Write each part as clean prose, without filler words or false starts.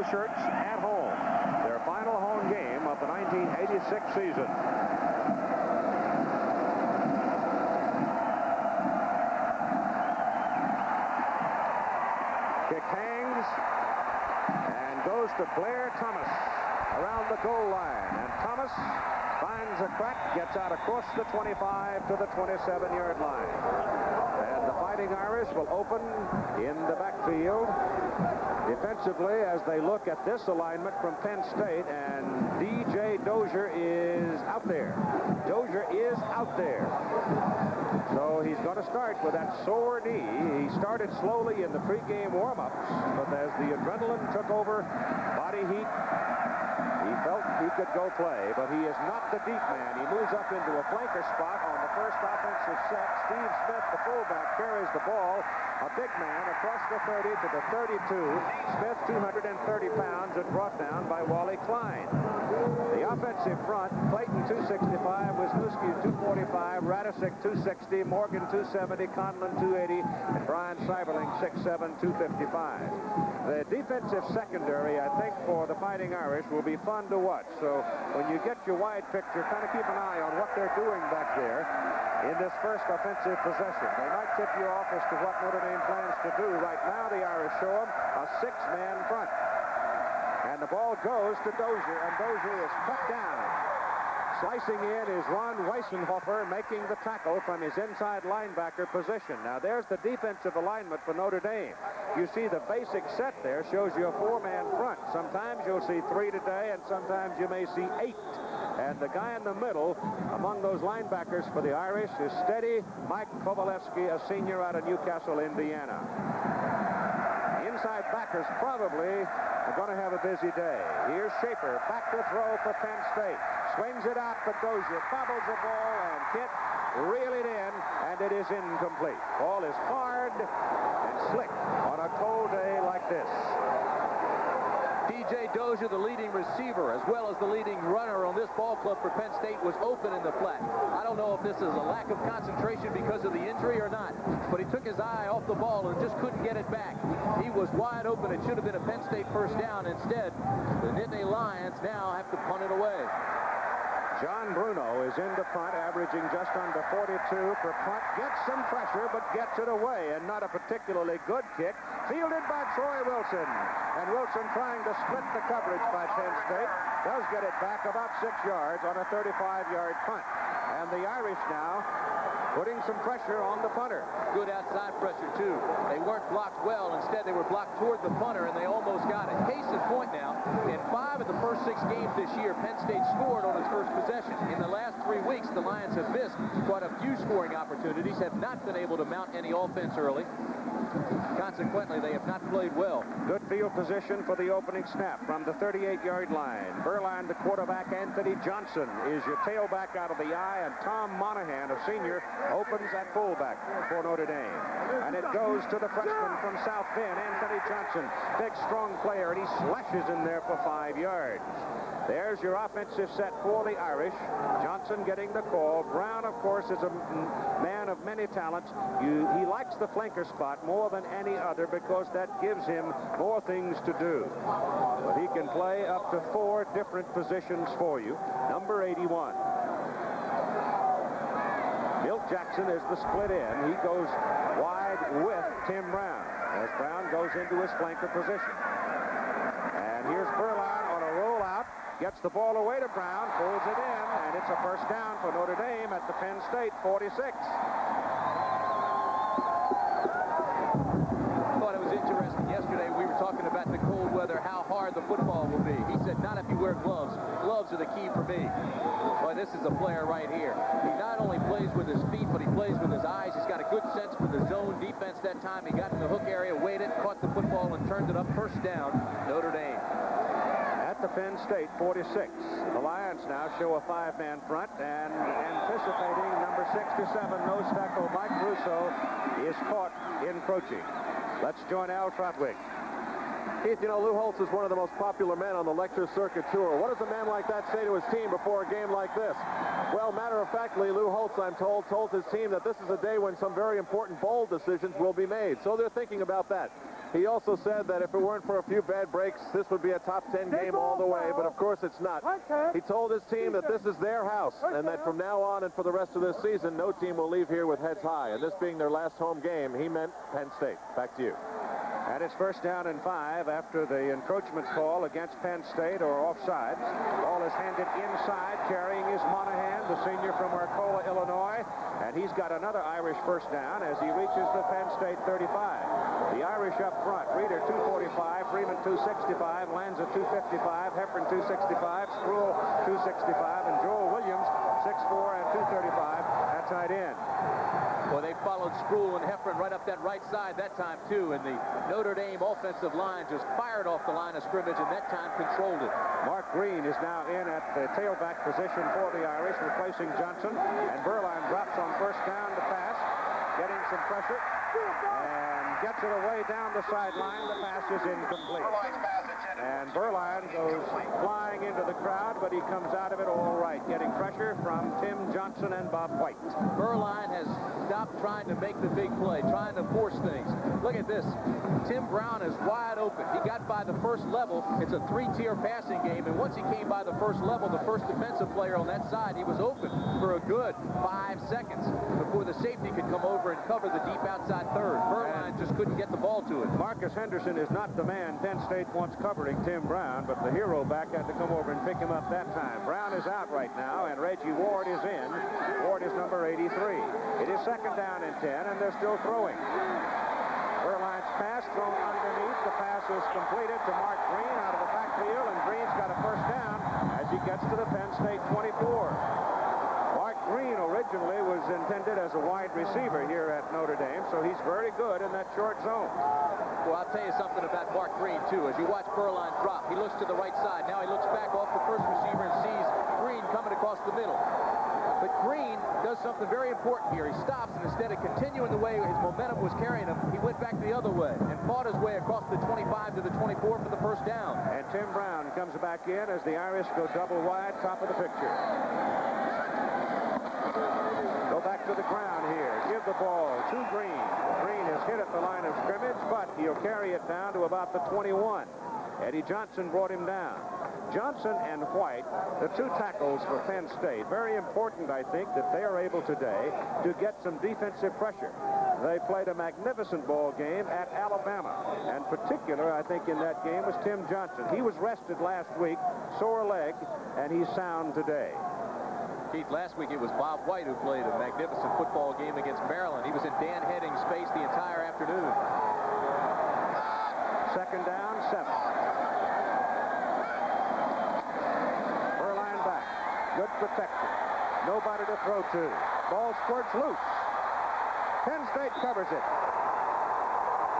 T-shirts at home. Their final home game of the 1986 season. Kick hangs and goes to Blair Thomas around the goal line. And Thomas finds a crack, gets out across the 25 to the 27-yard line. And the Fighting Irish will open in the backfield defensively as they look at this alignment from Penn State, and D.J. Dozier is out there. Dozier is out there. So he's going to start with that sore knee. He started slowly in the pregame warm-ups, but as the adrenaline took over, body heat, he felt he could go play, but he is not the deep man. He moves up into a flanker spot on the first offensive set. Steve Smith, the fullback, carries the ball. A big man across the 30 to the 32. Smith, 230 pounds, and brought down by Wally Klein. The offensive front, Clayton, 265, Wisniewski, 245, Radisic, 260, Morgan, 270, Conlon, 280, and Brian Seiberling, 6'7", 255. The defensive secondary, I think, for the Fighting Irish will be fun to watch. So when you get your wide picture, kind of keep an eye on what they're doing back there in this first offensive possession. They might tip you off as to what Notre Dame plans to do. Right now, the Irish show them a six-man front. And the ball goes to Dozier, and Dozier is cut down. Slicing in is Ron Weissenhofer, making the tackle from his inside linebacker position. Now, there's the defensive alignment for Notre Dame. You see the basic set there shows you a four-man front. Sometimes you'll see three today, and sometimes you may see eight. And the guy in the middle among those linebackers for the Irish is steady Mike Kovalevsky, a senior out of Newcastle, Indiana. The inside backers probably are going to have a busy day. Here's Schaefer, back to throw for Penn State. Swings it out for Dozier, bobbles the ball, and Kit reel it in, and it is incomplete. Ball is hard and slick on a cold day like this. D.J. Dozier, the leading receiver, as well as the leading runner on this ball club for Penn State, was open in the flat. I don't know if this is a lack of concentration because of the injury or not, but he took his eye off the ball and just couldn't get it back. He was wide open. It should have been a Penn State first down. Instead, the Nittany Lions now have to punt it away. John Bruno is in the punt, averaging just under 42 for punt. Gets some pressure, but gets it away, and not a particularly good kick. Fielded by Troy Wilson. And Wilson trying to split the coverage by Penn State. Does get it back about 6 yards on a 35-yard punt. And the Irish now putting some pressure on the punter. Good outside pressure, too. They weren't blocked well. Instead, they were blocked toward the punter, and they almost got it. Case in point now, in 5 of the first 6 games this year, Penn State scored on its first possession. In the last 3 weeks, the Lions have missed quite a few scoring opportunities, have not been able to mount any offense early. Consequently, they have not played well. Good field position for the opening snap from the 38-yard line. Berline, the quarterback. Anthony Johnson is your tailback out of the eye, and Tom Monahan, a senior, opens at fullback for Notre Dame. And it goes to the freshman from South Bend, Anthony Johnson. Big, strong player, and he slashes in there for 5 yards. There's your offensive set for the Irish. Johnson getting the call. Brown, of course, is a man of many talents. He likes the flanker spot more than any other because that gives him more things to do. But he can play up to 4 different positions for you. Number 81. Milt Jackson is the split end. He goes wide with Tim Brown as Brown goes into his flanker position. And here's Berline on a rollout. Gets the ball away to Brown, pulls it in, and it's a first down for Notre Dame at the Penn State 46. I thought it was interesting. Yesterday we were talking about the cold weather, how hard the football will be. He said, not if you wear gloves. Gloves are the key for me. Boy, this is a player right here. He not only plays with his feet, but he plays with his eyes. He's got a good sense for the zone defense that time. He got in the hook area, waited, caught the football, and turned it up. First down, Notre Dame. At the Penn State 46. The Lions now show a 5-man front, and anticipating number 67 nose tackle Mike Russo is caught encroaching. Let's join Al Trotwig. Keith, you know, Lou Holtz is one of the most popular men on the lecture circuit tour. What does a man like that say to his team before a game like this? Well, matter-of-factly, Lou Holtz, I'm told his team that this is a day when some very important bold decisions will be made. So they're thinking about that. He also said that if it weren't for a few bad breaks, this would be a top 10 game all the way, but of course it's not. He told his team that this is their house, and that from now on and for the rest of this season, no team will leave here with heads high. And this being their last home game, he meant Penn State. Back to you. And it's first down and 5 after the encroachments call against Penn State or offsides. Ball is handed inside, carrying is Monahan, the senior from Arcola, Illinois. And he's got another Irish first down as he reaches the Penn State 35. The Irish up front, Reeder 245, Freeman 265, Lanza 255, Heffron 265, Spruill 265, and Joel Williams 6'4" and 235 at tight end. Well, they followed Spruill and Heffron right up that right side that time, too. And the Notre Dame offensive line just fired off the line of scrimmage and that time controlled it. Mark Green is now in at the tailback position for the Irish, replacing Johnson. And Berline drops on first down to pass, getting some pressure, and gets it away down the sideline. The pass is incomplete. And Berline goes flying into the crowd, but he comes out of it all right, getting pressure from Tim Johnson and Bob White. Berline has stopped trying to make the big play, trying to force things. Look at this. Tim Brown is wide open. He got by the first level. It's a three-tier passing game, and once he came by the first level, the first defensive player on that side, he was open for a good 5 seconds before the safety could come over and cover the deep outside third. Berline just couldn't get the ball to it. Marcus Henderson is not the man Penn State wants covering Tim Brown, but the hero back had to come over and pick him up that time. Brown is out right now, and Reggie Ward is in. Ward is number 83. It is second down and 10, and they're still throwing. Berline's pass thrown underneath. The pass is completed to Mark Green out of the backfield, and Green's got a first down as he gets to the Penn State 24. Mark Green originally was intended as a wide receiver here at Notre Dame, so he's very good in that short zone. Well, I'll tell you something about Mark Green, too. As you watch Berline drop, he looks to the right side. Now he looks back off the first receiver and sees Green coming across the middle. But Green does something very important here. He stops, and instead of continuing the way his momentum was carrying him, he went back the other way and fought his way across the 25 to the 24 for the first down. And Tim Brown comes back in as the Irish go double wide, top of the picture. Go back to the ground here. Give the ball to Green. Green is hit at the line of scrimmage, but he'll carry it down to about the 21. Eddie Johnson brought him down. Johnson and White, the two tackles for Penn State. Very important, I think, that they are able today to get some defensive pressure. They played a magnificent ball game at Alabama. And particular, I think, in that game was Tim Johnson. He was rested last week, sore leg, and he's sound today. Keith, last week it was Bob White who played a magnificent football game against Maryland. He was in Dan Heading's space the entire afternoon. Second down, 7. Berline back. Good protection. Nobody to throw to. Ball squirts loose. Penn State covers it.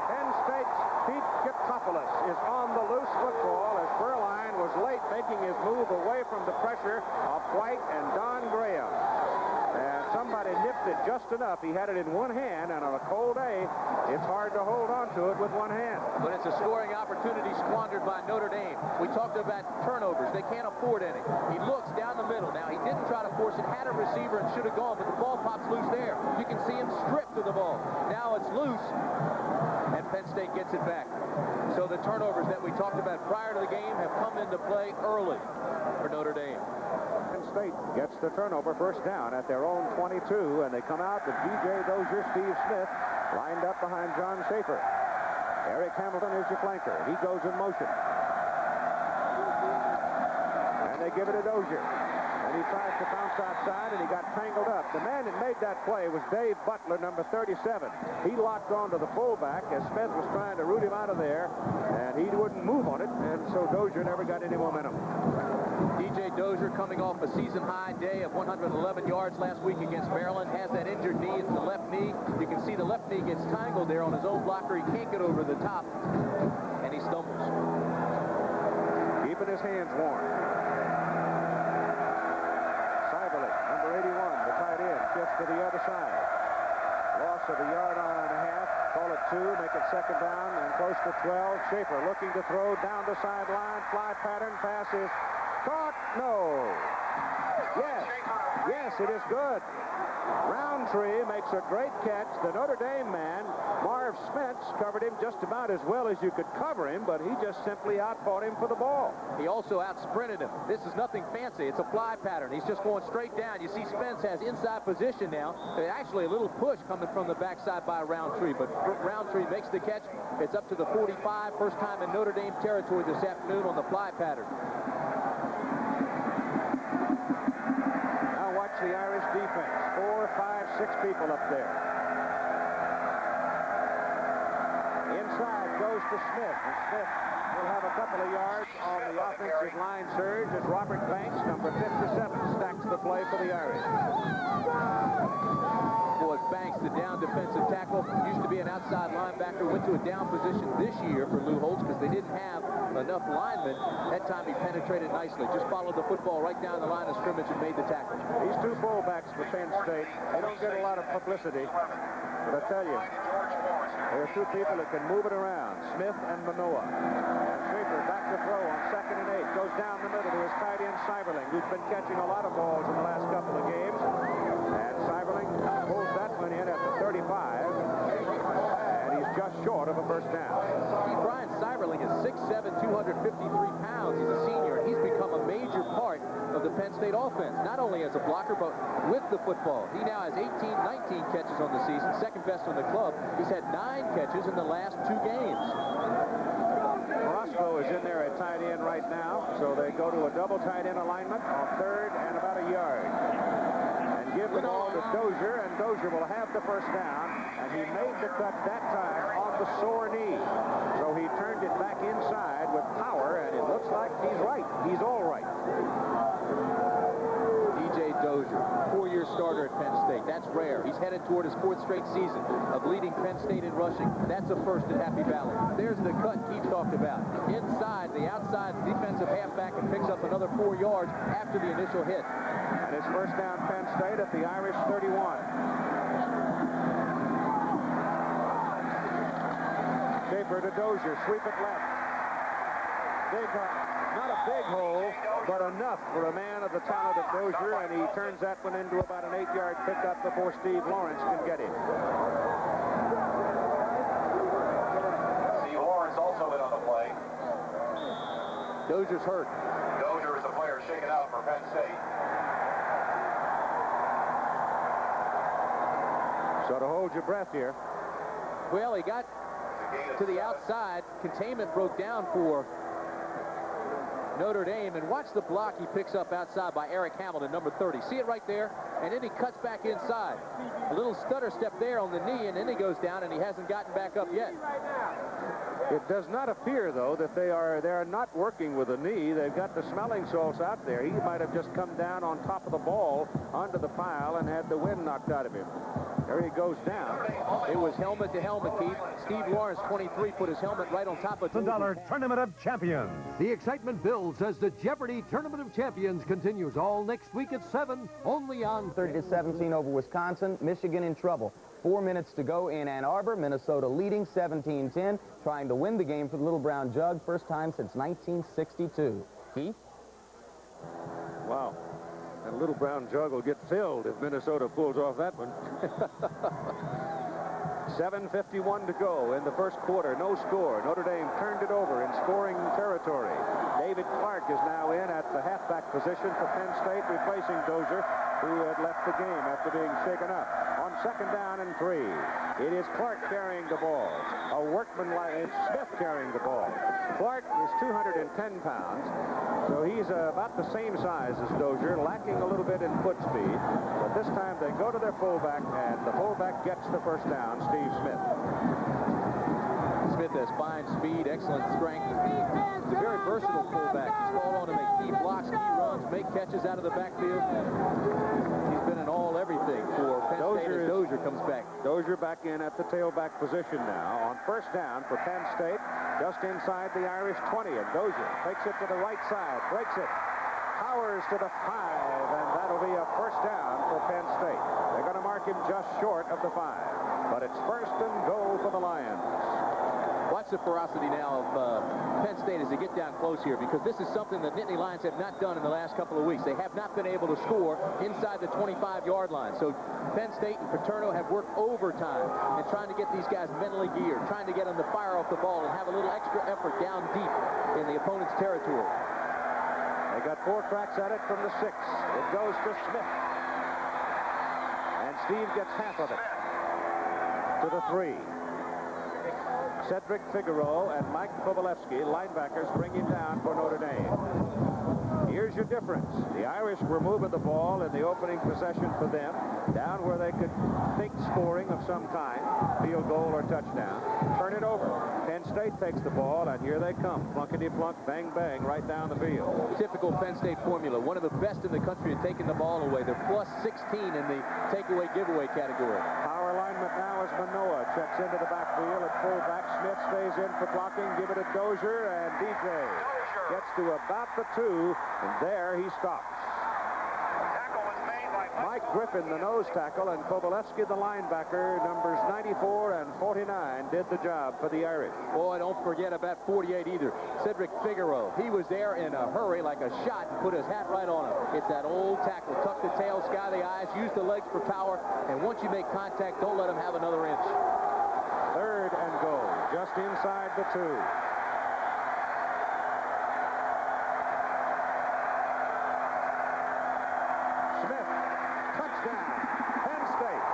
Penn State's Pete Gitopoulos is on the loose football as Berline was late making his move away from the pressure of White and Don Graham. And somebody nipped it just enough. He had it in one hand, and on a cold day, it's hard to hold on to it with one hand. But it's a scoring opportunity squandered by Notre Dame. We talked about turnovers. They can't afford any. He looks down the middle. Now, he didn't try to force it, had a receiver and should have gone, but the ball pops loose there. You can see him stripped of the ball. Now it's loose, and Penn State gets it back. So the turnovers that we talked about prior to the game have come into play early for Notre Dame. Penn State gets the turnover, first down at their own 22, and they come out with B.J. Dozier, Steve Smith lined up behind John Schaefer. Eric Hamilton is your flanker. He goes in motion. And they give it to Dozier. And he tries to bounce outside, and he got tangled up. The man that made that play was Dave Butler, number 37. He locked onto the fullback as Smith was trying to root him out of there, and he wouldn't move on it, and so Dozier never got any momentum. DJ Dozier coming off a season-high day of 111 yards last week against Maryland, has that injured knee. It's the left knee. You can see the left knee gets tangled there on his own blocker. He can't get over the top, and he stumbles. Keeping his hands warm. Seiberlich, number 81, the tight end, shifts to the other side. Loss of a yard and a half. Call it 2, make it second down, and close to 12. Schaefer looking to throw down the sideline. Fly pattern, pass is caught. No. Yes, it is good. Roundtree makes a great catch. The Notre Dame man, Marv Spence, covered him just about as well as you could cover him, but he just simply outfought him for the ball. He also out-sprinted him. This is nothing fancy. It's a fly pattern. He's just going straight down. You see Spence has inside position now. Actually, a little push coming from the backside by Roundtree, but Roundtree makes the catch. It's up to the 45. First time in Notre Dame territory this afternoon on the fly pattern. Now watch the Irish defense. 4, 5, 6 people up there. Inside goes to Smith, and Smith will have a couple of yards on the offensive line surge as Robert Banks, number 57, stacks the play for the Irish. Boy, Banks, the down defensive tackle, used to be an outside linebacker, went to a down position this year for Lou Holtz because they didn't have enough linemen. That time he penetrated nicely, just followed the football right down the line of scrimmage and made the tackle. These two fullbacks for Penn State, they don't get a lot of publicity, but I tell you, there are two people that can move it around, Smith and Manoa. And Schaefer back to throw on 2nd and 8, goes down the middle to his tight end Seiberling, who's been catching a lot of balls in the last couple of games. And Seiberling pulls that one in at the 35, and he's just short of a first down. Brian Seiberling is 6'7", 253 pounds. He's a senior, and he's become a major part of the Penn State offense, not only as a blocker, but with the football. He now has 19 catches on the season, second best on the club. He's had 9 catches in the last 2 games. Roscoe is in there at tight end right now, so they go to a double tight end alignment on 3rd and about a yard. And give the ball to Dozier, and Dozier will have the first down, and he made the cut that time on the sore knee. So he turned it back inside with power, and it looks like he's right. He's all right. DJ Dozier, 4-year starter at Penn State. That's rare. He's headed toward his 4th straight season of leading Penn State in rushing. That's a first at Happy Valley. There's the cut Keith talked about. Inside, the outside defensive halfback, and picks up another 4 yards after the initial hit. And it's first down Penn State at the Irish 31. Schaefer to Dozier, sweep it left. Not a big hole, but enough for a man of the talent of Dozier, and he turns that one into about an 8-yard pickup before Steve Lawrence can get him. Steve Lawrence also in on the play. Dozier's hurt. Dozier is the player shaken out for Penn State. So to hold your breath here. Well, he got to the outside. Containment broke down for Notre Dame, and watch the block he picks up outside by Eric Hamilton, number 30. See it right there? And then he cuts back inside. A little stutter step there on the knee, and then he goes down, and he hasn't gotten back up yet. It does not appear, though, that they are not working with a knee. They've got the smelling salts out there. He might have just come down on top of the ball onto the pile and had the wind knocked out of him. There he goes down. It was helmet to helmet, Keith. Steve Lawrence, 23, put his helmet right on top of $1 Tournament of Champions. The excitement builds as the Jeopardy Tournament of Champions continues all next week at 7, only on 30-17 over Wisconsin. Michigan in trouble. 4 minutes to go in Ann Arbor. Minnesota leading 17-10, trying to win the game for the Little Brown Jug. First time since 1962. Keith? Wow. That Little Brown Jug will get filled if Minnesota pulls off that one. 7:51 to go in the first quarter. No score. Notre Dame turned it over in scoring territory. David Clark is now in at the halfback position for Penn State, replacing Dozier, who had left the game after being shaken up. On 2nd down and 3, it is Clark carrying the ball. A workman like it's Smith carrying the ball. Clark is 210 pounds, so he's about the same size as Dozier, lacking a little bit in foot speed. But this time they go to their fullback, and the fullback gets the first down, Steve Smith. Smith has fine speed, excellent strength. He's a very versatile fullback. He's called on to make key blocks, key runs, make catches out of the backfield. He's been in all everything for Penn State as Dozier comes back. Dozier back in at the tailback position now on first down for Penn State, just inside the Irish 20, and Dozier takes it to the right side, breaks it, powers to the 5, and that'll be a first down for Penn State. They're going to mark him just short of the 5, but it's first and goal for the Lions. Watch the ferocity now of Penn State as as they get down close here, because this is something that Nittany Lions have not done in the last couple of weeks. They have not been able to score inside the 25-yard line. So Penn State and Paterno have worked overtime and trying to get these guys mentally geared, trying to get them to fire off the ball and have a little extra effort down deep in the opponent's territory. They got 4 cracks at it from the 6. It goes to Smith. And Steve gets half of it to the 3. Cedric Figueroa and Mike Kovalevsky, linebackers, bring him down for Notre Dame. Here's your difference. The Irish were moving the ball in the opening possession for them, down where they could think scoring of some kind, field goal or touchdown. Turn it over. Penn State takes the ball, and here they come. Plunkety-plunk, bang, bang, right down the field. Typical Penn State formula. One of the best in the country at taking the ball away. They're plus 16 in the takeaway giveaway category. Power alignment now as Manoa checks into the backfield at fullback. Smith stays in for blocking. Give it to Dozier, and DJ gets to about the 2, and there he stops. Mike Griffin, the nose tackle, and Kovalevsky, the linebacker, numbers 94 and 49, did the job for the Irish. Boy, don't forget about 48 either. Cedric Figueroa. He was there in a hurry like a shot and put his hat right on him. It's that old tackle. Tuck the tail, sky the eyes, use the legs for power, and once you make contact, don't let him have another inch. 3rd and goal, just inside the 2. Smith, touchdown, Penn State.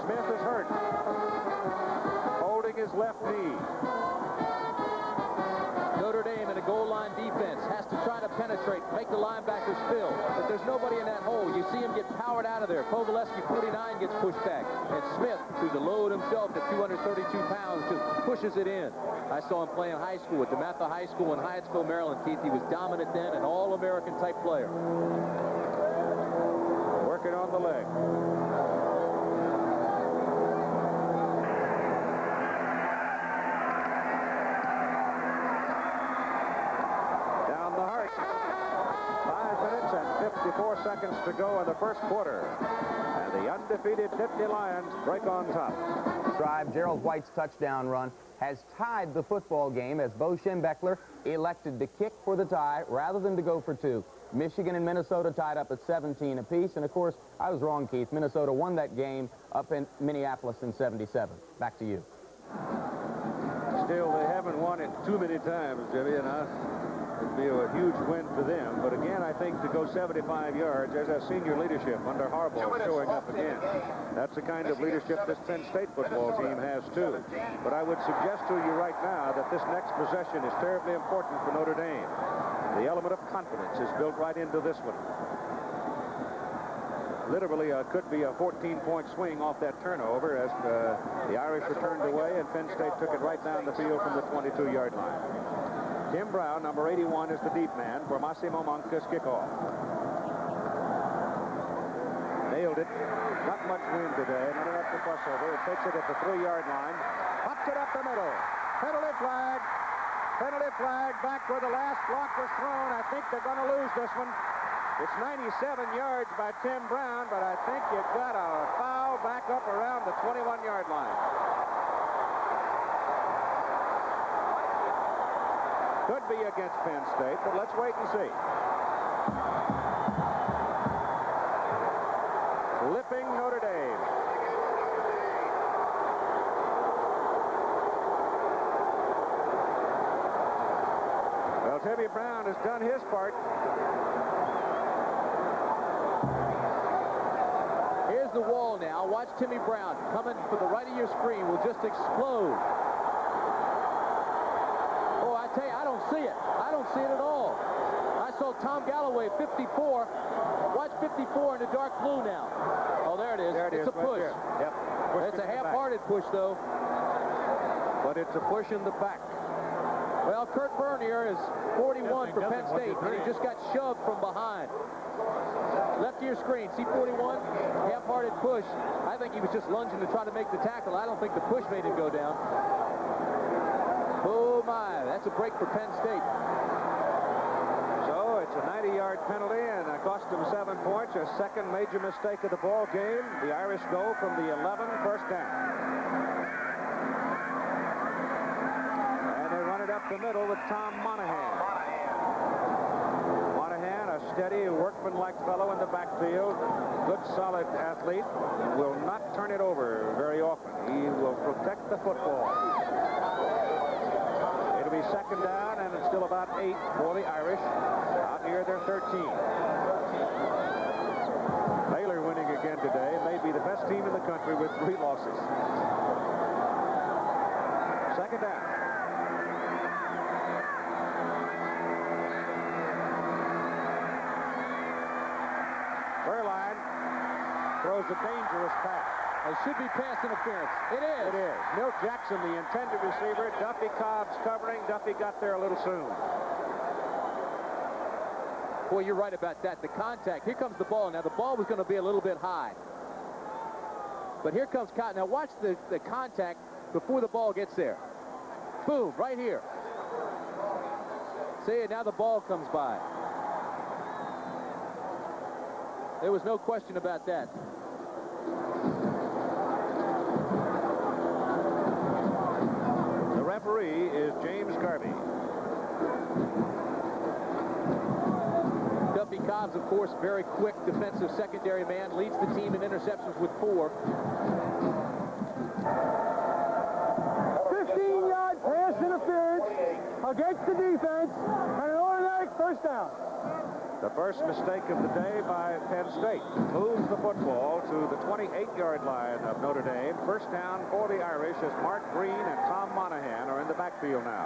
Smith is hurt, holding his left knee. Notre Dame in a goal line defense has to try to penetrate, make the linebackers fill. But there's nobody in that hole. You see him get powered out of there. Kovalevsky, 49, gets pushed back. And Smith, who's a load himself at 232 pounds, just pushes it in. I saw him playing high school at DeMatha High School in Hyattsville, Maryland, Keith. He was dominant then, an all-American type player. Working on the leg. Down the heart. 5 minutes and 54 seconds to go in the first quarter. And the undefeated Nittany Lions break on top. Drive, Gerald White's touchdown run has tied the football game as Bo Schembechler elected to kick for the tie rather than to go for 2. Michigan and Minnesota tied up at 17 apiece. And, of course, I was wrong, Keith. Minnesota won that game up in Minneapolis in '77. Back to you. Still, they haven't won it too many times, Jimmy, and it'd be a huge win for them. But again, I think to go 75 yards, there's that senior leadership under Harbaugh showing up again. That's the kind of leadership this Penn State football team has, too. But I would suggest to you right now that this next possession is terribly important for Notre Dame. The element of confidence is built right into this one. Literally could be a 14-point swing off that turnover as the Irish were turned away and Penn State took it right down the field from the 22-yard line. Tim Brown, number 81, is the deep man for Massimo Monca's kickoff. Nailed it. Not much wind today. Not enough to fuss over. It takes it at the 3-yard line. Pops it up the middle. Penalty flag. Penalty flag back where the last block was thrown. I think they're going to lose this one. It's 97 yards by Tim Brown, but I think you've got a foul back up around the 21-yard line. Could be against Penn State, but let's wait and see. Flipping Notre Dame. Well, Timmy Brown has done his part. Here's the wall now. Watch Timmy Brown coming for the right of your screen will just explode. Oh, I tell you, I don't see it. I don't see it at all. I saw Tom Galloway, 54. Watch 54 in the dark blue now. Oh, there it is. There it is. It's a push. Right. Yep. It's a half-hearted push, though. But it's a push in the back. Well, Kurt Bernier is 41 for Penn State, and he just got shoved from behind. Left to your screen, see 41? Half-hearted push. I think he was just lunging to try to make the tackle. I don't think the push made him go down. Oh, my. That's a break for Penn State. So it's a penalty, and it cost them 7 points. A second major mistake of the ball game. The Irish go from the 11, first down. And they run it up the middle with Tom Monahan. Monahan, a steady, workmanlike fellow in the backfield. Good, solid athlete. Will not turn it over very often. He will protect the football. It'll be second down, and it's still about 8 for the Irish, out near their 13. Baylor winning again today, may be the best team in the country with 3 losses. Second down. Burline throws a dangerous pass. It should be pass interference. It is. It is. Milt Jackson, the intended receiver. Duffy Cobb's covering. Duffy got there a little soon. Boy, you're right about that. The contact. Here comes the ball. Now, the ball was going to be a little bit high. But here comes Cotton. Now, watch the contact before the ball gets there. Boom, right here. See it. Now the ball comes by. There was no question about that. The referee is James Garvey. Duffy Cobbs, of course, very quick defensive secondary man, leads the team in interceptions with 4. 15-yard pass interference against the defense and an automatic first down. The first mistake of the day by Penn State moves the football to the 28-yard line of Notre Dame. First down for the Irish as Mark Green and Tom Monahan are in the backfield now.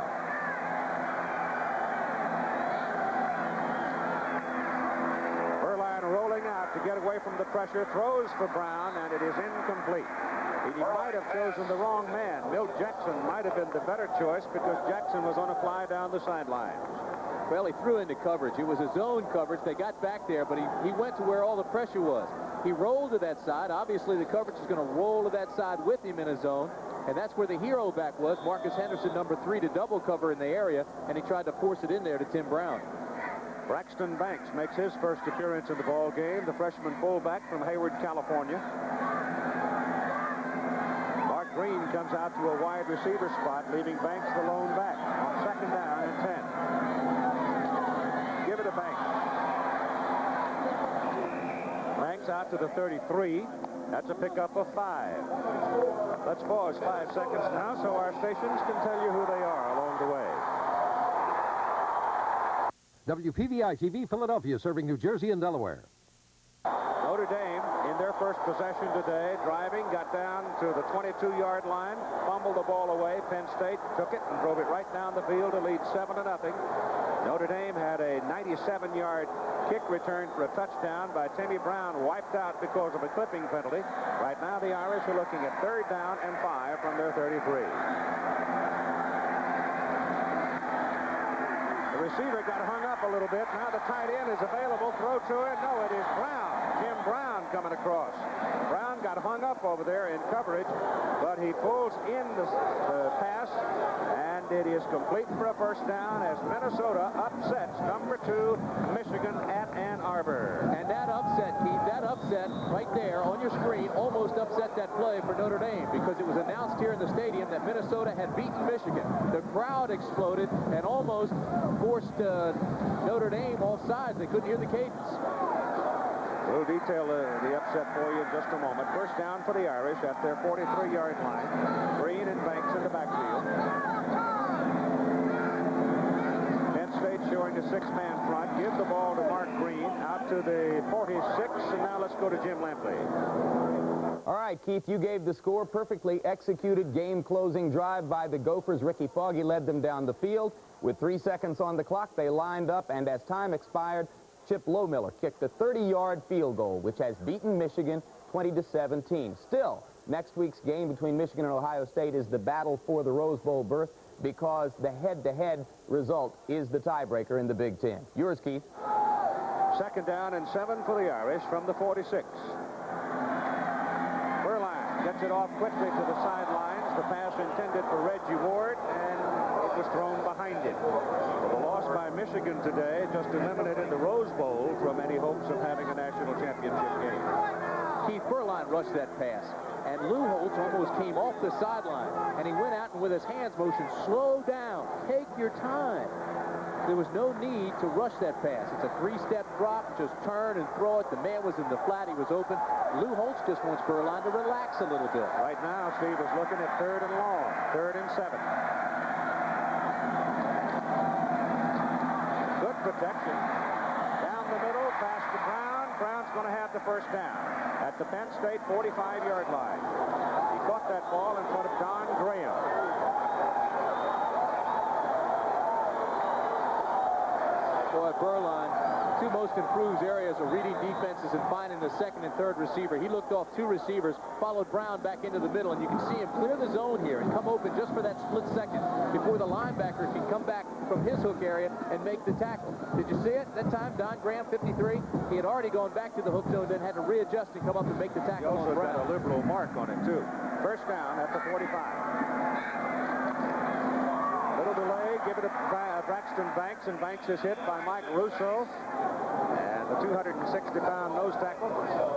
Burline rolling out to get away from the pressure, throws for Brown, and it is incomplete. He might have chosen the wrong man. Milt Jackson might have been the better choice because Jackson was on a fly down the sidelines. Well, he threw into coverage. It was a zone coverage. They got back there, but he went to where all the pressure was. He rolled to that side. Obviously, the coverage is going to roll to that side with him in a zone, and that's where the hero back was, Marcus Henderson, number 3, to double cover in the area, and he tried to force it in there to Tim Brown. Braxton Banks makes his first appearance in the ball game, the freshman fullback from Hayward, California. Mark Green comes out to a wide receiver spot, leaving Banks the lone back on second down and 10. Give it to Banks. Banks out to the 33. That's a pickup of 5. Let's pause 5 seconds now so our stations can tell you who they are along the way. WPVI TV Philadelphia, serving New Jersey and Delaware. Notre Dame in their first possession today, driving, got down to the 22-yard line, fumbled the ball away. Penn State took it and drove it right down the field to lead 7-0. Notre Dame had a 97-yard kick return for a touchdown by Timmy Brown, wiped out because of a clipping penalty. Right now the Irish are looking at 3rd down and 5 from their 33. The receiver got hung up a little bit. Now the tight end is available. Throw to it. No, it is Brown. Jim Brown coming across. Brown got hung up over there in coverage, but he pulls in the pass, and it is complete for a first down as Minnesota upsets number 2 Michigan at Ann Arbor. And that upset, Keith, that upset right there on your screen almost upset that play for Notre Dame because it was announced here in the stadium that Minnesota had beaten Michigan. The crowd exploded and almost forced Notre Dame off sides. They couldn't hear the cadence. We'll detail the upset for you in just a moment. First down for the Irish at their 43-yard line. Green and Banks in the backfield. Penn State showing a 6-man front. Give the ball to Mark Green out to the 46, and now let's go to Jim Lampley. All right, Keith, you gave the score. Perfectly executed game-closing drive by the Gophers. Ricky Foggy led them down the field. With 3 seconds on the clock, they lined up, and as time expired, Chip Lohmiller kicked a 30-yard field goal, which has beaten Michigan 20-17. Still, next week's game between Michigan and Ohio State is the battle for the Rose Bowl berth because the head-to-head result is the tiebreaker in the Big Ten. Yours, Keith. Second down and 7 for the Irish from the 46. Burline gets it off quickly to the sidelines. The pass intended for Reggie Ward, and it was thrown behind it. The loss by Michigan today just eliminated the Rose Bowl from any hopes of having a national championship game. Keith Berline rushed that pass, and Lou Holtz almost came off the sideline, and he went out and with his hands motioned, slow down, take your time. There was no need to rush that pass. It's a three-step drop, just turn and throw it. The man was in the flat, he was open. Lou Holtz just wants Berline to relax a little bit. Right now, Steve is looking at 3rd and long, 3rd and 7. Good protection. Down the middle, past to Brown. Brown's going to have the first down at the Penn State 45-yard line. He caught that ball in front of Don Graham. Boy, Berline, two most improved areas of reading defenses and finding the 2nd and 3rd receiver. He looked off 2 receivers, followed Brown back into the middle, and you can see him clear the zone here and come open just for that split second before the linebacker can come back from his hook area and make the tackle. Did you see it? That time, Don Graham, 53, he had already gone back to the hook zone, then had to readjust and come up and make the tackle. He also on Brown. got a liberal mark on it, too. First down at the 45. Little delay, give it to Braxton Banks, and Banks is hit by Mike Russo. And the 260-pound nose tackle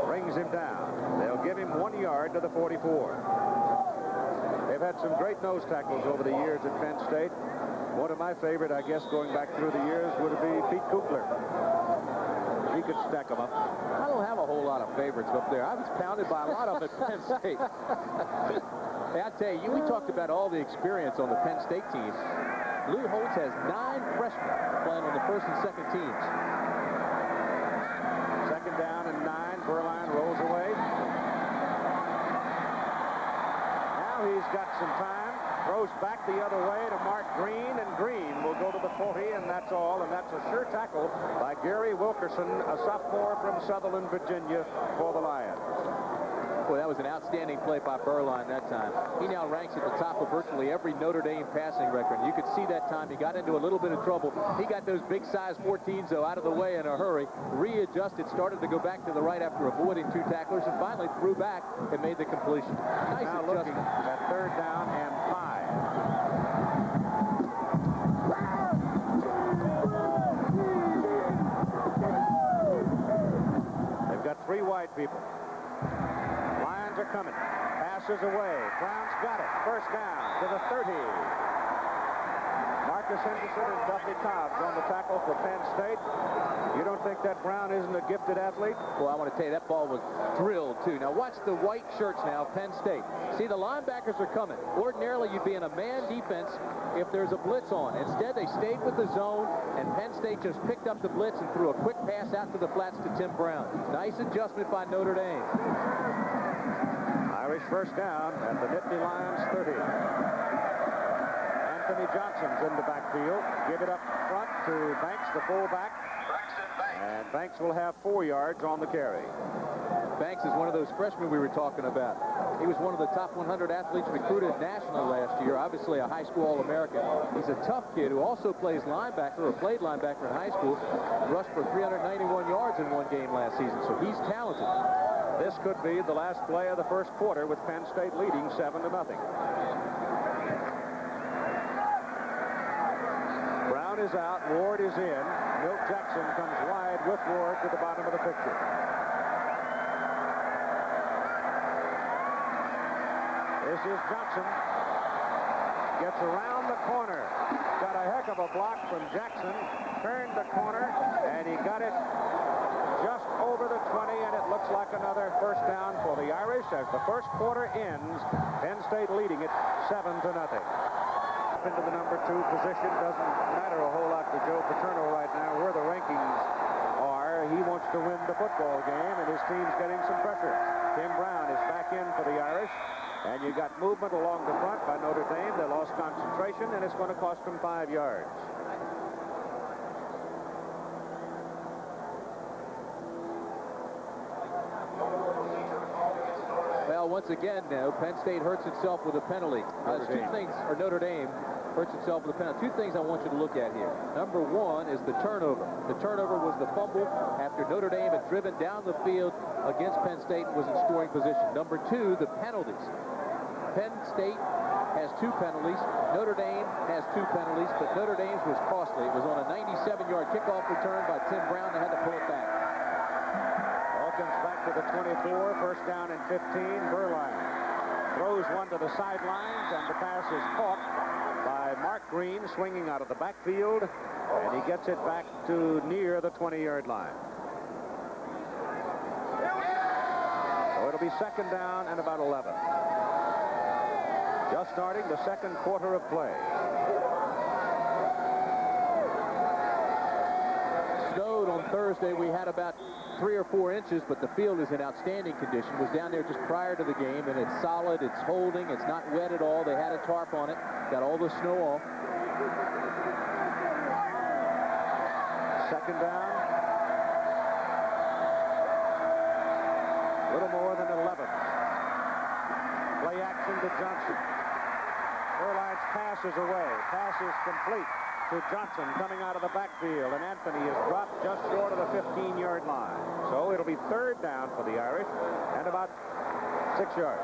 brings him down. They'll give him 1 yard to the 44. They've had some great nose tackles over the years at Penn State. One of my favorite, I guess, going back through the years would be Pete Kugler. He could stack them up. I don't have a whole lot of favorites up there. I was pounded by a lot of them at Penn State. Hey, I tell you, we talked about all the experience on the Penn State team. Lou Holtz has 9 freshmen playing on the 1st and 2nd teams. 2nd down and 9. Berline rolls away. Now he's got some time. Throws back the other way to Mark Green, and Green will go to the 40, and that's all. And that's a sure tackle by Gary Wilkerson, a sophomore from Sutherland, Virginia, for the Lions. Boy, that was an outstanding play by Berline that time. He now ranks at the top of virtually every Notre Dame passing record. You could see that time he got into a little bit of trouble. He got those big size 14s, though, out of the way in a hurry, readjusted, started to go back to the right after avoiding 2 tacklers, and finally threw back and made the completion. Nice now looking at 3rd down and 5. They've got 3 wide people. Lions are coming. Passes away. Brown's got it. First down to the 30. Marcus Henderson and Duffy Cobbs on the tackle for Penn State. You don't think that Brown isn't a gifted athlete? Well, I want to tell you, that ball was drilled, too. Now, watch the white shirts now, Penn State. See, the linebackers are coming. Ordinarily, you'd be in a man defense if there's a blitz on. Instead, they stayed with the zone, and Penn State just picked up the blitz and threw a quick pass out to the flats to Tim Brown. Nice adjustment by Notre Dame. Irish first down at the Nittany Lions 30. Anthony Johnson's in the backfield. Give it up front to Banks, the fullback. And Banks will have 4 yards on the carry. Banks is one of those freshmen we were talking about. He was one of the top 100 athletes recruited nationally last year, obviously a high school All-American. He's a tough kid who also plays linebacker, or played linebacker in high school, rushed for 391 yards in 1 game last season, so he's talented. This could be the last play of the first quarter with Penn State leading 7-0. Brown is out, Ward is in. Milt Jackson comes wide with Ward to the bottom of the picture. This is Johnson. Gets around the corner. Got a heck of a block from Jackson. Turned the corner, and he got it just over the 20, and it looks like another first down for the Irish as the first quarter ends. Penn State leading it 7-0. Into the number 2 position. Doesn't matter a whole lot to Joe Paterno right now where the rankings are. He wants to win the football game, and his team's getting some pressure. Tim Brown is back in for the Irish, and you got movement along the front by Notre Dame. They lost concentration, and it's going to cost them 5 yards. Well, once again, now, Penn State hurts itself with a penalty. Notre Dame hurts itself with a penalty. 2 things I want you to look at here. Number 1 is the turnover. The turnover was the fumble after Notre Dame had driven down the field against Penn State and was in scoring position. Number 2, the penalties. Penn State has 2 penalties. Notre Dame has 2 penalties, but Notre Dame's was costly. It was on a 97-yard kickoff return by Tim Brown. They had to pull it back. Hawkins back to the 24. First down and 15. Berline throws one to the sidelines, and the pass is caught by Mark Green, swinging out of the backfield, and he gets it back to near the 20-yard line. So it'll be second down and about 11. Just starting the second quarter of play. Snowed on Thursday. We had about 3 or 4 inches, but the field is in outstanding condition. Was down there just prior to the game, and it's solid, it's holding, it's not wet at all. They had a tarp on it, got all the snow off. Second down. A little more than 11. Play action to Johnson. Berline's pass is away. Pass is complete to Johnson coming out of the backfield, and Anthony is dropped just short of the 15-yard line. So it'll be third down for the Irish and about 6 yards.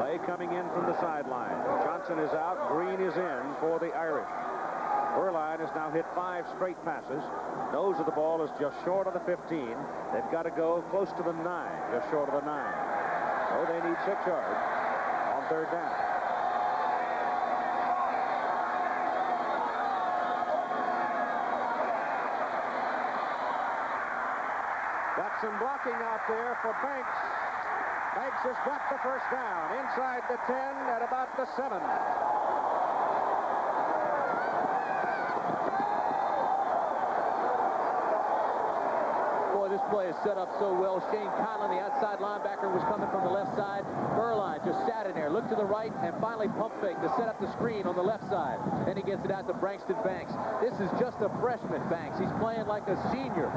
Play coming in from the sideline. Johnson is out. Green is in for the Irish. Berline has now hit 5 straight passes. Nose of the ball is just short of the 15. They've got to go close to the 9, just short of the 9. So they need 6 yards on third down. Got some blocking out there for Banks. Banks has got the first down inside the 10 at about the 7. This play is set up so well. Shane Conlon, the outside linebacker, was coming from the left side. Berline just sat in there, looked to the right, and finally pump fake to set up the screen on the left side. Then he gets it out to Braxton Banks. This is just a freshman, Banks. He's playing like a senior.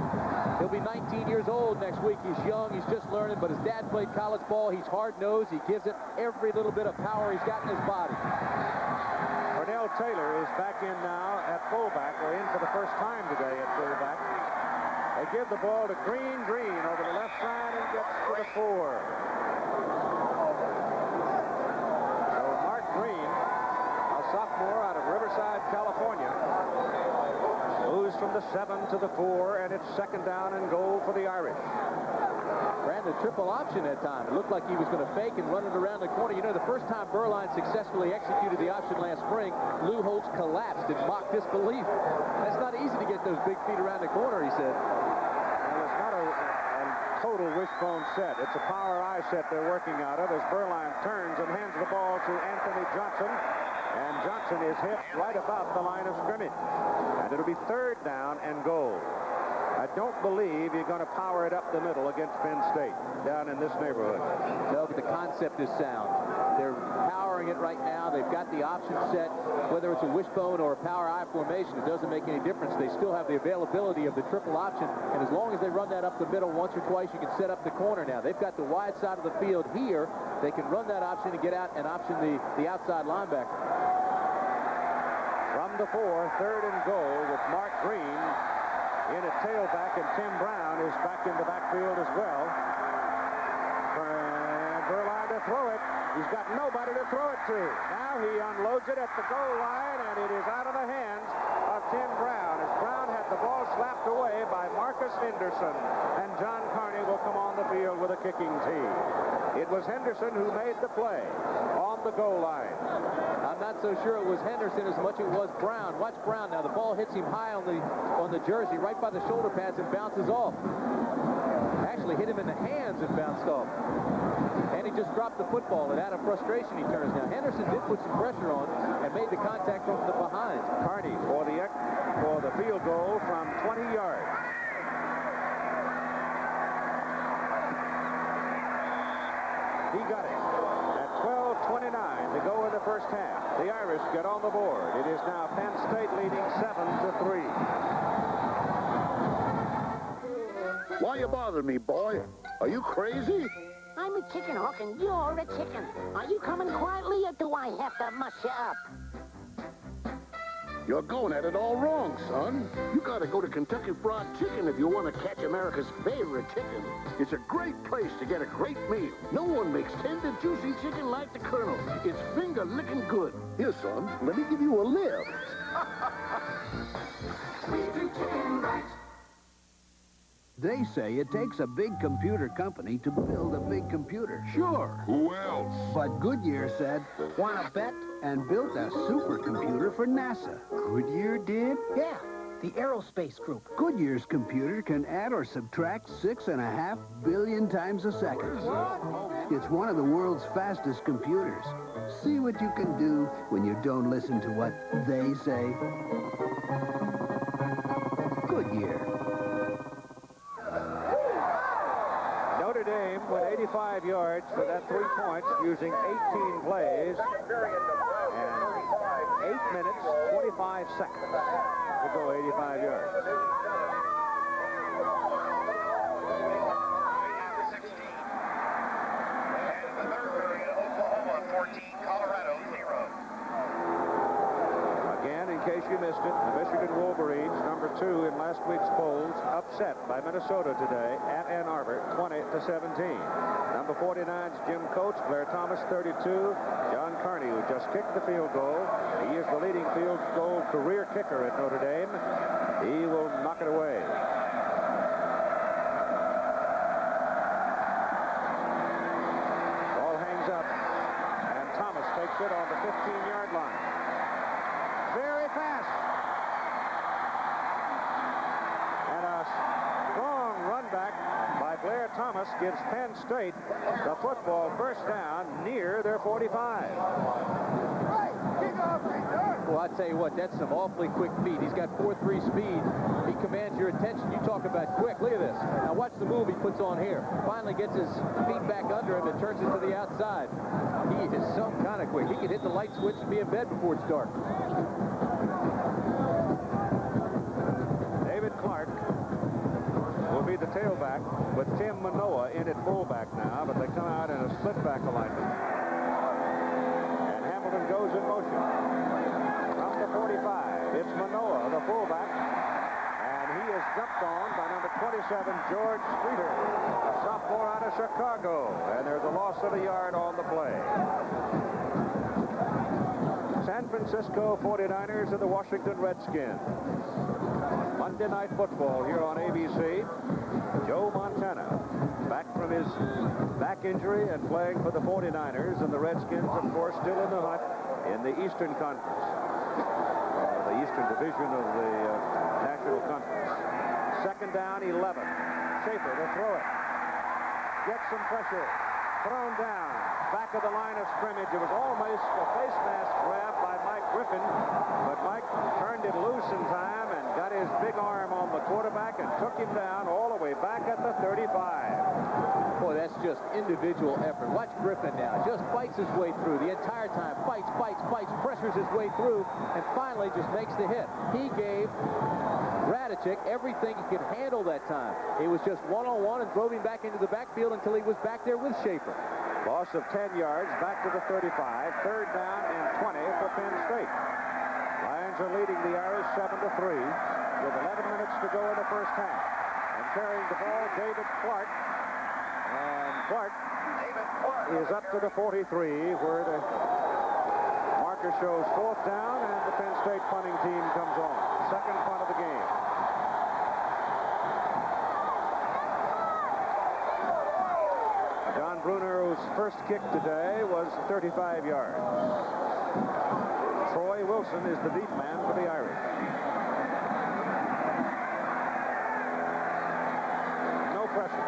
He'll be 19 years old next week. He's young, he's just learning, but his dad played college ball. He's hard-nosed. He gives it every little bit of power he's got in his body. Cornell Taylor is back in now at fullback, or in for the first time today at fullback. They give the ball to Green. Green over the left side and gets to the 4. So Mark Green, a sophomore out of Riverside, California, moves from the 7 to the 4, and it's second down and goal for the Irish. Ran the triple option that time. It looked like he was going to fake and run it around the corner. You know, the first time Berline successfully executed the option last spring, Lou Holtz collapsed in mock disbelief. That's not easy to get those big feet around the corner, he said. Well, it's not a total wishbone set. It's a power eye set they're working out of as Berline turns and hands the ball to Anthony Johnson. And Johnson is hit right about the line of scrimmage. And it'll be third down and goal. I don't believe you're going to power it up the middle against Penn State down in this neighborhood. No, but the concept is sound. They're powering it right now. They've got the option set. Whether it's a wishbone or a power eye formation, it doesn't make any difference. They still have the availability of the triple option. And as long as they run that up the middle once or twice, you can set up the corner now. They've got the wide side of the field here. They can run that option and get out and option the outside linebacker. From the 4, third and goal with Mark Green in at tailback, and Tim Brown is back in the backfield as well. And Berline to throw it. He's got nobody to throw it to. Now he unloads it at the goal line, and it is out of the hands of Tim Brown, as Brown had the ball slapped away by Marcus Henderson, and John Carney will come on the field with a kicking tee. It was Henderson who made the play on the goal line. I'm not so sure it was Henderson as much as it was Brown. Watch Brown now. The ball hits him high on the jersey, right by the shoulder pads, and bounces off. Actually hit him in the hands and bounced off. And he just dropped the football, and out of frustration he turns. Now Henderson did put some pressure on and made the contact from the behind. Carney for the field goal from 20 yards. He got it at 12:29 to go in the first half. The Irish get on the board. It is now Penn State leading 7-3. Why you bothering me, boy? Are you crazy? I'm a chicken hawk and you're a chicken. Are you coming quietly or do I have to muss you up? You're going at it all wrong, son. You gotta go to Kentucky Fried Chicken if you want to catch America's favorite chicken. It's a great place to get a great meal. No one makes tender, juicy chicken like the Colonel. It's finger-licking good. Here, son, let me give you a lift. We do chicken right. They say it takes a big computer company to build a big computer. Sure. Who else? But Goodyear said, wanna bet? And built a supercomputer for NASA. Goodyear did? Yeah. The aerospace group. Goodyear's computer can add or subtract 6.5 billion times a second. What? It's one of the world's fastest computers. See what you can do when you don't listen to what they say. Goodyear. Notre Dame went 85 yards for that 3 points using 18 plays and 8 minutes, 25 seconds to go 85 yards. And in the third period, Oklahoma 14, Colorado 0. Again, in case you missed it, the Michigan Wolverines, number 2 in last week's polls, upset by Minnesota today at Ann Arbor, 20-17. Number 49's Jim Coates, Blair Thomas, 32. John Carney, who just kicked the field goal. He is the leading field goal career kicker at Notre Dame. He will knock it away. Ball hangs up, and Thomas takes it on the 15-yard line. Very fast. And a strong run back by Blair Thomas gives Penn State the football first down near their 45. Well, I tell you what, that's some awfully quick feet. He's got 4.3 speed. He commands your attention. You talk about quick. Look at this. Now watch the move he puts on here. Finally gets his feet back under him and turns it to the outside. He is some kind of quick. He can hit the light switch and be in bed before it's dark. David Clark will be the tailback with Tim Manoa in at fullback now, but they come out in a split back alignment. And Hamilton goes in motion. From the 45, it's Manoa, the fullback, and he is jumped on by number 27, George Streeter, a sophomore out of Chicago, and there's a loss of a yard on the play. San Francisco 49ers and the Washington Redskins. Monday Night Football here on ABC. Joe Montana, back from his back injury and playing for the 49ers, and the Redskins, of course, still in the hunt in the Eastern Conference, the Eastern Division of the National Conference. Second down, 11. Schaefer to throw it. Gets some pressure. Thrown down. Back of the line of scrimmage. It was almost a face mask grab by Mike Griffin, but Mike turned it loose in time and got his big arm on the quarterback and took him down all the way back at the 35. Boy, that's just individual effort. Watch Griffin now. Just fights his way through the entire time. Fights, pressures his way through, and finally just makes the hit. He gave Radicic everything he could handle that time. It was just one-on-one and drove him back into the backfield until he was back there with Schaefer. Loss of 10 yards, back to the 35. Third down and 20 for Penn State. Lions are leading the Irish 7-3 with 11 minutes to go in the first half. And carrying the ball, David Clark. And Clark is up to the 43, where the marker shows fourth down, and the Penn State punting team comes on. Second punt of the game. John Bruner's first kick today was 35 yards. Troy Wilson is the deep man for the Irish. No pressure.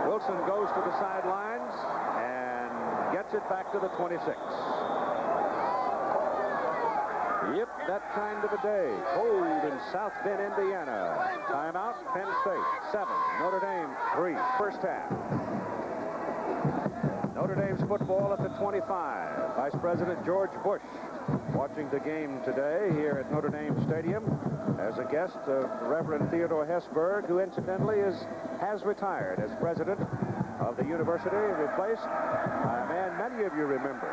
Wilson goes to the sidelines and gets it back to the 26. Yep, that kind of a day. Cold in South Bend, Indiana. Timeout, Penn State, 7. Notre Dame, 3. First half. Notre Dame's football at the 25. Vice President George Bush watching the game today here at Notre Dame Stadium as a guest of Reverend Theodore Hesburgh, who incidentally has retired as president of of the university, replaced by a man many of you remember.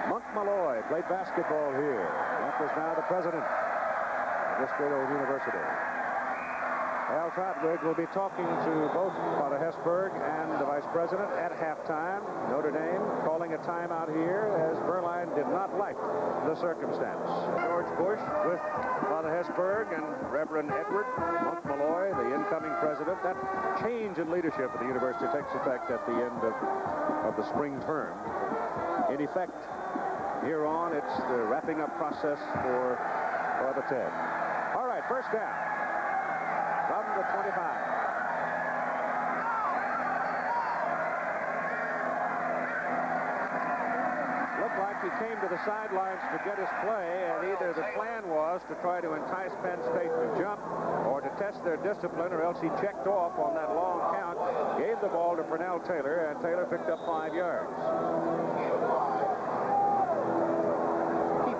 Monk Malloy played basketball here. Monk is now the president of this great old university. Al Trautwig will be talking to both Father Hesburgh and the vice president at halftime. Notre Dame calling a timeout here as Berline did not like the circumstance. George Bush with Father Hesburgh and Reverend Edward Monk Malloy, the incoming president. That change in leadership at the university takes effect at the end of the spring term. In effect, here on, it's the wrapping up process for Father Ted. All right, first down. From the 25. Looked like he came to the sidelines to get his play, and either the plan was to try to entice Penn State to jump or to test their discipline, or else he checked off on that long count, gave the ball to Pernell Taylor, and Taylor picked up 5 yards.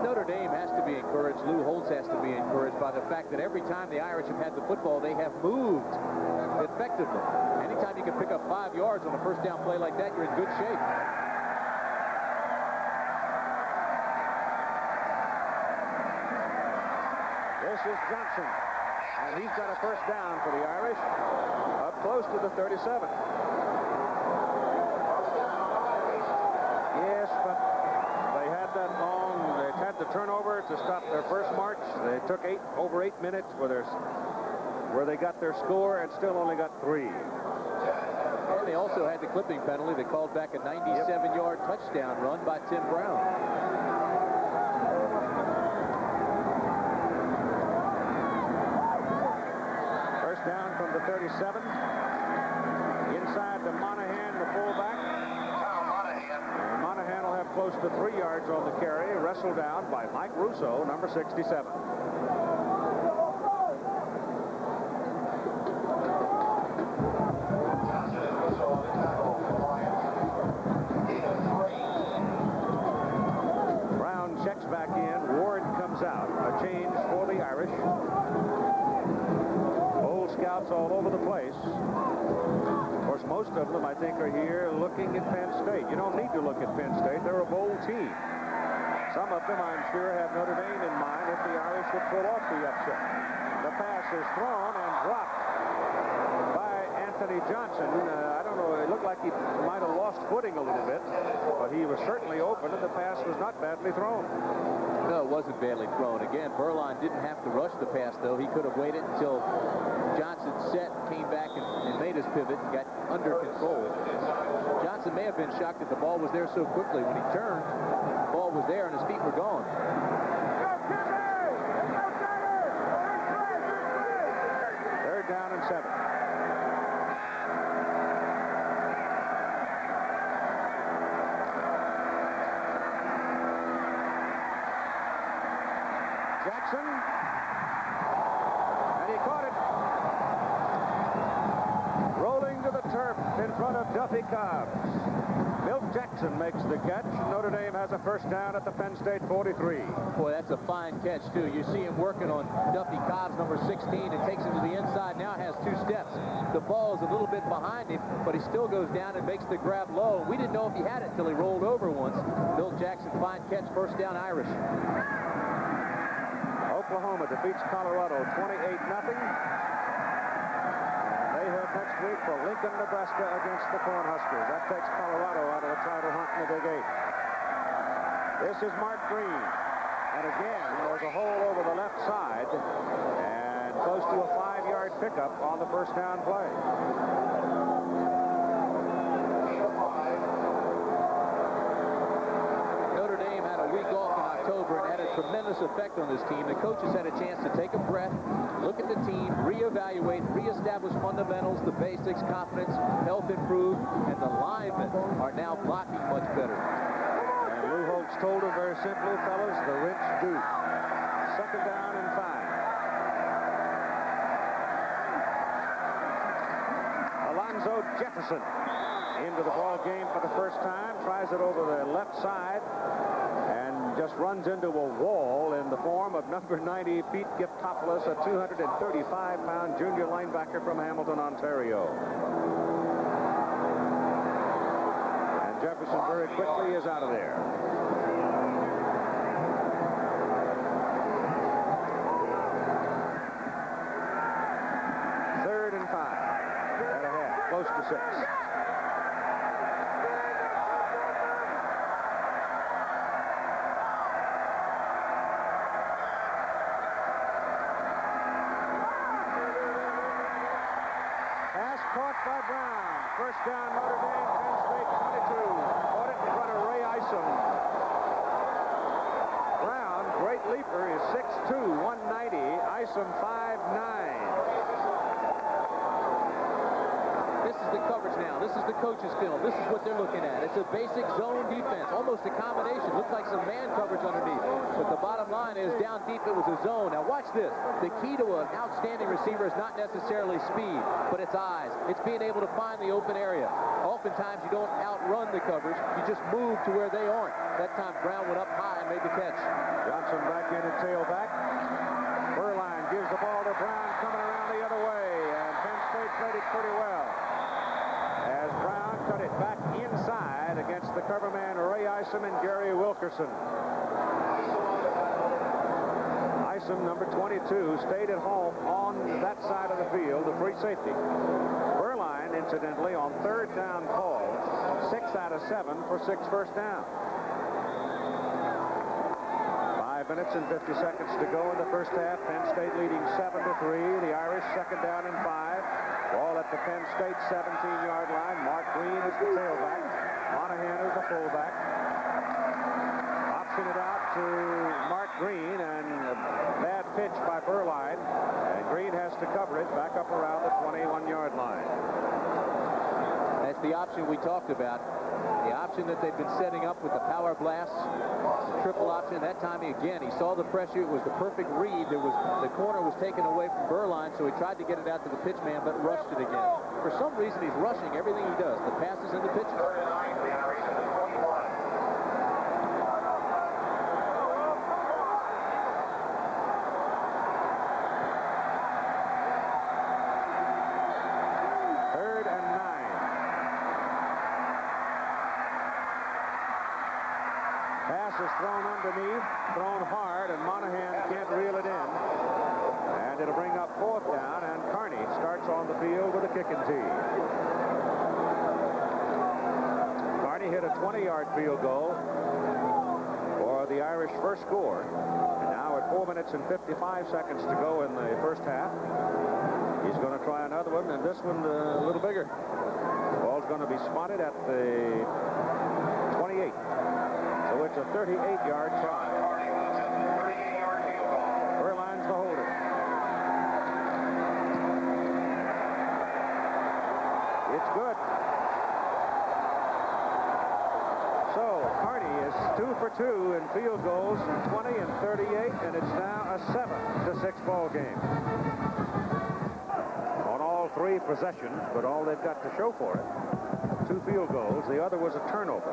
Notre Dame has to be encouraged. Lou Holtz has to be encouraged by the fact that every time the Irish have had the football, they have moved effectively. Anytime you can pick up 5 yards on a first down play like that, you're in good shape. This is Johnson, and he's got a first down for the Irish up close to the 37. Yes, but they had that long, they had the turnover to stop their first march. They took over 8 minutes where they got their score and still only got 3. And they also had the clipping penalty. They called back a 97-yard touchdown run by Tim Brown. First down from the 37. Inside to Monahan, the fullback. Monahan will have close to 3 yards on the carry, wrestled down by Mike Russo, number 67. Brown checks back in. Ward comes out. A change for the Irish. Old scouts all over the place. Of course, most of them, I think, are here looking at Penn State. You don't need to look at Penn State. They're a bold team. Some of them, I'm sure, have Notre Dame in mind if the Irish would pull off the upset. The pass is thrown and dropped by Anthony Johnson. I don't know, it looked like he might have lost footing a little bit, but he was certainly open, and the pass was not badly thrown. No, it wasn't badly thrown. Again, Berline didn't have to rush the pass, though. He could have waited until Johnson set, came back and made his pivot and got under control. Johnson may have been shocked that the ball was there so quickly. When he turned, the ball was there and his feet were gone. Third down and 7. Jackson, and he caught it. Rolling to the turf in front of Duffy Cobbs. Milt Jackson makes the catch. Notre Dame has a first down at the Penn State 43. Boy, that's a fine catch, too. You see him working on Duffy Cobbs, number 16. It takes him to the inside. Now has 2 steps. The ball is a little bit behind him, but he still goes down and makes the grab low. We didn't know if he had it until he rolled over once. Milt Jackson, fine catch, first down Irish. Oklahoma defeats Colorado 28-0. They head next week for Lincoln, Nebraska against the Cornhuskers. That takes Colorado out of the title hunt in the Big 8. This is Mark Green. And again, there's a hole over the left side and close to a 5-yard pickup on the first down play. Notre Dame had a week off in October and had a tremendous effect on this team. The coaches had a chance to take a breath, look at the team, reevaluate, reestablish fundamentals, the basics, confidence, health improved, and the linemen are now blocking much better. And Lou Holtz told them very simply, fellas, the wrench due. Second down and 5. Alonzo Jefferson into the ball game for the first time, tries it over the left side, and just runs into a wall in the form of number 90, Pete Giftopoulos, a 235-pound junior linebacker from Hamilton, Ontario. Wilkerson very quickly is out of there. Third and 5. And a half. Close to 6. Caught by Brown. First down, Notre Dame, Penn State 22. Caught it in front of Ray Isom. Brown, great leaper, is 6'2", 190. Isom 5'9". This is the coverage now. This is the coach's film. This is what they're looking at. It's a basic zone defense, almost a combination. Looks like some man coverage underneath. But the bottom line is down deep it was a zone. Now watch this. The key to an outstanding receiver is not necessarily speed, but it's eyes. It's being able to find the open area. Oftentimes you don't outrun the coverage. You just move to where they aren't. That time Brown went up high and made the catch. Johnson back in at tailback. Burline gives the ball to Brown coming around the other way, and Penn State played it pretty well. As Brown cut it back inside against the cover man Ray Isom and Gary Wilkerson. Isom, number 22, stayed at home on that side of the field, the free safety. Burline, incidentally, on third down calls, 6 out of 7 for 6 first down. 5 minutes and 50 seconds to go in the first half. Penn State leading 7-3. The Irish second down and 5. Ball at the Penn State 17-yard line. Mark Green is the tailback. Monahan is the fullback. Option it out to Mark Green, and a bad pitch by Burline. And Green has to cover it back up around the 21-yard line. That's the option we talked about. The option that they've been setting up with the power blast, the triple option. That time, again, he saw the pressure. It was the perfect read. The corner was taken away from Burline, so he tried to get it out to the pitch man, but rushed it again. For some reason, he's rushing everything he does, the passes and the pitches. Is thrown underneath, thrown hard, and Monahan can't reel it in. And it'll bring up fourth down, and Carney starts on the field with a kicking tee. Carney hit a 20-yard field goal for the Irish first score. And now at 4 minutes and 55 seconds to go in the first half, he's going to try another one, and this one a little bigger. The ball's going to be spotted at the 28. So it's a 38-yard try. Burline's the holder. It's good. So Carney is 2 for 2 in field goals from 20 and 38, and it's now a 7-6 ball game. On all 3 possessions, but all they've got to show for it. 2 field goals. The other was a turnover,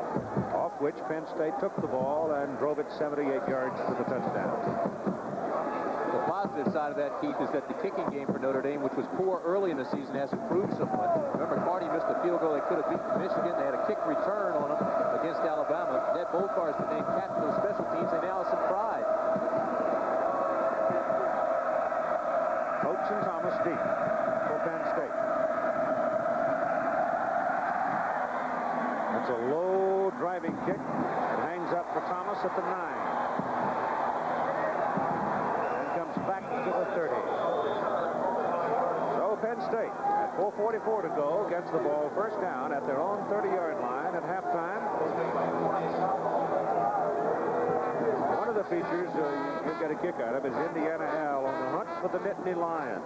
off which Penn State took the ball and drove it 78 yards to the touchdown. The positive side of that, Keith, is that the kicking game for Notre Dame, which was poor early in the season, has improved somewhat. Remember, Carney missed a field goal. They could have beaten Michigan. They had a kick return on them against Alabama. Ned Bolcar has been named captain of the special teams. They now have some pride. Coates and Thomas deep for Penn State. It's a low driving kick. It hangs up for Thomas at the 9. And comes back to the 30. So Penn State, at 4:44 to go, gets the ball first down at their own 30-yard line at halftime. One of the features you get a kick out of is Indiana Al on the hunt for the Nittany Lion.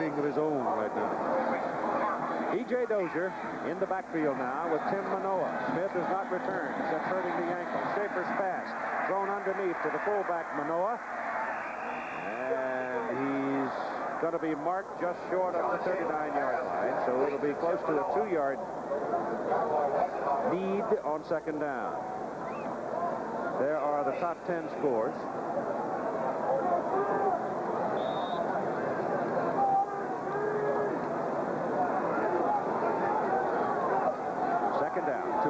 Of his own right now. E.J. Dozier in the backfield now with Tim Manoa. Smith has not returned. That's hurting the ankle. Schaefer's pass thrown underneath to the fullback Manoa. And he's going to be marked just short of the 39-yard line. So it'll be close to a 2-yard lead on second down. There are the top 10 scores. Second down, 2.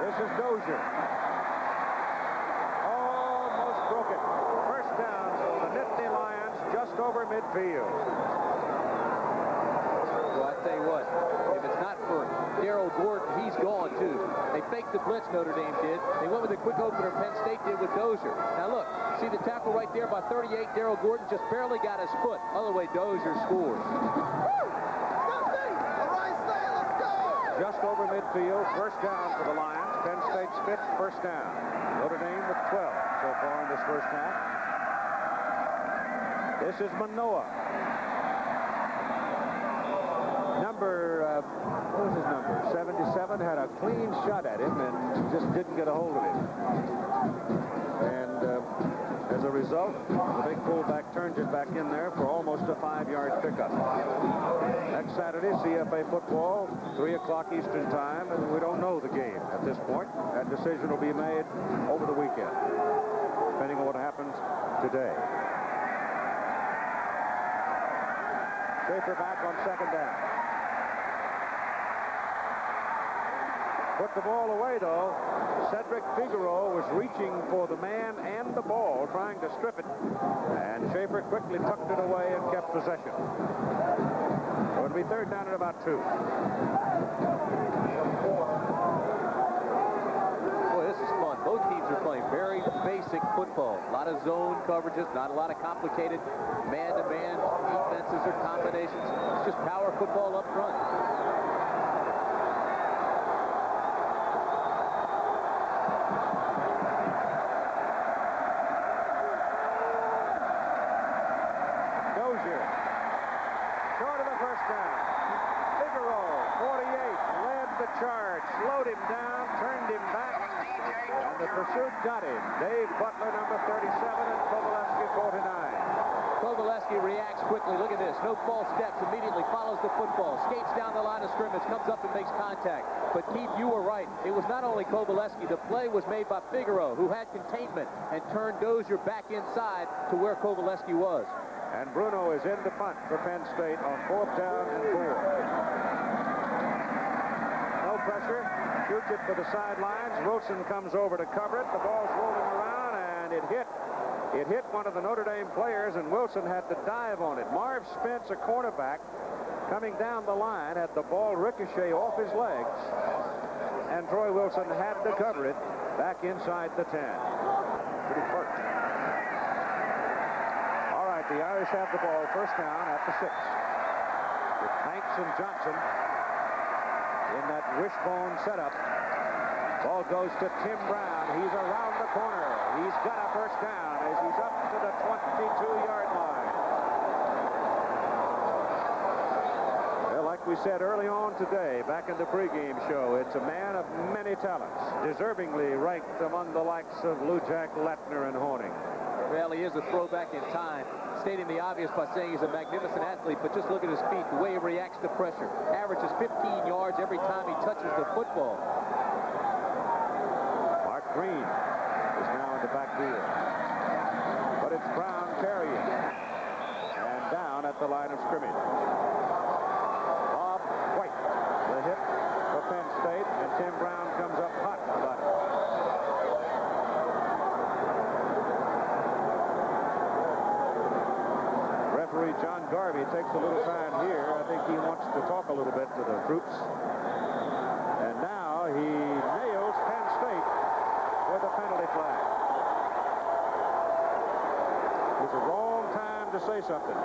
This is Dozier. Almost broke it. First down for the Nittany Lions, just over midfield. Well, I tell you what, if it's not for Darryl Gordon, he's gone too. They faked the blitz, Notre Dame did. They went with a quick opener, Penn State did with Dozier. Now look, see the tackle right there by 38, Darryl Gordon just barely got his foot. Other way, Dozier scores. Just over midfield, first down for the Lions. Penn State's 5th first down. Notre Dame with 12 so far in this first half. This is Manoa. What was his number? 77 had a clean shot at him and just didn't get a hold of him. And as a result, the big fullback turns it back in there for almost a 5-yard pickup. Next Saturday, CFA football, 3 o'clock Eastern time, and we don't know the game at this point. That decision will be made over the weekend, depending on what happens today. Schaefer back on second down. Put the ball away, though. Cedric Figueroa was reaching for the man and the ball, trying to strip it. And Schaefer quickly tucked it away and kept possession. So it'll be third down at about 2. Boy, this is fun. Both teams are playing very basic football. A lot of zone coverages, not a lot of complicated man-to-man defenses or combinations. It's just power football up front. Charge, slowed him down, turned him back, and the pursuit got him. Dave Butler, number 37, and Kovalevsky, 49. Kovalevsky reacts quickly. Look at this. No false steps. Immediately follows the football. Skates down the line of scrimmage. Comes up and makes contact. But Keith, you were right. It was not only Kovalevsky. The play was made by Figueroa, who had containment and turned Dozier back inside to where Kovalevsky was. And Bruno is in to punt for Penn State on 4th down and 4. Pressure, shoots it for the sidelines. Wilson comes over to cover it. The ball's rolling around, and it hit one of the Notre Dame players, and Wilson had to dive on it. Marv Spence, a cornerback, coming down the line, had the ball ricochet off his legs, and Troy Wilson had to cover it back inside the 10. Pretty pert. All right, the Irish have the ball first down at the 6. With Hanks and Johnson in that wishbone setup. Ball goes to Tim Brown. He's around the corner. He's got a first down as he's up to the 22-yard line. Well, like we said early on today, back in the pregame show, it's a man of many talents, deservingly ranked among the likes of Lou Jack, Lattner, and Horning. Well, he is a throwback in time, stating the obvious by saying he's a magnificent athlete, but just look at his feet, the way he reacts to pressure. Averages 15 yards every time he touches the football. Mark Green is now in the backfield. But it's Brown carrying. And down at the line of scrimmage. Bob White, the hit for Penn State, and Tim Brown comes up hot about it. Referee John Garvey takes a little time here. I think he wants to talk a little bit to the troops. And now he nails Penn State with a penalty flag. It was a wrong time to say something.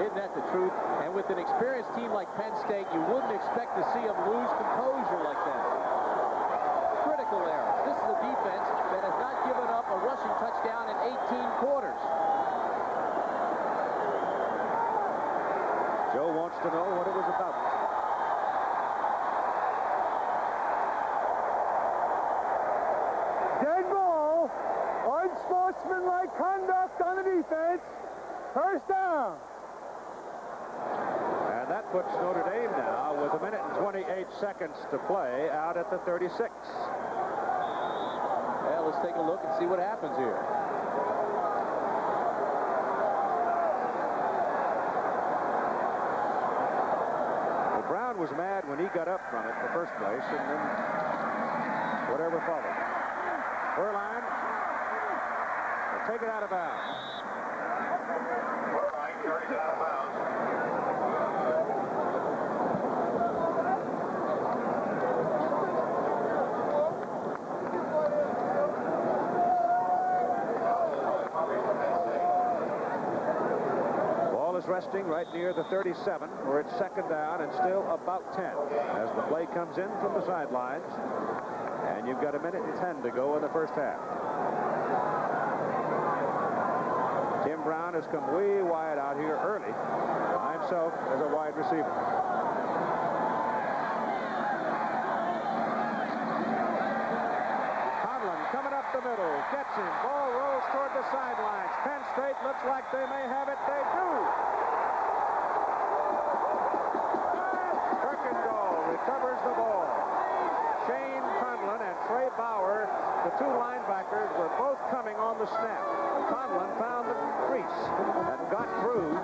Isn't that the truth? And with an experienced team like Penn State, you wouldn't expect to see them lose composure like that. Critical error. This is a defense that has not given up a rushing touchdown in 18 quarters. Joe wants to know what it was about. Dead ball. Unsportsmanlike conduct on the defense. First down. And that puts Notre Dame now with 1 minute and 28 seconds to play out at the 36. Well, let's take a look and see what happens here. Well, Brown was mad when he got up from it in the first place, and then whatever followed. Berline will take it out of bounds. Berline carries it out of bounds. Ball is resting right near the 37, where it's second down and still about 10 as the play comes in from the sidelines. And you've got 1 minute and 10 to go in the first half. Tim Brown has come way wide out here early by himself as a wide receiver. Conlon coming up the middle, gets him. Ball rolls toward the sidelines. Penn State looks like they may have it. They do. Kirkendall recovers the ball. Shane Conlon and Trey Bauer, the two linebackers, were both coming on the snap. Conlon found the crease and got through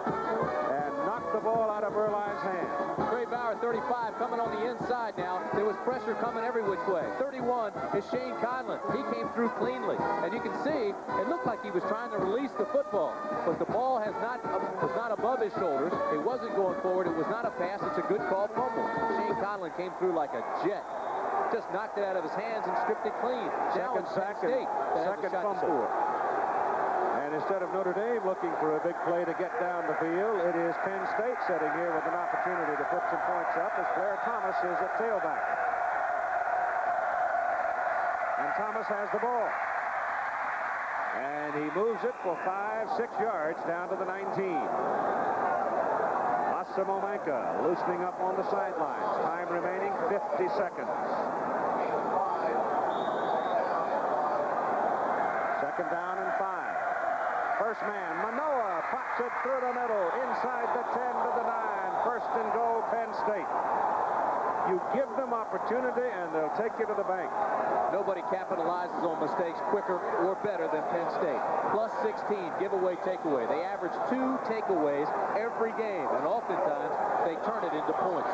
and knocked the ball out of Berline's hand. Trey Bauer, 35, coming on the inside now. There was pressure coming every which way. 31 is Shane Conlon. He came through cleanly. And you can see, it looked like he was trying to release the football. But the ball was not above his shoulders. It wasn't going forward. It was not a pass. It's a good call fumble. Shane Conlon came through like a jet. Just knocked it out of his hands and stripped it clean. Second sack and second fumble. And instead of Notre Dame looking for a big play to get down the field, it is Penn State sitting here with an opportunity to put some points up as Blair Thomas is at tailback. And Thomas has the ball. And he moves it for 5-6 yards down to the 19. Momanka loosening up on the sidelines. Time remaining 50 seconds. Second down and 5. First man, Manoa, pops it through the middle, inside the 10 to the 9. First and goal, Penn State. You give them opportunity, and they'll take you to the bank. Nobody capitalizes on mistakes quicker or better than Penn State. Plus 16, giveaway, takeaway. They average 2 takeaways every game, and oftentimes they turn it into points.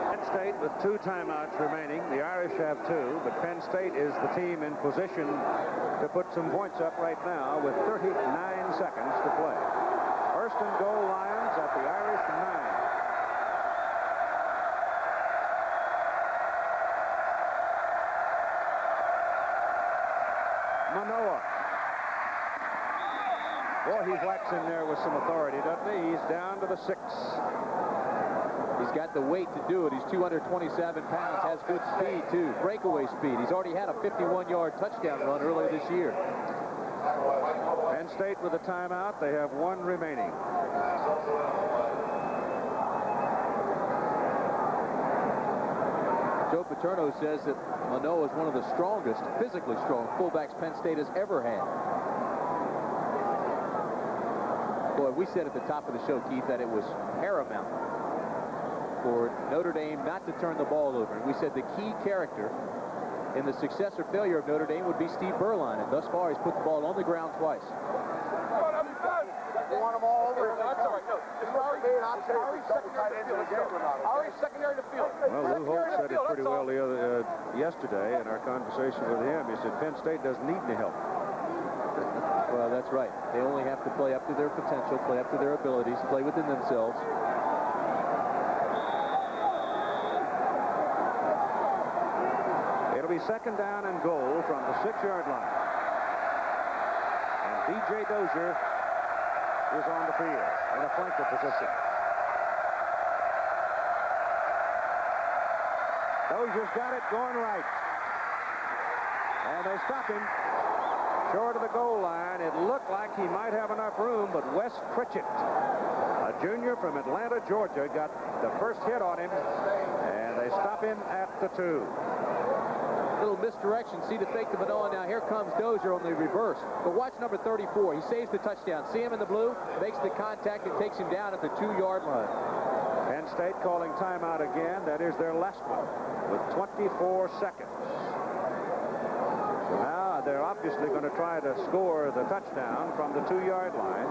Penn State with 2 timeouts remaining. The Irish have 2, but Penn State is the team in position to put some points up right now with 39 seconds to play. First and goal, Lions at the Irish 9. Manoa. Boy, he whacks in there with some authority, doesn't he? He's down to the 6. He's got the weight to do it. He's 227 pounds, has good speed, too. Breakaway speed. He's already had a 51-yard touchdown run earlier this year. Penn State with a timeout. They have 1 remaining. Joe Paterno says that Manoa is one of the strongest, physically strong fullbacks Penn State has ever had. Boy, we said at the top of the show, Keith, that it was paramount for Notre Dame not to turn the ball over. And we said the key character in the success or failure of Notre Dame would be Steve Berline. And thus far, he's put the ball on the ground twice. You want them all over? That's all right. No, it's Ari's secondary to field. Well, Lou Holt said it pretty well yesterday in our conversation with him. He said Penn State doesn't need any help. Well, that's right. They only have to play up to their potential, play up to their abilities, play within themselves. It'll be second down and goal from the 6-yard line. And B.J. Dozier is on the field in a flanker position. Dozier's got it going right. And they stop him short of the goal line. It looked like he might have enough room, but Wes Pritchett, a junior from Atlanta, Georgia, got the first hit on him, and they stop him at the 2. Little misdirection. See the fake to Manoa. Now here comes Dozier on the reverse. But watch number 34. He saves the touchdown. See him in the blue, makes the contact, and takes him down at the 2-yard line. Penn Penn State calling timeout again. That is their last one with 24 seconds. So now they're obviously going to try to score the touchdown from the 2-yard line,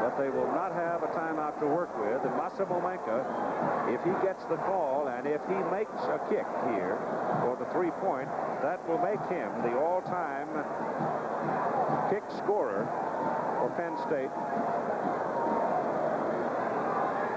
but they will not have a timeout to work with. And Massimo Manca, if he gets the call and if he makes a kick here for the 3-point, that will make him the all-time kick scorer for Penn State.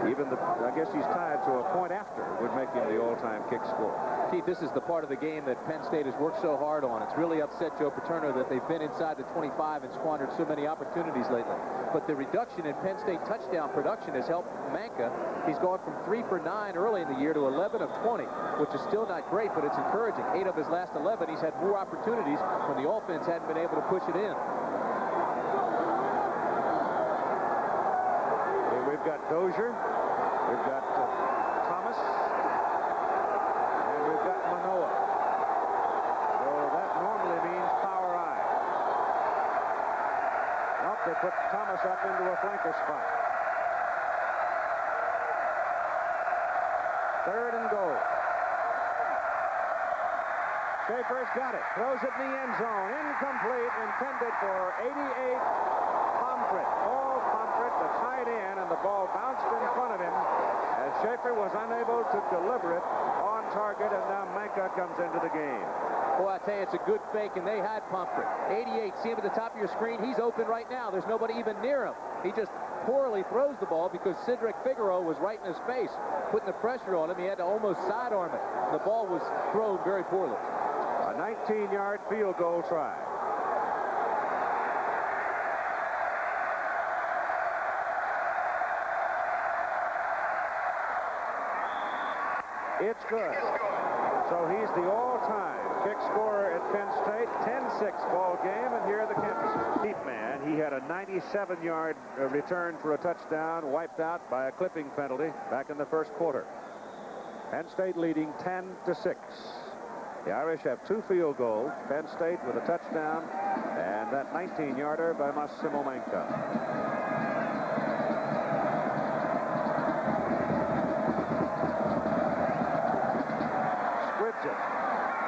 Even I guess he's tied to a point after would make him the all-time kick scorer. Keith, this is the part of the game that Penn State has worked so hard on. It's really upset Joe Paterno that they've been inside the 25 and squandered so many opportunities lately. But the reduction in Penn State touchdown production has helped Manca. He's gone from 3 for 9 early in the year to 11 of 20, which is still not great, but it's encouraging. 8 of his last 11, he's had more opportunities when the offense hadn't been able to push it in. Here we've got Dozier. We've got Thomas. And we've got Manoa. So that normally means power eye. Nope, they put Thomas up into a flanker spot. 3rd and goal. Schaefer's got it. Throws it in the end zone. Incomplete. Intended for 88. Pomfret. Paul Pomfret, the tight end, and the ball bounced in front of him as Schaefer was unable to deliver it on target, and now Manca comes into the game. Boy, I tell you, it's a good fake, and they had Pomfret. 88, see him at the top of your screen. He's open right now. There's nobody even near him. He just poorly throws the ball because Cedric Figueroa was right in his face, putting the pressure on him. He had to almost sidearm it. The ball was thrown very poorly. A 19-yard field goal try. It's good. So he's the all-time kick scorer at Penn State. 10-6 ball game, and here are the campuses. Deep man, he had a 97-yard return for a touchdown, wiped out by a clipping penalty back in the first quarter. Penn State leading 10-6. The Irish have 2 field goals. Penn State with a touchdown, and that 19-yarder by Massimo Manca.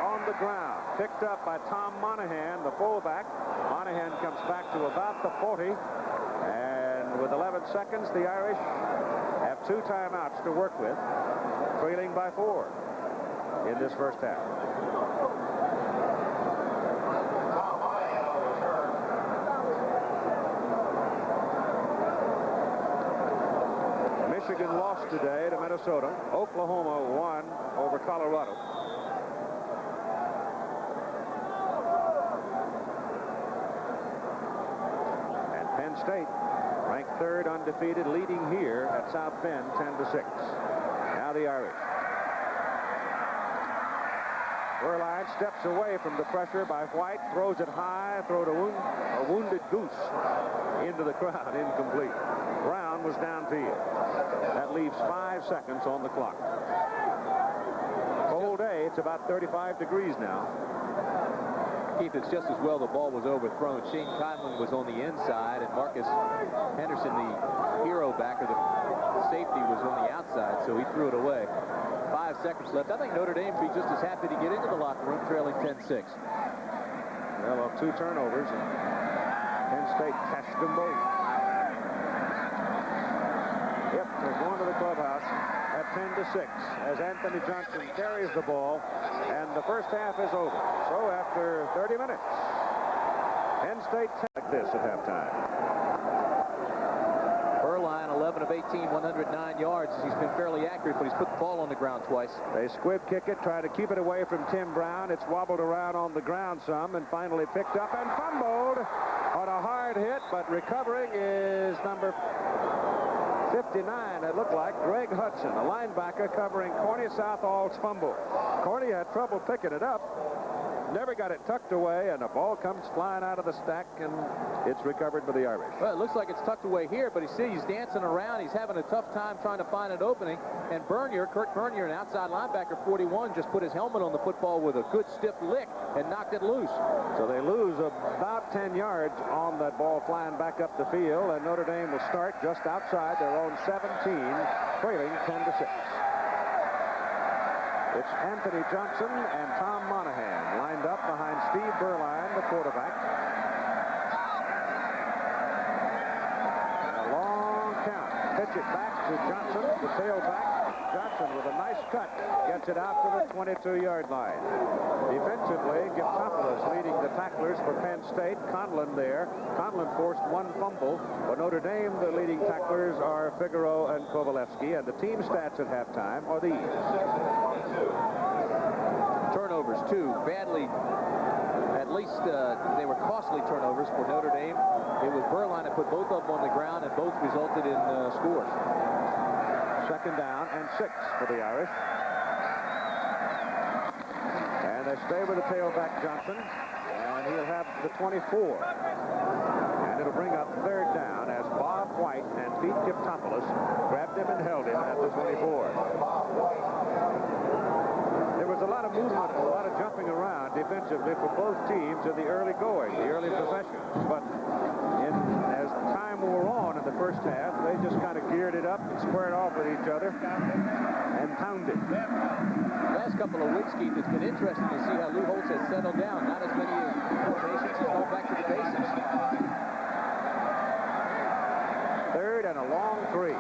On the ground, picked up by Tom Monahan, the fullback. Monahan comes back to about the 40, and with 11 seconds, the Irish have 2 timeouts to work with, trailing by 4 in this first half. Michigan lost today to Minnesota. Oklahoma won over Colorado. And Penn State, ranked 3rd undefeated, leading here at South Bend 10-6. Now the Irish. Werlein steps away from the pressure by White, throws it high, throws a wounded goose into the crowd, incomplete. Brown was downfield. That leaves 5 seconds on the clock. Cold day. It's about 35 degrees now. Keith, it's just as well the ball was overthrown. Shane Conlon was on the inside, and Marcus Henderson, the hero backer, the safety, was on the outside, so he threw it away. 5 seconds left. I think Notre Dame would be just as happy to get into the locker room trailing 10-6. Well, 2 turnovers, and Penn State cashed them both. Yep, they're going to the clubhouse at 10-6 as Anthony Johnson carries the ball, and the first half is over. So after 30 minutes, Penn State like this at halftime. Werlein, 11 of 18, 109 yards. He's been fairly accurate, but he's put the ball on the ground twice. They squib kick it, try to keep it away from Tim Brown. It's wobbled around on the ground some, and finally picked up and fumbled on a hard hit, but recovering is number 59, it looked like, Greg Hudson, a linebacker covering Corny Southall's fumble. Corny had trouble picking it up. never got it tucked away, and the ball comes flying out of the stack, and it's recovered by the Irish. Well, it looks like it's tucked away here, but he's dancing around. He's having a tough time trying to find an opening. And Kurt Bernier, an outside linebacker, 41, just put his helmet on the football with a good stiff lick and knocked it loose. So they lose about 10 yards on that ball flying back up the field, and Notre Dame will start just outside their own 17, trailing 10-6. It's Anthony Johnson and Tom Monahan lined up behind Steve Berline, the quarterback. And a long count. Pitch it back to Johnson, the tailback. Johnson with a nice cut gets it out to the 22-yard line. Defensively, Giptopoulos leading the tacklers for Penn State. Conlon there. Conlon forced one fumble. For Notre Dame, the leading tacklers are Figueroa and Kovalevsky, and the team stats at halftime are these. Turnovers, too. Badly, at least they were costly turnovers for Notre Dame. It was Berline that put both of them on the ground, and both resulted in scores. Second down and 6 for the Irish. And they stay with the tailback Johnson, and he'll have the 24. And it'll bring up third down as Bob White and Pete Giptopoulos grabbed him and held him at the 24. There was a lot of movement, a lot of jumping around defensively for both teams in the early going, the early possessions. But as time wore on in the first half, they just kind of geared it up and squared off with each other and pounded. Last couple of weeks, Keith, it's been interesting to see how Lou Holtz has settled down. Not as many patients. He's going back to the basics. Third and a long 3.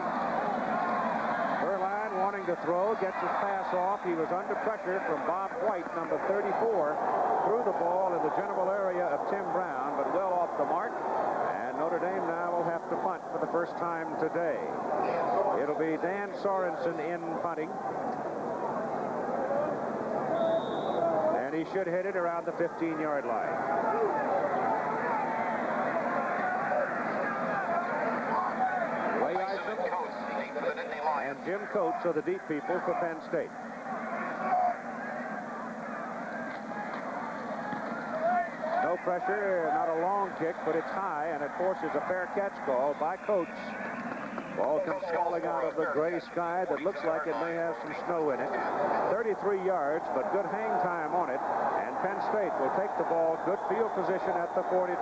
Berline wanting to throw, gets his pass off. He was under pressure from Bob White, number 34, threw the ball in the general area of Tim Brown, but well off the mark. And Notre Dame now will have to punt for the first time today. It'll be Dan Sorensen in punting. And he should hit it around the 15-yard line. And Jim Coates are the deep people for Penn State. No pressure, not a long kick, but it's high, and it forces a fair catch call by Coates. Ball comes falling out of the gray sky that looks like it may have some snow in it. 33 yards, but good hang time on it. And Penn State will take the ball, good field position at the 42.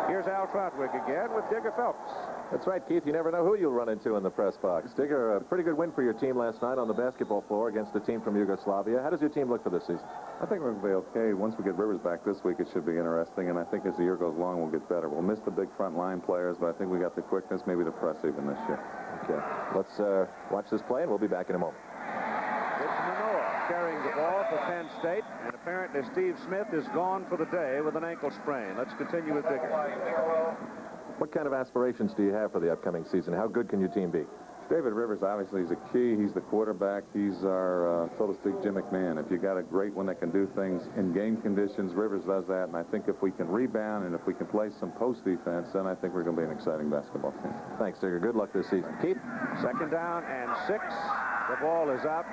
Here's Al Trotwick again with Digger Phelps. That's right, Keith. You never know who you'll run into in the press box. Digger, a pretty good win for your team last night on the basketball floor against a team from Yugoslavia. How does your team look for this season? I think we're going to be okay. Once we get Rivers back this week, it should be interesting. And I think as the year goes along, we'll get better. We'll miss the big front line players, but I think we got the quickness, maybe the press even this year. Okay. Let's watch this play, and we'll be back in a moment. It's Manoa carrying the ball for Penn State, and apparently Steve Smith is gone for the day with an ankle sprain. Let's continue with Digger. What kind of aspirations do you have for the upcoming season? How good can your team be? David Rivers obviously is a key. He's the quarterback. He's our, so to speak, Jim McMahon. If you got a great one that can do things in game conditions, Rivers does that. And I think if we can rebound and if we can play some post defense, then I think we're going to be an exciting basketball team. Thanks, Digger. Good luck this season. Keith? Second down and 6. The ball is out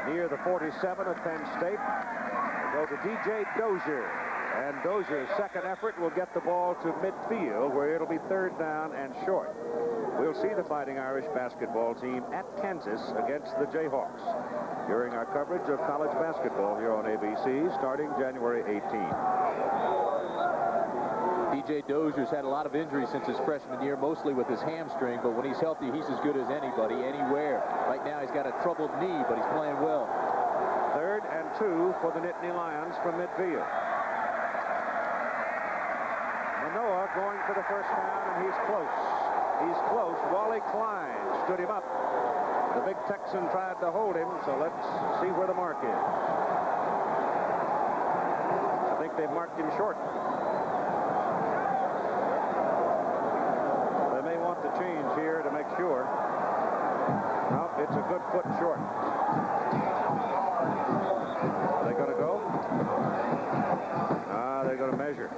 near the 47 of Penn State. Go to DJ Dozier. And Dozier's second effort will get the ball to midfield, where it'll be third down and short. We'll see the Fighting Irish basketball team at Kansas against the Jayhawks during our coverage of college basketball here on ABC starting January 18th. DJ Dozier's had a lot of injuries since his freshman year, mostly with his hamstring, but when he's healthy, he's as good as anybody, anywhere. Right now, he's got a troubled knee, but he's playing well. Third and 2 for the Nittany Lions from midfield. Manoa going for the first down, and he's close. He's close. Wally Klein stood him up. The big Texan tried to hold him, so let's see where the mark is. I think they've marked him short. They may want to change here to make sure. No, it's a good foot short. Are they going to go? They're going to measure.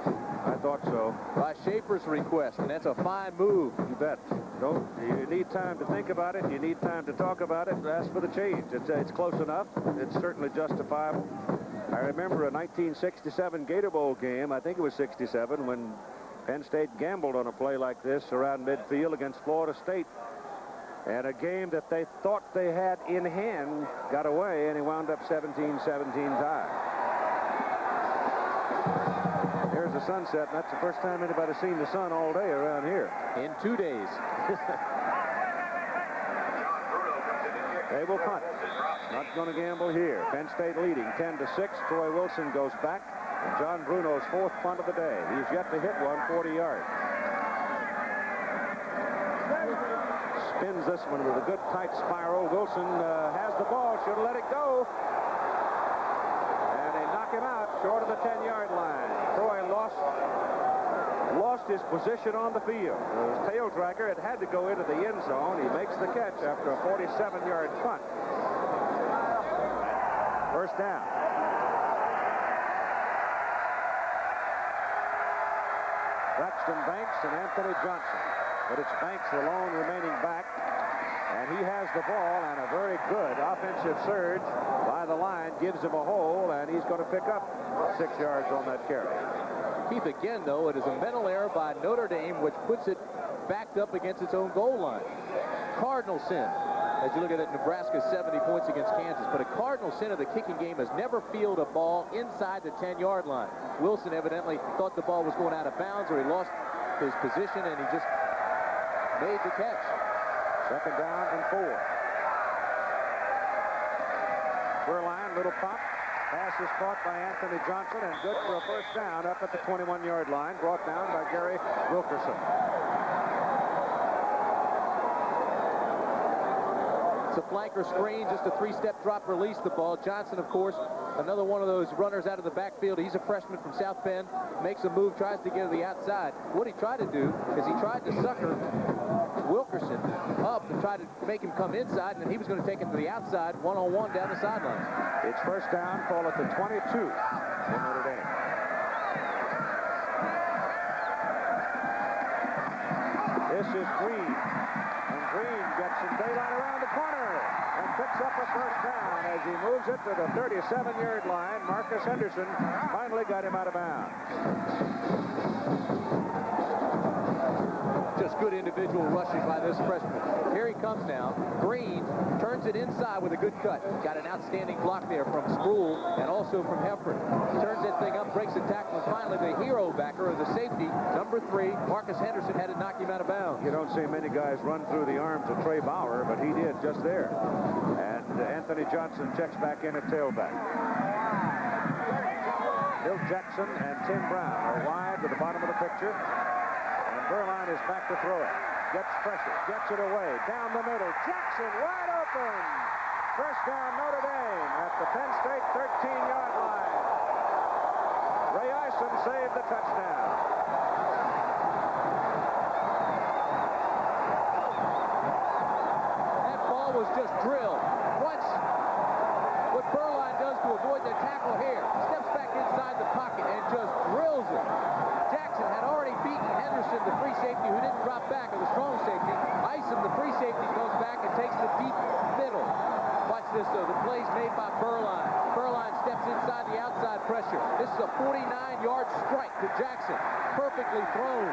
I thought so. By Schaefer's request, and that's a fine move. You bet. You need time to think about it. You need time to talk about it. Ask for the change. It's close enough. It's certainly justifiable. I remember a 1967 Gator Bowl game, I think it was 67, when Penn State gambled on a play like this around midfield against Florida State. And a game that they thought they had in hand got away, and he wound up 17-17 tie. Here's the sunset, and that's the first time anybody's seen the sun all day around here. In 2 days. They will punt. Not going to gamble here. Penn State leading 10-6. Troy Wilson goes back. And John Bruno's fourth punt of the day. He's yet to hit one 40 yards. Spins this one with a good tight spiral. Wilson has the ball. Should have let it go. And they knock him out short of the 10-yard line. Troy lost his position on the field. His tail dragger, it had to go into the end zone. He makes the catch after a 47-yard punt. First down. Braxton Banks and Anthony Johnson. But it's Banks, the lone remaining back. And he has the ball, and a very good offensive surge by the line gives him a hole, and he's going to pick up 6 yards on that carry. Keith, again, though, it is a mental error by Notre Dame, which puts it backed up against its own goal line. Cardinal sin. As you look at it, Nebraska's 70 points against Kansas. But a cardinal sin of the kicking game is never field a ball inside the 10-yard line. Wilson evidently thought the ball was going out of bounds, or he lost his position, and he just made the catch. Second down and 4. Square little pop. Pass is caught by Anthony Johnson and good for a first down up at the 21-yard line, brought down by Gary Wilkerson. It's a flanker screen, just a three-step drop, release the ball. Johnson, of course, another one of those runners out of the backfield. He's a freshman from South Penn, makes a move, tries to get to the outside. What he tried to do is he tried to sucker Wilkerson up and try to make him come inside, and then he was going to take him to the outside, one-on-one down the sideline. It's first down, call it the 22 in Notre Dame. This is Green, and Green gets some daylight around the corner and picks up a first down as he moves it to the 37-yard line. Marcus Henderson finally got him out of bounds. Just good individual rushing by this freshman. Here he comes now. Green turns it inside with a good cut. Got an outstanding block there from Sproul and also from Heffron. Turns that thing up, breaks the tackle, and finally the hero backer or the safety, number 3, Marcus Henderson, had to knock him out of bounds. You don't see many guys run through the arms of Trey Bauer, but he did just there. And Anthony Johnson checks back in at tailback. Bill Jackson and Tim Brown are wide to the bottom of the picture. Berline is back to throw it. Gets pressure. Gets it away. Down the middle. Jackson wide open. First down Notre Dame at the Penn State 13-yard line. Ray Ison saved the touchdown. That ball was just drilled. Watch what Berline does to avoid the tackle here. Steps back inside the pocket and just drills it. Jackson had already beaten Henderson, the free safety, who didn't drop back, or the strong safety. Ison, the free safety, goes back and takes the deep middle. Watch this, though. The play's made by Berline. Berline steps inside the outside pressure. This is a 49-yard strike to Jackson. Perfectly thrown.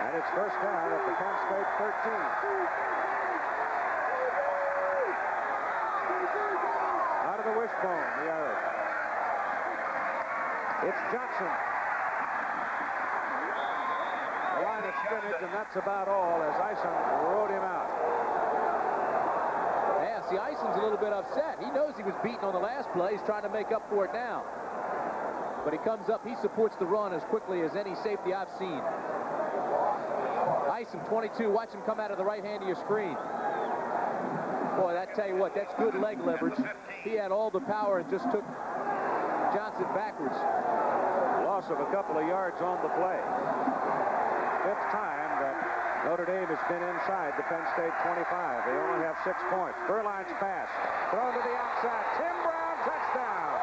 And it's first down at the Penn State 13. Out of the wishbone, the Irish. It's Johnson. The line of scrimmage, and that's about all as Ison rode him out. Yeah, see, Ison's a little bit upset. He knows he was beaten on the last play. He's trying to make up for it now. But he comes up, he supports the run as quickly as any safety I've seen. Ison, 22, watch him come out of the right hand of your screen. Boy, I tell you what, that's good leg leverage. He had all the power and just took Johnson backwards. Loss of a couple of yards on the play. Fifth time that Notre Dame has been inside the Penn State 25. They only have 6 points. Berline's pass thrown to the outside. Tim Brown, touchdown.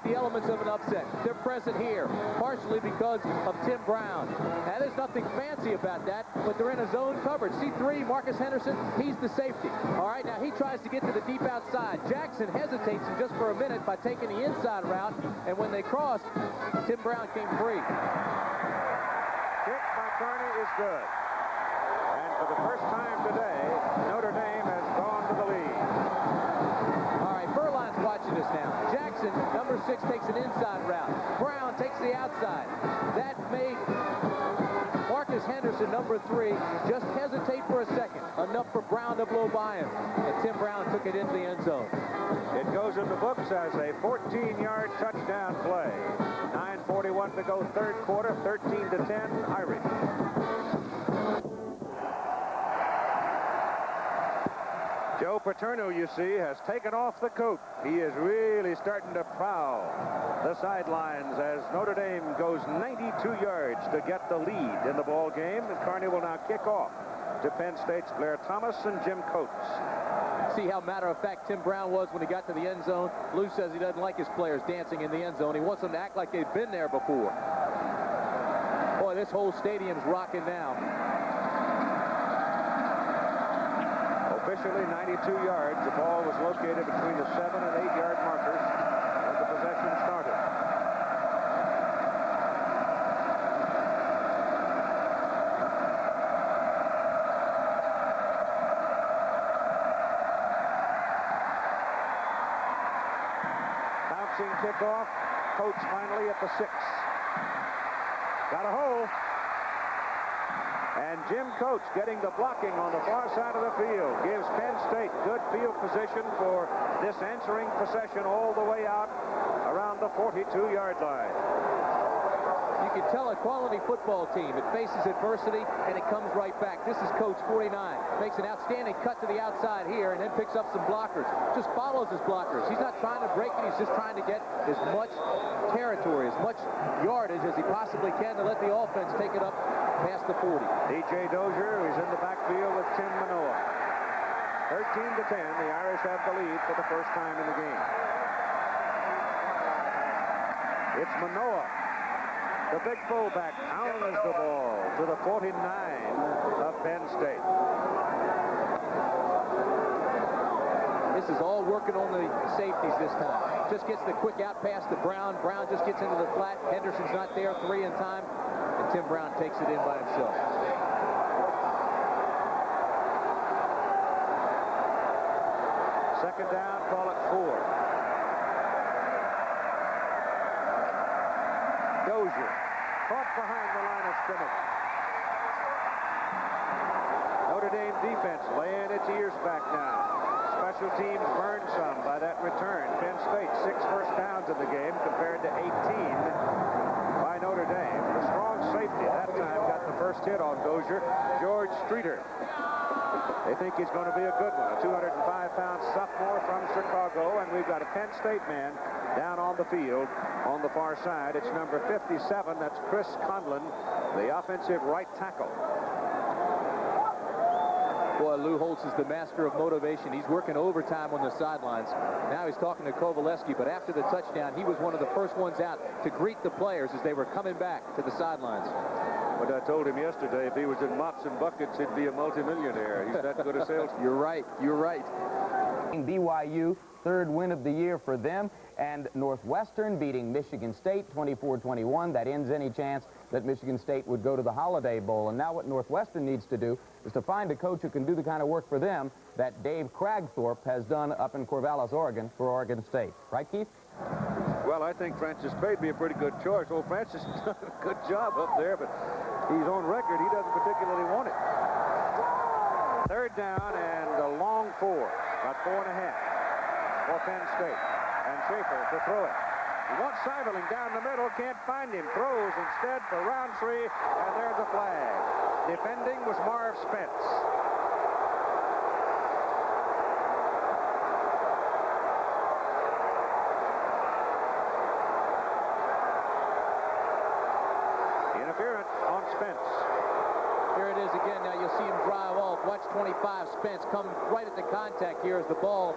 got the elements of an upset. They're present here, partially because of Tim Brown. Now, there's nothing fancy about that, but they're in a zone coverage. See 3, Marcus Henderson, he's the safety. All right, now he tries to get to the deep outside. Jackson hesitates him just for a minute by taking the inside route, and when they crossed, Tim Brown came free. Kick by Kearney is good. And for the first time today, Notre Dame has gone to the lead. All right, Furlan's watching this now. Jackson, number 6, takes an inside route. Brown takes the outside. That made Marcus Henderson, number 3, just hesitate for a second. Enough for Brown to blow by him. And Tim Brown took it into the end zone. It goes in the books as a 14-yard touchdown play. 9:41 to go, third quarter, 13-10, Irish. Joe Paterno, you see, has taken off the coat. He is really starting to prowl the sidelines as Notre Dame goes 92 yards to get the lead in the ball game. And Kearney will now kick off to Penn State's Blair Thomas and Jim Coates. See how matter-of-fact Tim Brown was when he got to the end zone. Lou says he doesn't like his players dancing in the end zone. He wants them to act like they've been there before. Boy, this whole stadium's rocking now. Officially 92 yards. The ball was located between the 7- and 8-yard markers when the possession started. Bouncing kickoff. Coates finally at the 6. Got a hole. And Jim Coates getting the blocking on the far side of the field gives Penn State good field position for this answering possession all the way out around the 42-yard line. You can tell a quality football team. It faces adversity, and it comes right back. This is Coach 49. Makes an outstanding cut to the outside here, and then picks up some blockers. Just follows his blockers. He's not trying to break it. He's just trying to get as much territory, as much yardage as he possibly can to let the offense take it up past the 40. DJ Dozier, who's in the backfield with Tim Manoa. 13-10, the Irish have the lead for the first time in the game. It's Manoa, the big fullback, pounds the ball to the 49 of Penn State. This is all working on the safeties this time. Just gets the quick out pass to Brown. Brown just gets into the flat. Henderson's not there, 3 in time. And Tim Brown takes it in by himself. Second down, call it 4. Dozier caught behind the line of scrimmage. Notre Dame defense laying its ears back now. Special teams burned some by that return. Penn State 6 first downs in the game compared to 18 by Notre Dame. The strong safety that time got the first hit on Dozier, George Streeter. They think he's going to be a good one, a 205-pound sophomore from Chicago, and we've got a Penn State man down on the field on the far side. It's number 57. That's Chris Conlon, the offensive right tackle. Boy, Lou Holtz is the master of motivation. He's working overtime on the sidelines. Now he's talking to Kovaleski, but after the touchdown, he was one of the first ones out to greet the players as they were coming back to the sidelines. But I told him yesterday if he was in mops and buckets, he'd be a multimillionaire. He's that good a salesman. You're right. You're right. BYU, third win of the year for them, and Northwestern beating Michigan State 24-21. That ends any chance that Michigan State would go to the Holiday Bowl. And now what Northwestern needs to do is to find a coach who can do the kind of work for them that Dave Cragthorpe has done up in Corvallis, Oregon, for Oregon State. Right, Keith? Well, I think Francis Spade be a pretty good choice. Old Francis has done a good job up there, but he's on record. He doesn't particularly want it. Third down and a long 4. About 4.5 for Penn State. And Schaefer to throw it. He wants Seiberling down the middle. Can't find him. Throws instead for Roundtree. And there's a flag. Defending was Marv Spence. Interference on Spence. Here it is again. Now you'll see him drive off. Watch 25 Spence come right at the contact here as the ball.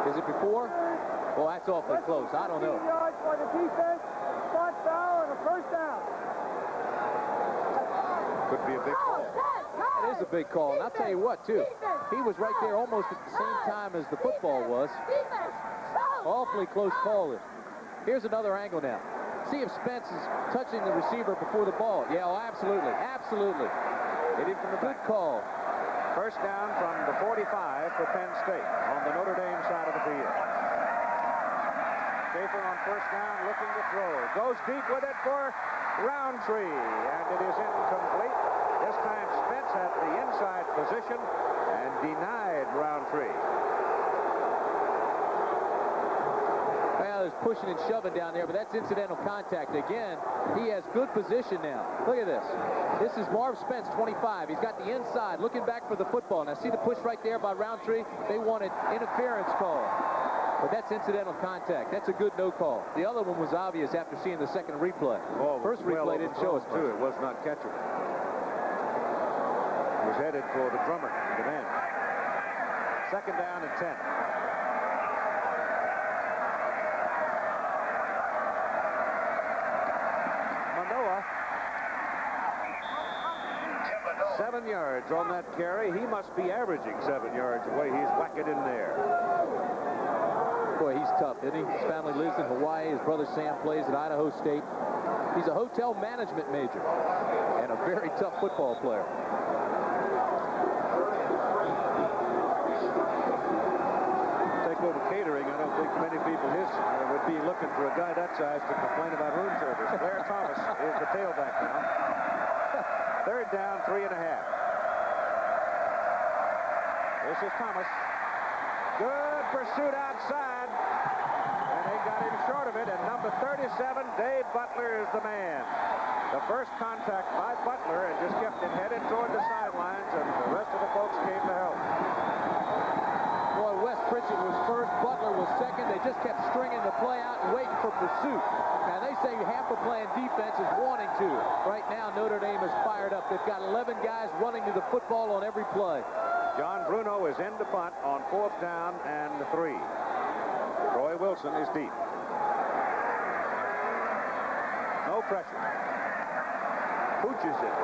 Is it before? Well, that's awfully close. I don't know. 15 yards for the defense, start foul, and a first down. Could be a big call. It is a big call, and I'll tell you what, too. He was right there almost at the same time as the football was. Awfully close call. Here's another angle now. See if Spence is touching the receiver before the ball. Yeah, oh, absolutely. Absolutely. Hit him from the Good back. call. First down from the 45 for Penn State on the Notre Dame side of the field. Schaefer on first down looking to throw. Goes deep with it for Roundtree, and it is incomplete. This time Spence had the inside position and denied Roundtree. Well, there's pushing and shoving down there, but that's incidental contact. Again, he has good position now. Look at this. This is Marv Spence, 25. He's got the inside, looking back for the football. Now, see the push right there by Roundtree? They wanted interference call. But that's incidental contact. That's a good no call. The other one was obvious after seeing the second replay. Oh, first replay didn't show us much. It was not catchable. It was headed for the drummer, the man. Second down and 10. Manoa. 7 yards on that carry. He must be averaging 7 yards the way he's whacking in there. Boy, he's tough, isn't he? His family lives in Hawaii. His brother Sam plays at Idaho State. He's a hotel management major and a very tough football player. Take over catering. I don't think many people would be looking for a guy that size to complain about room service. Blair Thomas is the tailback now. Third down, 3.5. This is Thomas. Good pursuit outside. And they got him short of it. And number 37, Dave Butler, is the man. The first contact by Butler, and just kept him headed toward the sidelines, and the rest of the folks came to help. Boy, Wes Pritchett was first. Butler was second. They just kept stringing the play out and waiting for pursuit. Now, they say half of playing defense is wanting to. Right now, Notre Dame is fired up. They've got 11 guys running to the football on every play. John Bruno is in to punt on 4th down and 3. Troy Wilson is deep. No pressure. Pooches it.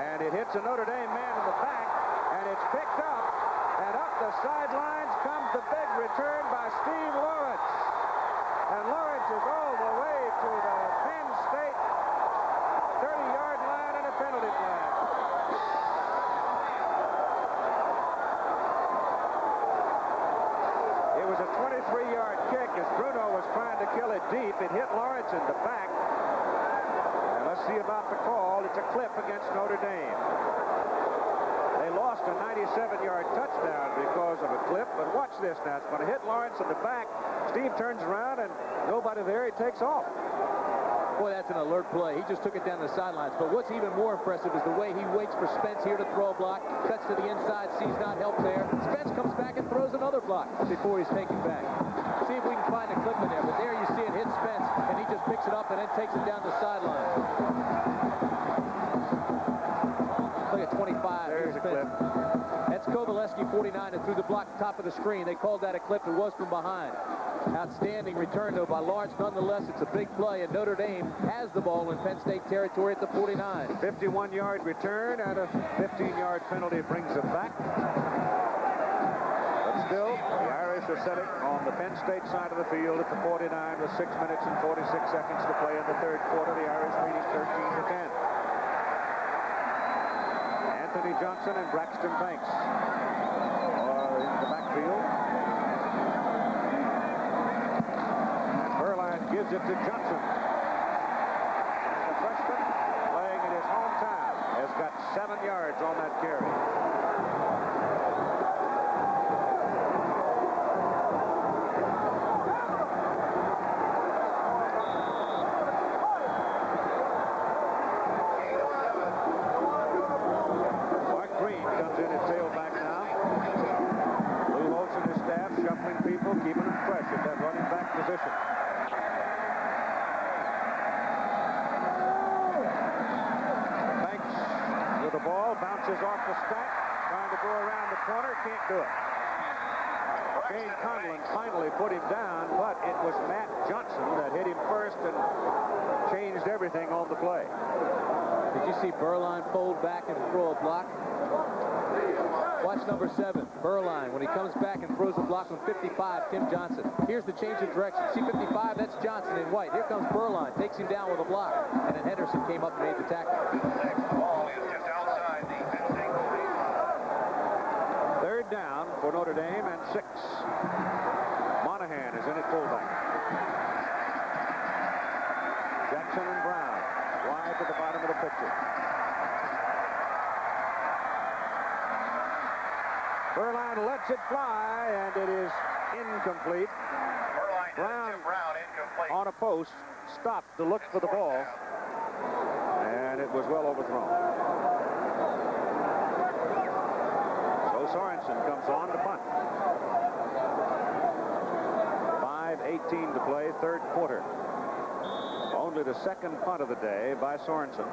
And it hits a Notre Dame man in the back, and it's picked up. And up the sidelines comes the big return by Steve Lawrence. And Lawrence is all the way to the Penn State 30-yard line and a penalty flag. It was a 23-yard kick as Bruno was trying to kill it deep. It hit Lawrence in the back. And let's see about the call. It's a clip against Notre Dame. They lost a 97-yard touchdown because of a clip, but watch this now. It's going to hit Lawrence in the back. Steve turns around, and nobody there. He takes off. Boy, that's an alert play. He just took it down the sidelines. But what's even more impressive is the way he waits for Spence here to throw a block, cuts to the inside, sees not help there. Spence comes back and throws another block before he's taken back. See if we can find a clip in there. But there you see it hit Spence, and he just picks it up and then takes it down the sideline. Look at 25. There's a clip. That's Kovaleski, 49, and threw the block top of the screen. They called that a clip. It was from behind. Outstanding return, though, by Lawrence. Nonetheless, it's a big play, and Notre Dame has the ball in Penn State territory at the 49. 51-yard return and a 15-yard penalty brings it back. But still, the Irish are setting on the Penn State side of the field at the 49 with 6 minutes and 46 seconds to play in the third quarter. The Irish leading 13-10. Anthony Johnson and Braxton Banks are in the backfield. Gives it to Johnson. The freshman, playing in his hometown, has got 7 yards on that carry. Mark Green comes in at tailback now. Lou Holtz and his staff shuffling people, keeping them fresh at that running back position. The ball bounces off the stack, trying to go around the corner, can't do it. Shane Conlon finally put him down, but it was Matt Johnson that hit him first and changed everything on the play. Did you see Berline fold back and throw a block? Watch number 7, Berline, when he comes back and throws a block on 55, Tim Johnson. Here's the change of direction. See 55, that's Johnson in white. Here comes Berline, takes him down with a block. And then Henderson came up and made the tackle. The ball is just outside the Penn State 45. Third down for Notre Dame and 6. Monahan is in at fullback. Jackson and Brown wide to the bottom of the picture. Berline lets it fly, and it is incomplete. Brown incomplete. on a post stopped to look for the ball, and it was well overthrown. So Sorensen comes on to punt. 5:18 to play, third quarter. Only the second punt of the day by Sorensen.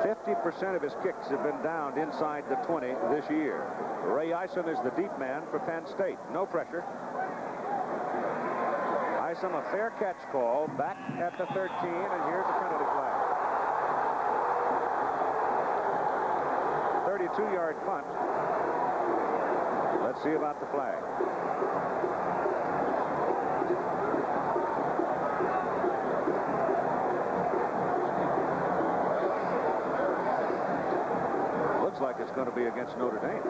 50% of his kicks have been downed inside the 20 this year. Ray Isom is the deep man for Penn State. No pressure. Isom, a fair catch call back at the 13, and here's a penalty flag. 32-yard punt. Let's see about the flag. Looks like it's going to be against Notre Dame.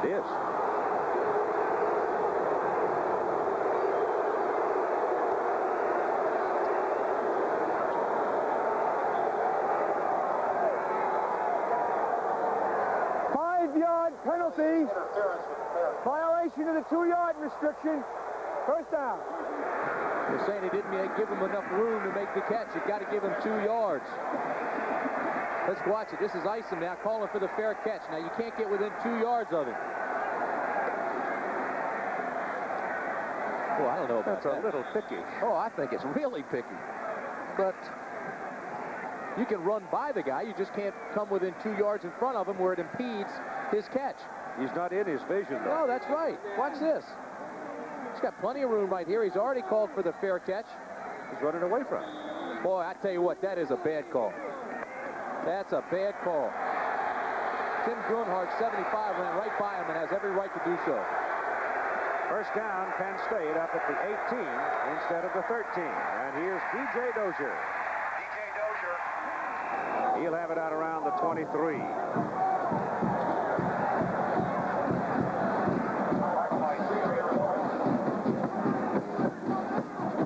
It is. Five-yard penalty. Violation of the 2-yard restriction. First down. They're saying he didn't give him enough room to make the catch. You've got to give him 2 yards. Let's watch it. This is Isom now calling for the fair catch. Now, you can't get within 2 yards of him. Oh, I don't know about that. That's a little picky. Oh, I think it's really picky. But you can run by the guy. You just can't come within 2 yards in front of him where it impedes his catch. He's not in his vision, though. No, that's right. Watch this. He's got plenty of room right here. He's already called for the fair catch. He's running away from it. Boy, I tell you what, that is a bad call. That's a bad call. Tim Grunhard, 75, ran right by him and has every right to do so. First down, Penn State up at the 18 instead of the 13. And here's DJ Dozier. DJ Dozier. He'll have it out around the 23.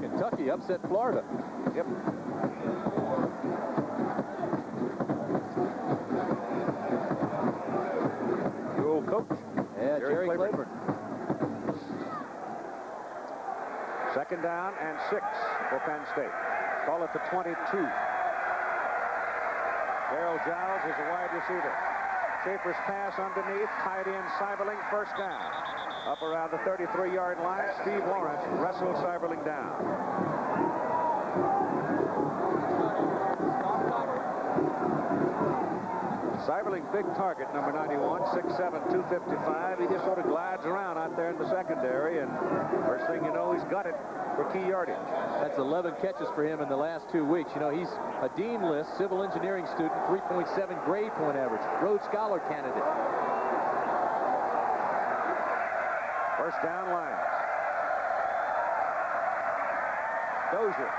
Kentucky upset Florida. Yep. The old coach. Yeah, Jerry Claiborne. Second down and 6 for Penn State. Call it the 22. Darrell Giles is a wide receiver. Schaefer's pass underneath, tight end Seiberling, first down. Up around the 33-yard line, Steve Lawrence wrestles Seiberling down. Seiberling, big target, number 91, 6'7", 255. He just sort of glides around out there in the secondary, and first thing you know, he's got it for key yardage. That's 11 catches for him in the last 2 weeks. You know, he's a Dean List civil engineering student, 3.7 grade point average, Rhodes Scholar candidate. First down line. Dozier.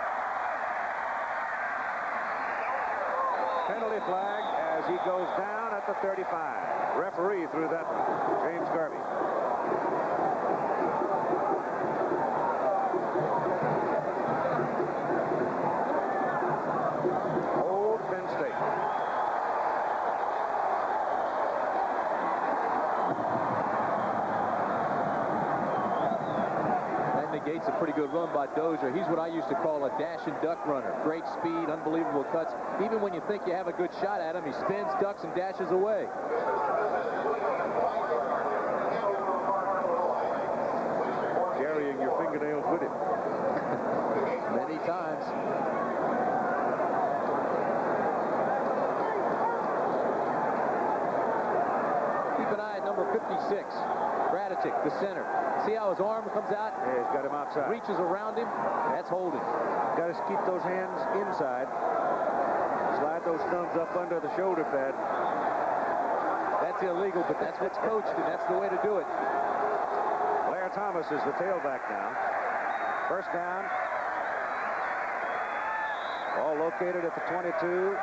Penalty flag as he goes down at the 35. Referee threw that one, James Garvey. Old Penn State. That negates a pretty good run by Dozier. He's what I used to call a dash and duck runner. Great speed, unbelievable cuts. Even when you think you have a good shot at him, he spins, ducks, and dashes away. Carrying your fingernails with him. Many times. 56. Radicic, the center. See how his arm comes out? Yeah, he's got him outside. Reaches around him. That's holding. Got to keep those hands inside. Slide those thumbs up under the shoulder pad. That's illegal, but that's what's coached, and that's the way to do it. Blair Thomas is the tailback now. First down. All located at the 22.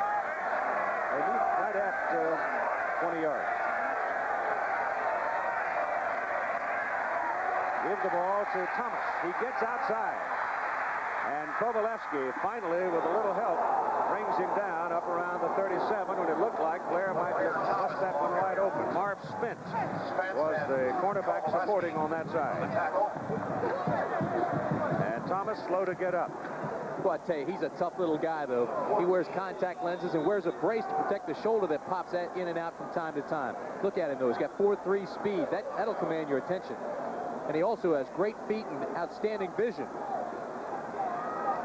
Right at 20 yards. Give the ball to Thomas. He gets outside. And Kovalevsky, finally, with a little help, brings him down up around the 37 when it looked like Blair might have bust that one wide open. Marv Spence was the cornerback supporting on that side. And Thomas slow to get up. Well, I tell you, he's a tough little guy, though. He wears contact lenses and wears a brace to protect the shoulder that pops in and out from time to time. Look at him, though. He's got 4.3 speed. That'll command your attention. And he also has great feet and outstanding vision.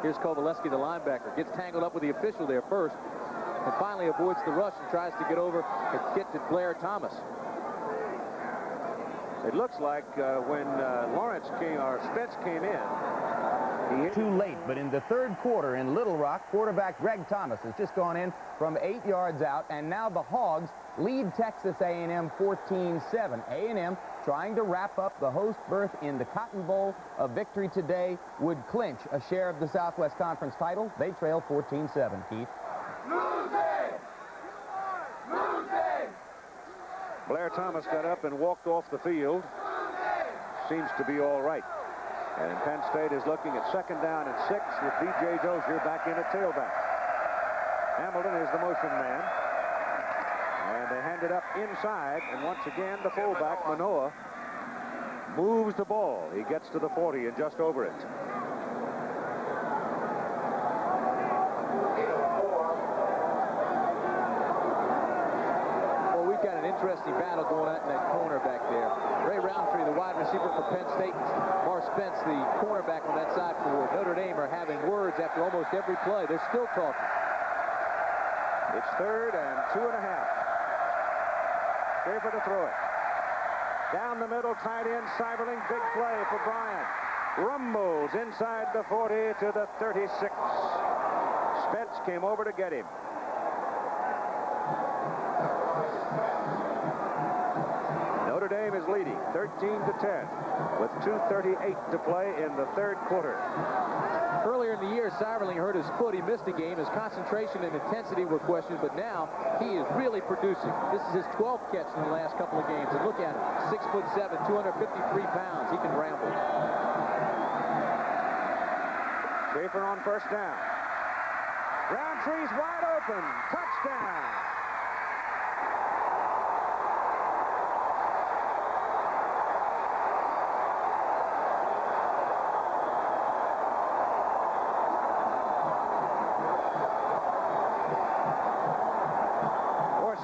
Here's Kovalevsky, the linebacker. Gets tangled up with the official there first. And finally avoids the rush and tries to get over and get to Blair Thomas. It looks like when Spence came in, Too late, but in the third quarter in Little Rock, quarterback Greg Thomas has just gone in from 8 yards out, and now the Hogs lead Texas A&M 14-7. A&M trying to wrap up the host berth in the Cotton Bowl. A victory today would clinch a share of the Southwest Conference title. They trail 14-7, Keith. Blair Thomas got up and walked off the field. Seems to be all right. And Penn State is looking at second down and 6 with B.J. Dozier back in at tailback. Hamilton is the motion man. And they hand it up inside. And once again, the fullback, Manoa, moves the ball. He gets to the 40 and just over it. Well, we've got an interesting battle going on in that corner back there. Ray Roundtree, the wide receiver for Penn State. Marv Spence, the cornerback on that side for Notre Dame, are having words after almost every play. They're still talking. It's 3rd and 2.5. Schaefer to throw it. Down the middle, tight end, Seiberling. Big play for Bryant. Rumbles inside the 40 to the 36. Spence came over to get him. Notre Dame is leading 13-10 with 2:38 to play in the third quarter. Earlier in the year, Seiberling hurt his foot. He missed a game. His concentration and intensity were questioned, but now he is really producing. This is his 12th catch in the last couple of games. And look at him, 6'7", 253 pounds. He can ramble. Schaefer on first down. Roundtree's wide open. Touchdown.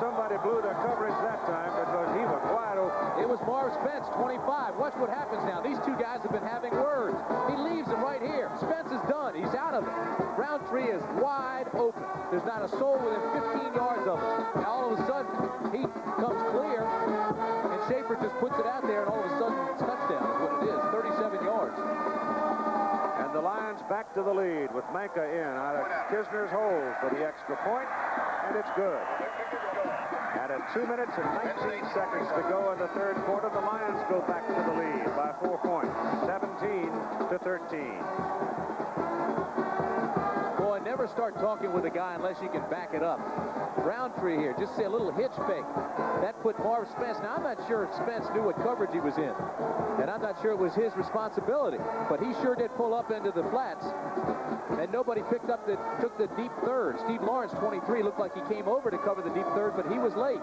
Somebody blew their coverage that time because he was wide open. It was Marv Spence, 25. Watch what happens now. These two guys have been having words. He leaves him right here. Spence is done. He's out of it. Roundtree is wide open. There's not a soul within 15 yards of him. Now all of a sudden, he comes clear, and Schaefer just puts it out there, and all of a sudden, it's touchdown is what it is, 37 yards. And the Lions back to the lead with Manka in out of Kisner's hole for the extra point, and it's good. And at 2 minutes and 19 seconds to go in the third quarter, the Lions go back to the lead by 4 points, 17-13. Boy, never start talking with a guy unless you can back it up. Roundtree here, just see a little hitch fake. That put Marv Spence. Now, I'm not sure if Spence knew what coverage he was in. And I'm not sure it was his responsibility. But he sure did pull up into the flats. And nobody took the deep third. Steve Lawrence, 23, looked like he came over to cover the deep third, but he was late.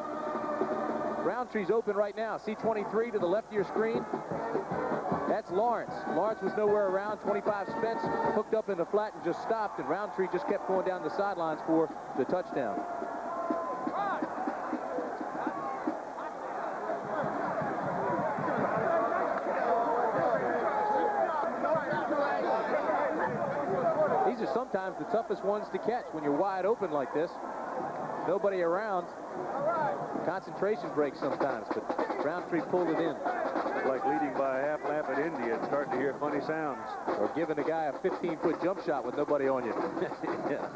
Roundtree's open right now. See 23 to the left of your screen? That's Lawrence. Lawrence was nowhere around. 25 Spence hooked up in the flat and just stopped, and Roundtree just kept going down the sidelines for the touchdown. These are sometimes the toughest ones to catch when you're wide open like this. nobody around. Concentration breaks sometimes, but Roundtree pulled it in. Like leading by a half lap at Indy and starting to hear funny sounds. Or giving a guy a 15-foot jump shot with nobody on you. Yeah.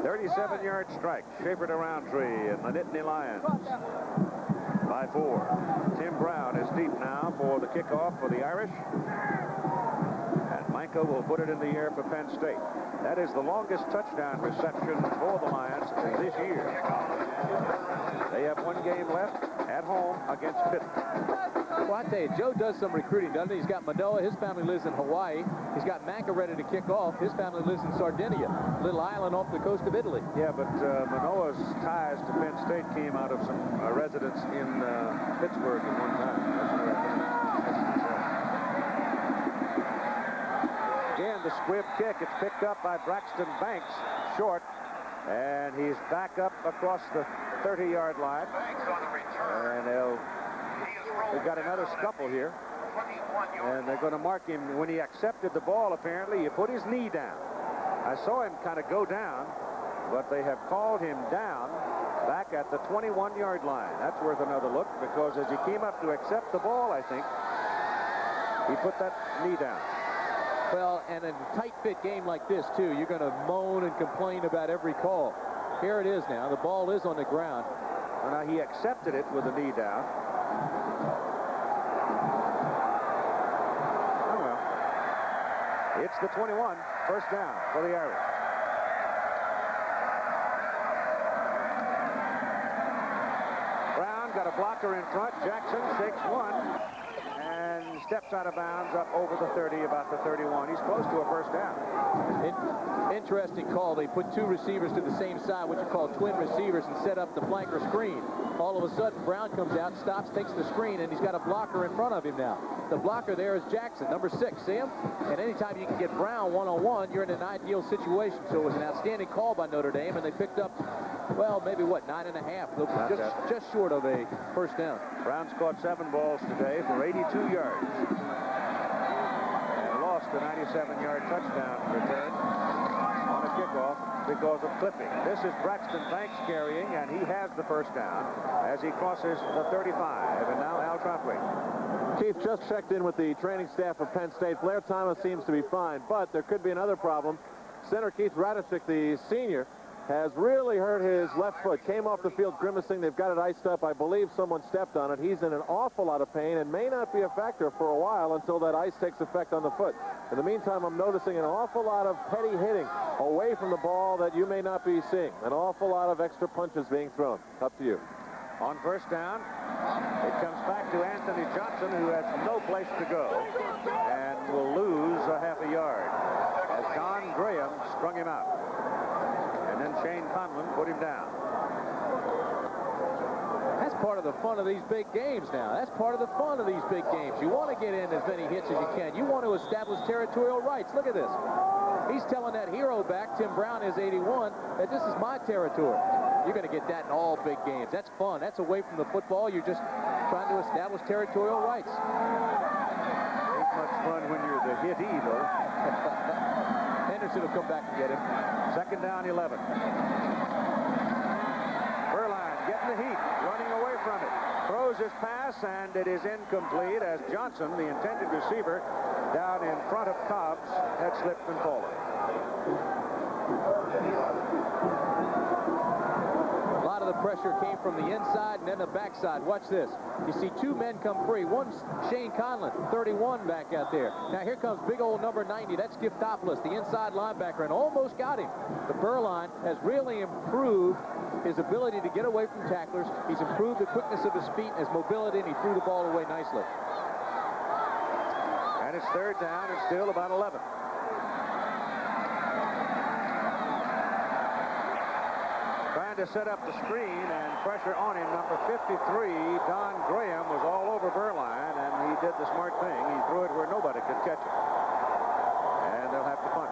37-yard strike. Schaefer to Roundtree and the Nittany Lions. By 4. Tim Brown is deep now for the kickoff for the Irish. And Micah will put it in the air for Penn State. That is the longest touchdown reception for the Lions this year. They have one game left at home against Pitt. Well, I tell you, Joe does some recruiting, doesn't he? He's got Manoa. His family lives in Hawaii. He's got Macca ready to kick off. His family lives in Sardinia, a little island off the coast of Italy. Yeah, but Manoa's ties to Penn State came out of some residents in Pittsburgh at one time. Again, the squib kick. It's picked up by Braxton Banks, short. And he's back up across the 30-yard line. And they've got another scuffle here. And they're going to mark him. When he accepted the ball, apparently, he put his knee down. I saw him kind of go down, but they have called him down back at the 21-yard line. That's worth another look, because as he came up to accept the ball, I think, he put that knee down. Well, and in a tight-fit game like this, too, you're going to moan and complain about every call. Here it is now. The ball is on the ground. Well, now, he accepted it with the knee down. Oh, well. It's the 21. First down for the Irish. Brown got a blocker in front. Jackson shakes one. And steps out of bounds up over the 30, about the 31. He's close to a first down. Interesting call. They put two receivers to the same side, what you call twin receivers, and set up the flanker screen. All of a sudden, Brown comes out, stops, takes the screen, and he's got a blocker in front of him now. The blocker there is Jackson, number 6. See him? And anytime you can get Brown one-on-one, you're in an ideal situation. So it was an outstanding call by Notre Dame, and they picked up, well, maybe what, 9.5, just short of a first down. Brown's caught 7 balls today for 82 yards. And lost a 97-yard touchdown return on a kickoff because of clipping. This is Braxton Banks carrying, and he has the first down as he crosses the 35. And now Al Trautwig. Keith just checked in with the training staff of Penn State. Blair Thomas seems to be fine, but there could be another problem. Center Keith Radishik, the senior, has really hurt his left foot. Came off the field grimacing. They've got it iced up. I believe someone stepped on it. He's in an awful lot of pain and may not be a factor for a while until that ice takes effect on the foot. In the meantime, I'm noticing an awful lot of petty hitting away from the ball that you may not be seeing. An awful lot of extra punches being thrown. Up to you. On first down, it comes back to Anthony Johnson, who has no place to go and will lose a half a yard as Don Graham strung him out. And then Shane Conlon put him down. That's part of the fun of these big games now. That's part of the fun of these big games. You want to get in as many hits as you can. You want to establish territorial rights. Look at this. He's telling that hero back, Tim Brown is 81, that this is my territory. You're going to get that in all big games. That's fun. That's away from the football. You're just trying to establish territorial rights. Ain't much fun when you're the hittee, though. Henderson will come back and get him. Second down, 11. Berline getting the heat, running away from it. Throws his pass, and it is incomplete as Johnson, the intended receiver, down in front of Cobbs, had slipped and fallen. A lot of the pressure came from the inside and then the backside. Watch this. You see two men come free. One's Shane Conlon, 31 back out there. Now here comes big old number 90. That's Giftopoulos, the inside linebacker, and almost got him. The Berline has really improved his ability to get away from tacklers. He's improved the quickness of his feet and his mobility, and he threw the ball away nicely. And it's third down. It's still about 11. Trying to set up the screen and pressure on him. Number 53, Don Graham, was all over Berline, and he did the smart thing. He threw it where nobody could catch it. And they'll have to punt.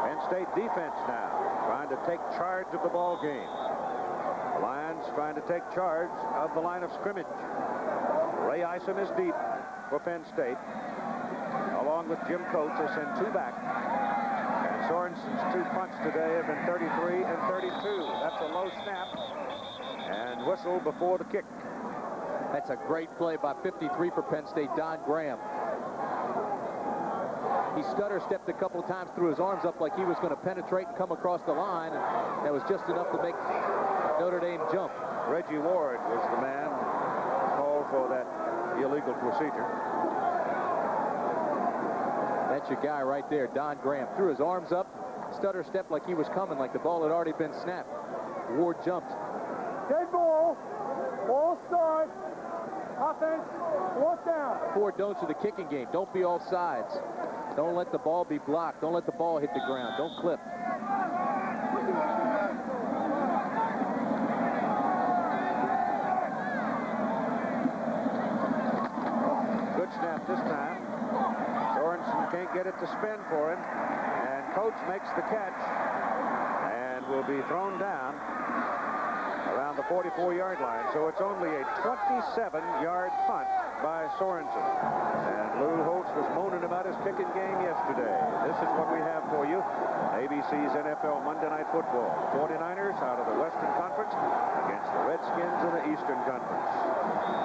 Penn State defense now, trying to take charge of the ball game. The Lions trying to take charge of the line of scrimmage. Ray Isom is deep for Penn State. Along with Jim Coates, they send two back. And Sorensen's 2 punts today have been 33 and 32. That's a low snap. And whistle before the kick. That's a great play by 53 for Penn State, Don Graham. He stutter-stepped a couple of times, threw his arms up like he was going to penetrate and come across the line, and that was just enough to make Notre Dame jump. Reggie Ward was the man called for that illegal procedure. That's your guy right there, Don Graham. Threw his arms up, stutter-stepped like he was coming, like the ball had already been snapped. Ward jumped. Dead ball. Ball start. Offense. 4th down. 4 don'ts of the kicking game. Don't be off sides. Don't let the ball be blocked. Don't let the ball hit the ground. Don't clip. Good snap this time. Sorensen can't get it to spin for him. And Coates makes the catch and will be thrown down around the 44-yard line. So it's only a 27-yard punt by Sorensen. And Lou Holtz was moaning about his kicking game yesterday. This is what we have for you. ABC's NFL Monday Night Football. 49ers out of the Western Conference against the Redskins in the Eastern Conference.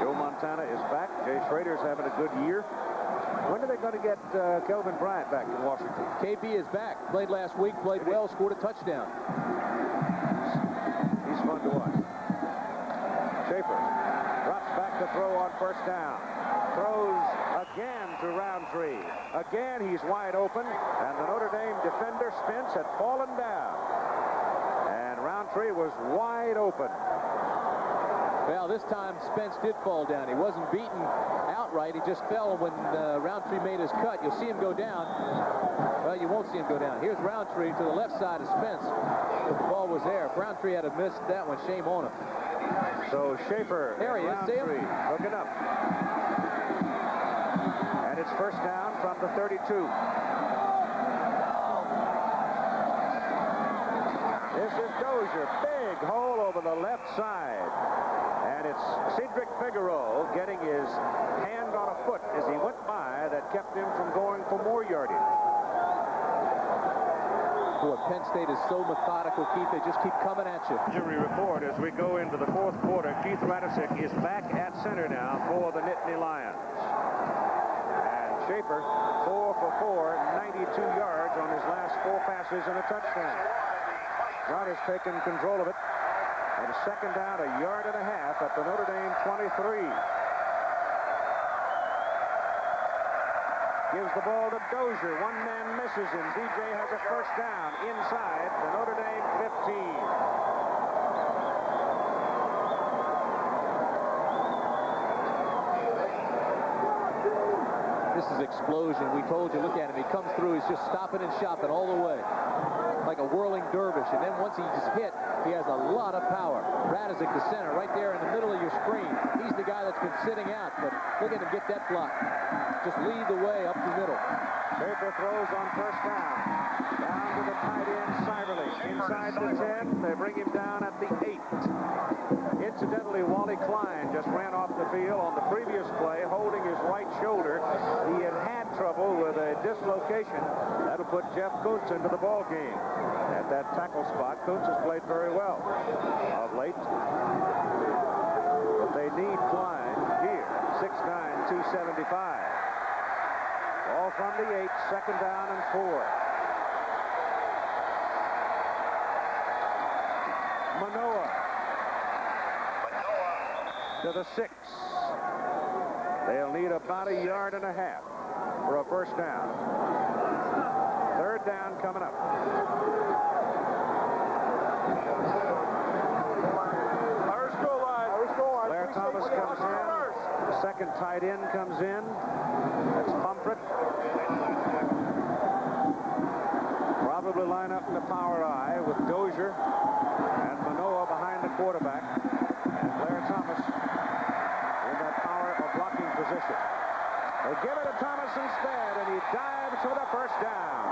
Joe Montana is back. Jay Schrader's having a good year. When are they going to get Kelvin Bryant back in Washington? KB is back. Played last week, played well, scored a touchdown. He's fun to watch. Schaefer drops back to throw on 1st down. Throws again to Roundtree. Again, he's wide open, and the Notre Dame defender, Spence, had fallen down. And Roundtree was wide open. Well, this time Spence did fall down. He wasn't beaten outright. He just fell when Roundtree made his cut. You'll see him go down. Well, you won't see him go down. Here's Roundtree to the left side of Spence. The ball was there. If Roundtree had missed that one, shame on him. So Schaefer, there he is, see him? looking up. And it's 1st down from the 32. This is Dozier. Big hole over the left side. And it's Cedric Figueroa getting his hand on a foot as he went by that kept him from going for more yardage. Boy, Penn State is so methodical, Keith. They just keep coming at you. Injury report as we go into the 4th quarter. Keith Radisick is back at center now for the Nittany Lions. And Schaefer, 4 for 4, 92 yards on his last 4 passes and a touchdown. John has taken control of it. And 2nd down, 1.5 yards at the Notre Dame 23. Gives the ball to Dozier. One man misses him. DJ has a 1st down inside the Notre Dame 15. This is explosion. We told you, look at him. He comes through. He's just stopping and shopping all the way. Like a whirling dervish. And then once he's hit, he has a lot of power. Radisick, the center, right there in the middle of your screen. He's the guy that's been sitting out, but look at him get that block. Just lead the way up the middle. Schaefer throws on 1st down. Down to the tight end, Seiberly. Inside the 10. They bring him down at the 8. Incidentally, Wally Klein just ran off the field on the previous play, holding his right shoulder. He had trouble with a dislocation. That'll put Jeff Kuntz into the ball game. At that tackle spot, Kuntz has played very well of late. But they need Klein here. 6'9", 275. Ball from the 8, 2nd down and 4. Manoa to the 6. They'll need about 1.5 yards for a 1st down. 3rd down coming up. Blair Thomas comes in. The 2nd tight end comes in. That's Pomfret. Probably line up in the power eye with Dozier and Manoa behind the quarterback. And Blair Thomas in that power of blocking position. They give it to Thomas instead, and he dives for the 1st down.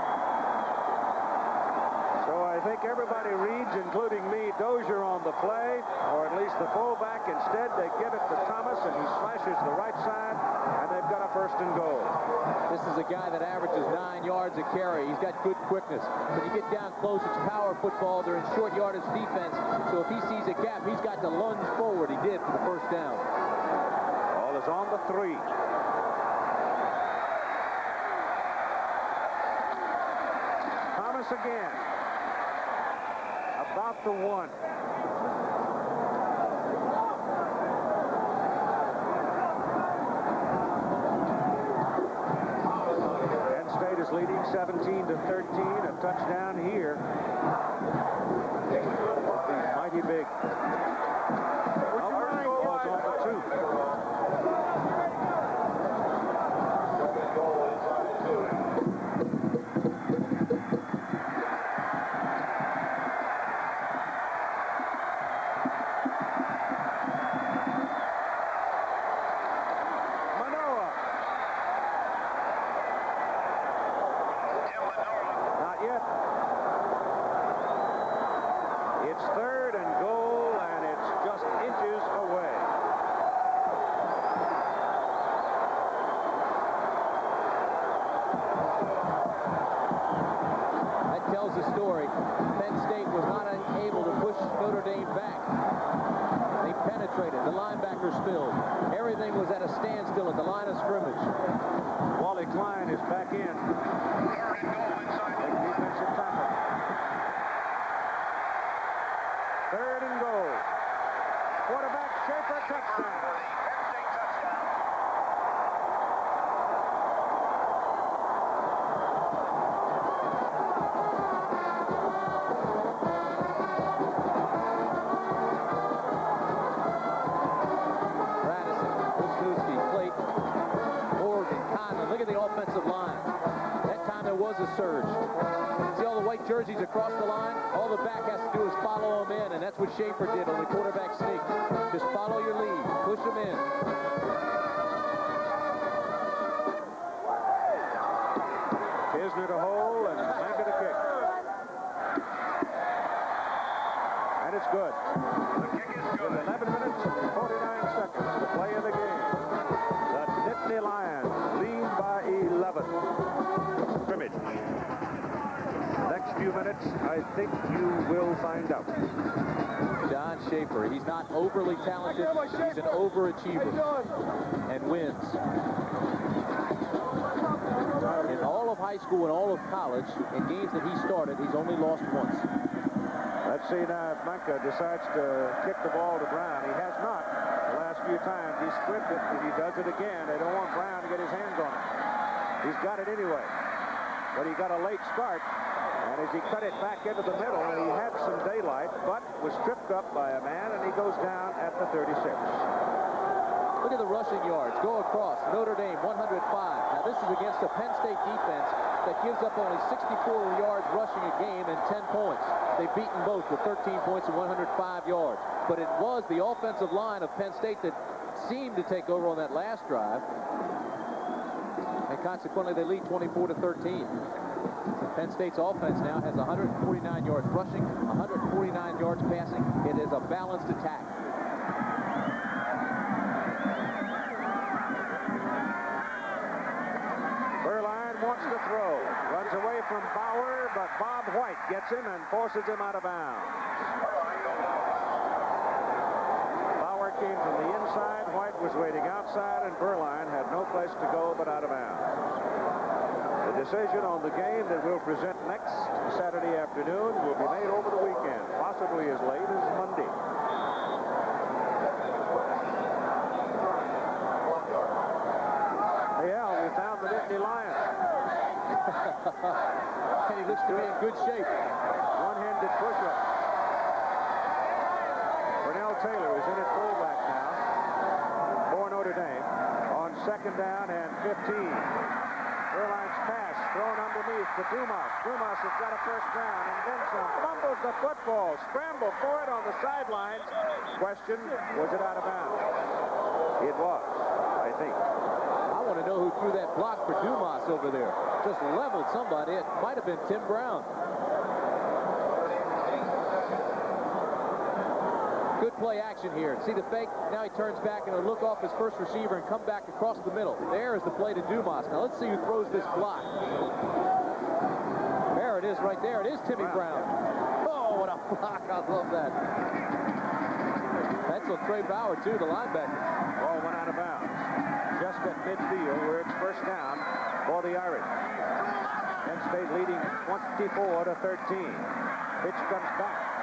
So a I think everybody reads, including me, Dozier on the play, or at least the fullback. Instead, they give it to Thomas, and he slashes the right side, and they've got a 1st and goal. This is a guy that averages 9 yards a carry. He's got good quickness. When you get down close, it's power football. They're in short yardage defense, so if he sees a gap, he's got to lunge forward. He did for the 1st down. Ball is on the 3. Thomas again. About the 1. Penn State is leading 17-13. A touchdown here. Mighty big. First goal was on the 2. Notre Dame back. They penetrated. The linebackers filled. Everything was at a standstill at the line of scrimmage. Wally Klein is back in. 3rd and goal inside the defensive tackle. 3rd and goal. Quarterback Schaefer, touchdown. Penn State touchdown. Look at the offensive line. That time there was a surge. See all the white jerseys across the line? All the back has to do is follow them in, and that's what Schaefer did on the quarterback sneak. Just follow your lead. Push them in. Kisner to hole and Manka to kick. And it's good. The kick is good. With 11 minutes and 49 seconds to play in the game. The Nittany Lions lead by 11. Scrimmage. Next few minutes, I think you will find out. John Schaefer, he's not overly talented. He's an overachiever and wins. In all of high school and all of college, in games that he started, he's only lost once. Let's see now if Manka decides to kick the ball to Brown. He has not the last few times. He scripted it, and he does it again. They don't want Brown to get his hands on it. He's got it anyway. But he got a late start, and as he cut it back into the middle, and he had some daylight, but was tripped up by a man, and he goes down at the 36. Look at the rushing yards. Go across. Notre Dame, 105. Now, this is against a Penn State defense that gives up only 64 yards rushing a game and 10 points. They've beaten both with 13 points and 105 yards. But it was the offensive line of Penn State that seemed to take over on that last drive. And consequently, they lead 24-13. Penn State's offense now has 149 yards rushing, 149 yards passing. It is a balanced attack. Wants to throw. Runs away from Bauer, but Bob White gets him and forces him out of bounds. Bauer came from the inside. White was waiting outside, and Berline had no place to go but out of bounds. The decision on the game that we'll present next Saturday afternoon will be made over the weekend, possibly as late as Monday. Yeah, we found the Nittany Lions. And he looks to be in good shape. One-handed push-up. Pernell Taylor is in at fullback now for Notre Dame on 2nd down and 15. Berline's pass thrown underneath to Dumas. Dumas has got a 1st down and then some. Fumbles the football. Scramble for it on the sidelines. Question, was it out of bounds? It was, I think. I want to know who threw that block for Dumas over there. Just leveled somebody. It might have been Tim Brown. Good play action here. See the fake? Now he turns back and he'll look off his first receiver and come back across the middle. There is the play to Dumas. Now let's see who throws this block. There it is right there. It is Timmy Brown. Oh, what a block. I love that. That's on Trey Bauer, too, the linebacker. Ball went out of bounds. Just at midfield where it's first down for the Irish. Penn State leading 24-13. Pitch comes back.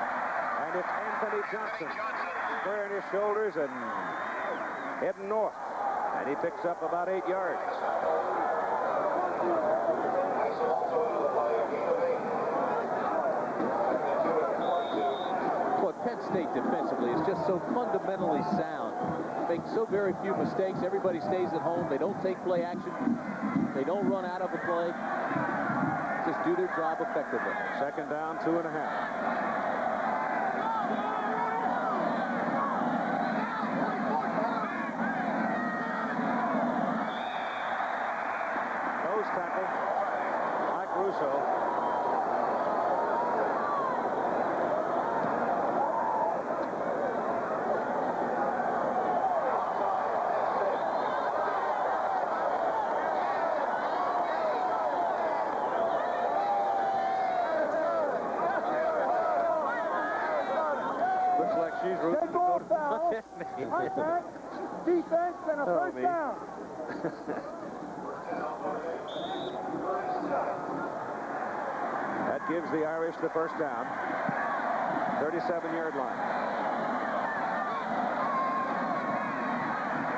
And it's Anthony Johnson squaring his shoulders and heading north. And he picks up about 8 yards. Well, Penn State defensively is just so fundamentally sound. Make so very few mistakes. Everybody stays at home. They don't take play action. They don't run out of a play. Just do their job effectively. Second down, 2.5. Nose tackle, Mike Russo. Looks like she's rooting to go to Contact, defense, and a first down. That gives the Irish the first down. 37-yard line.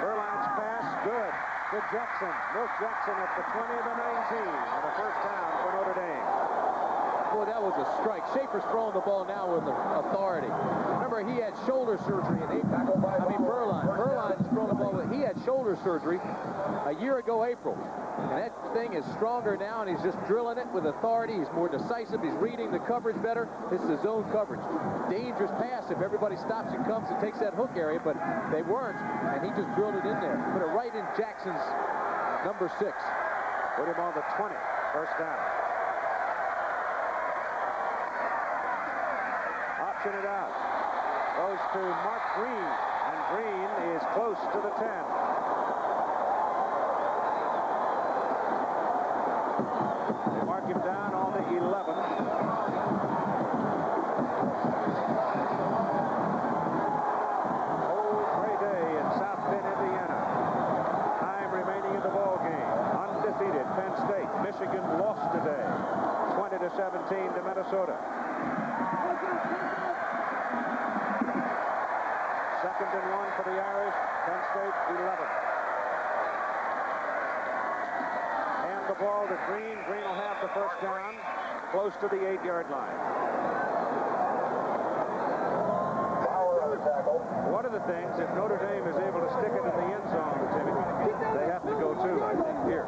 Berline's pass, good. To Jackson. Milt Jackson at the 20, the 19. And a first down for Notre Dame. Boy, that was a strike. Schaefer's throwing the ball now with authority. Remember, he had shoulder surgery in April. Berline's throwing the ball with, he had shoulder surgery a year ago, April. And that thing is stronger now, and he's just drilling it with authority. He's more decisive. He's reading the coverage better. This is zone coverage. Dangerous pass if everybody stops and comes and takes that hook area, but they weren't, and he just drilled it in there. Put it right in Jackson's number 6. Put him on the 20. First down. Option it out. Goes to Mark Green, and Green is close to the 10. They mark him down on the 11. Old gray day in South Bend, Indiana. Time remaining in the ball game. Undefeated Penn State. Michigan lost today, 20-17 to Minnesota. Second and 1 for the Irish. Penn State 11. And the ball to Green. Green will have the first down, close to the 8-yard line. One of the things, if Notre Dame is able to stick it in the end zone, Timmy, they have to go too, I think, here.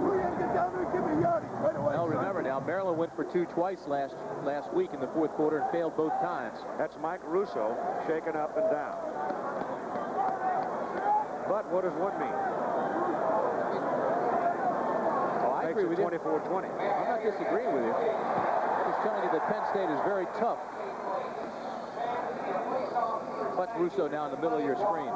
Well, remember now, Maryland went for 2 twice last week in the fourth quarter and failed both times. That's Mike Russo shaken up and down. But what does one mean? Oh, I agree with you. 24-20. I'm not disagreeing with you. I'm just telling you that Penn State is very tough. Watch Russo now in the middle of your screen.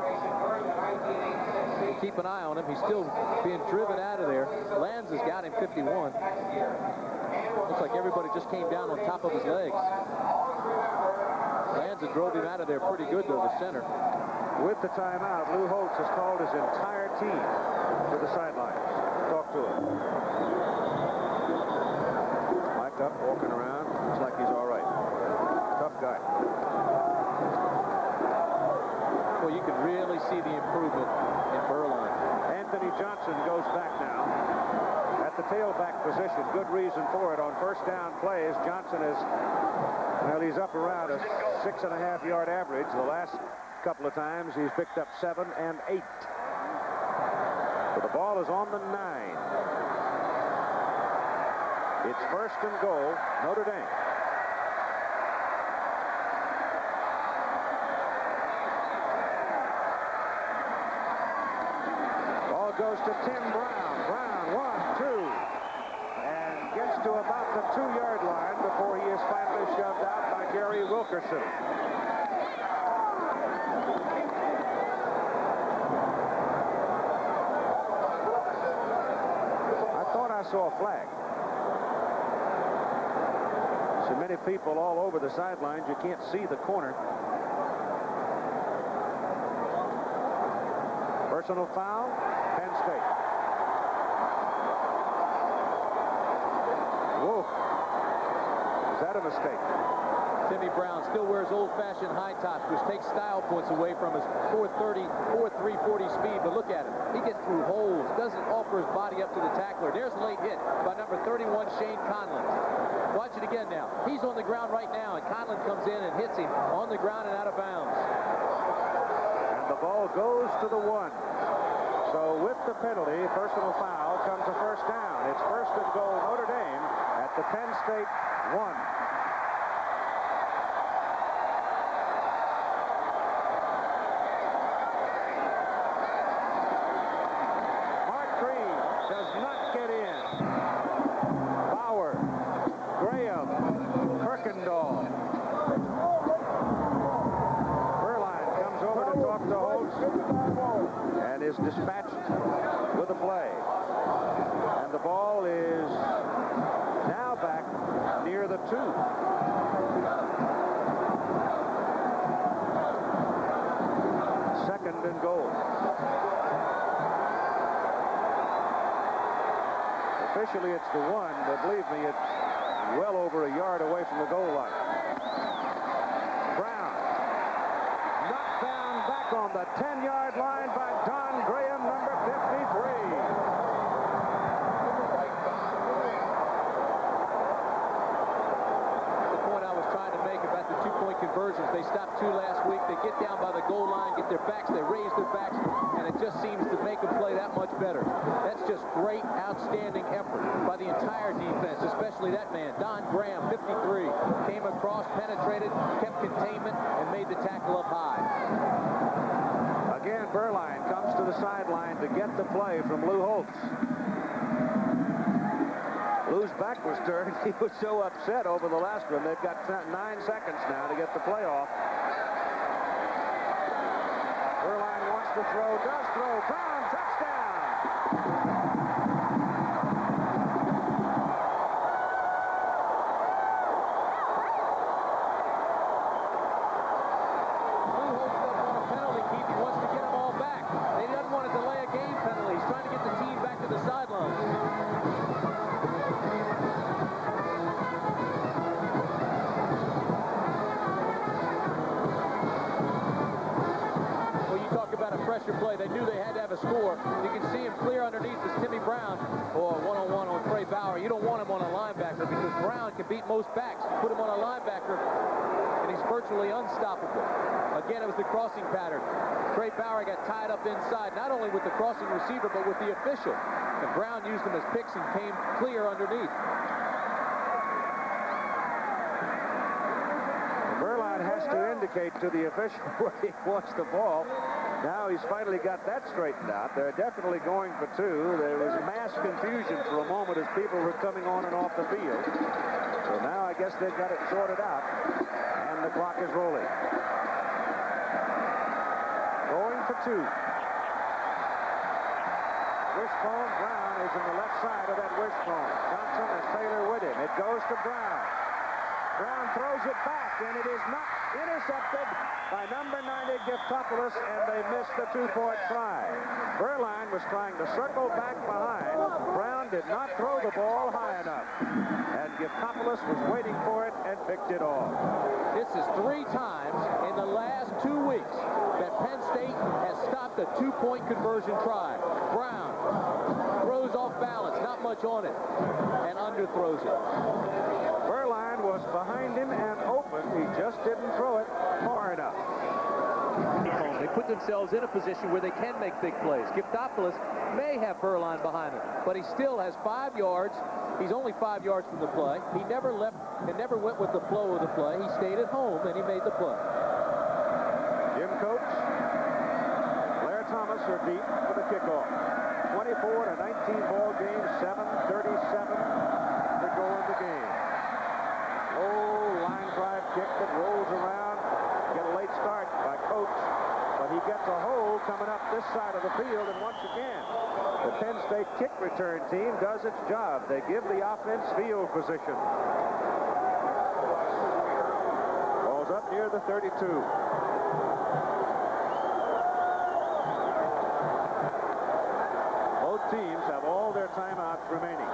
Keep an eye on him. He's still being driven out of there. Lands has got him 51. Looks like everybody just came down on top of his legs. Lanza drove him out of there pretty good, though, the center. With the timeout, Lou Holtz has called his entire team to the sidelines. Talk to him. Mic'd up, walking around. Looks like he's all right. Tough guy. Well, you can really see the improvement in Berline. Anthony Johnson goes back now. At the tailback position, good reason for it. On first down plays, Johnson is, well, he's up around a 6.5-yard average. The last couple of times he's picked up 7 and 8. But the ball is on the 9. It's first and goal, Notre Dame. Ball goes to Tim Brown. Brown, 1, 2, and gets to about the 2-yard line before he is finally shoved out by Gary Wilkerson. saw a flag. So many people all over the sidelines, you can't see the corner. Personal foul, Penn State. Whoa. Is that a mistake? Timmy Brown still wears old-fashioned high tops, which takes style points away from his 4.340 speed. But look at him. He gets through holes, doesn't offer his body up to the tackler. There's a late hit by number 31, Shane Conlon. Watch it again now. He's on the ground right now, and Conlon comes in and hits him on the ground and out of bounds. And the ball goes to the 1. So with the penalty, personal foul comes a first down. It's first and goal, Notre Dame at the Penn State 1. And is dispatched with a play. And the ball is now back near the 2. Second and goal. Officially it's the 1, but believe me, it's well over a yard away from the goal line. On the 10-yard line by Don Graham, number 53. The point I was trying to make about the two-point conversions. They stopped 2 last week. They get down by the goal line, get their backs, they raise their backs, and it just seems to make them play that much better. That's just great, outstanding effort by the entire defense, especially that man, Don Graham, 53. Came across, penetrated, kept containment, and made the tackle up high. Again, Berline comes to the sideline to get the play from Lou Holtz. Lou's back was turned. He was so upset over the last one. They've got 9 seconds now to get the play off. Berline wants to throw, does throw. Brown, touchdown! Pressure play. They knew they had to have a score. You can see him clear underneath as Timmy Brown, or one-on-one on Trey Bauer. You don't want him on a linebacker because Brown can beat most backs. Put him on a linebacker, and he's virtually unstoppable. Again, it was the crossing pattern. Trey Bauer got tied up inside, not only with the crossing receiver, but with the official. And Brown used him as picks and came clear underneath. Berline has to indicate to the official where he wants the ball. Now he's finally got that straightened out. They're definitely going for 2. There was mass confusion for a moment as people were coming on and off the field. So now I guess they've got it sorted out. And the clock is rolling. Going for 2. Wishbone. Brown is in the left side of that wishbone. Johnson and Taylor with him. It goes to Brown. Brown throws it back, and it is not intercepted by number 90, Giftopoulos, and they missed the 2-point try. Berline was trying to circle back behind. Brown did not throw the ball high enough, and Giftopoulos was waiting for it and picked it off. This is 3 times in the last 2 weeks that Penn State has stopped a 2-point conversion try. Brown throws off balance, not much on it, and underthrows it. Berline was behind him and open. He just didn't throw it far enough. They put themselves in a position where they can make big plays. Giftopoulos may have Berline behind him, but he still has 5 yards. He's only 5 yards from the play. He never left and never went with the flow of the play. He stayed at home and he made the play. Jim Coates, Blair Thomas are deep for the kickoff. 24-19 ball game, 7:37 to go in the game. Oh, line drive kick that rolls around. Get a late start by Coates, but he gets a hole coming up this side of the field, and once again, the Penn State kick return team does its job. They give the offense field position. Ball's up near the 32. Both teams have all their timeouts remaining.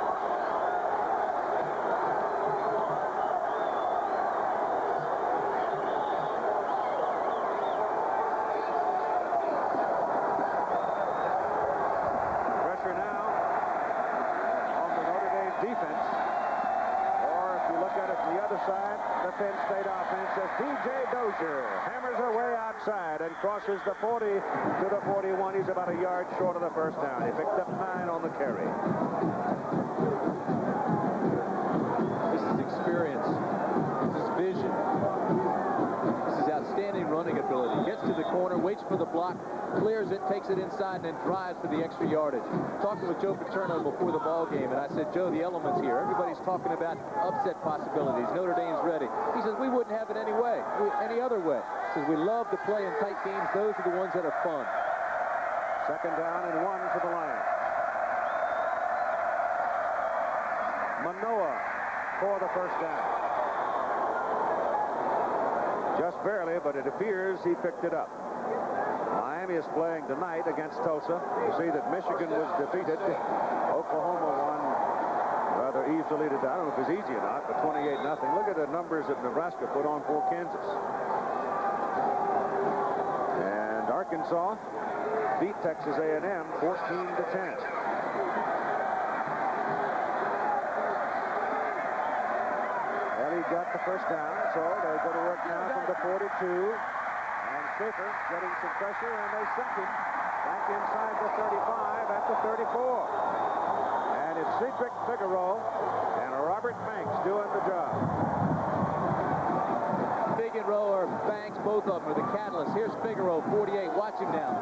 Penn State offense as P.J. Dozier hammers away outside and crosses the 40 to the 41. He's about a yard short of the first down. He picked up 9 on the carry. This is experience. This is vision. This is outstanding running ability. Gets to the corner, waits for the block, clears it, takes it inside, and then drives for the extra yardage. Talking with Joe Paterno before the ball game, and I said, Joe, the elements here. Everybody's talking about upset possibilities. Notre Dame's ready. He says, we wouldn't have it any way, any other way. He says, we love to play in tight games. Those are the ones that are fun. Second down and 1 for the Lions. Manoa for the first down. Just barely, but it appears he picked it up. Miami is playing tonight against Tulsa. You see that Michigan was defeated. Oklahoma won rather easily today. I don't know if it's easy or not, but 28-0. Look at the numbers that Nebraska put on for Kansas. And Arkansas beat Texas A&M 14-10. Ellie got the first down, so they go to work now from the 42. And Schaefer getting some pressure, and they sack him back inside the 35 at the 34. And it's Cedric Figueroa and Robert Banks doing the job. Figueroa or Banks, both of them are the catalyst. Here's Figueroa, 48. Watch him now.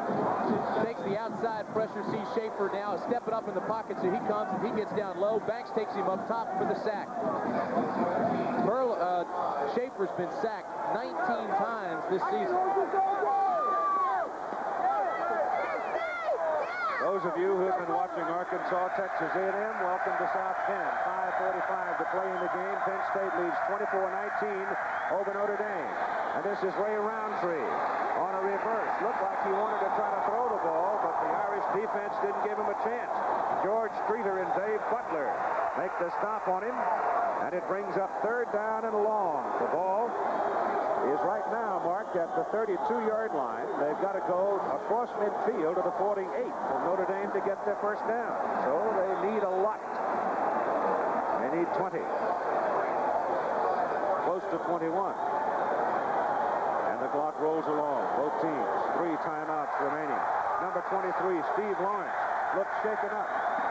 Takes the outside pressure. Sees Schaefer now stepping up in the pocket, so he comes and he gets down low. Banks takes him up top for the sack. Schaefer's been sacked 19 times this season. Those of you who have been watching Arkansas, Texas A&M, welcome to South Penn. 5:45 to play in the game. Penn State leads 24-19 over Notre Dame. And this is Ray Roundtree on a reverse. Looked like he wanted to try to throw the ball, but the Irish defense didn't give him a chance. George Streeter and Dave Butler make the stop on him, and it brings up third down and long. The ball is right now marked at the 32-yard line. They've got to go across midfield to the 48 for Notre Dame to get their first down. So they need a lot. They need 20. Close to 21. And the clock rolls along. Both teams, 3 timeouts remaining. Number 23, Steve Lawrence, looks shaken up.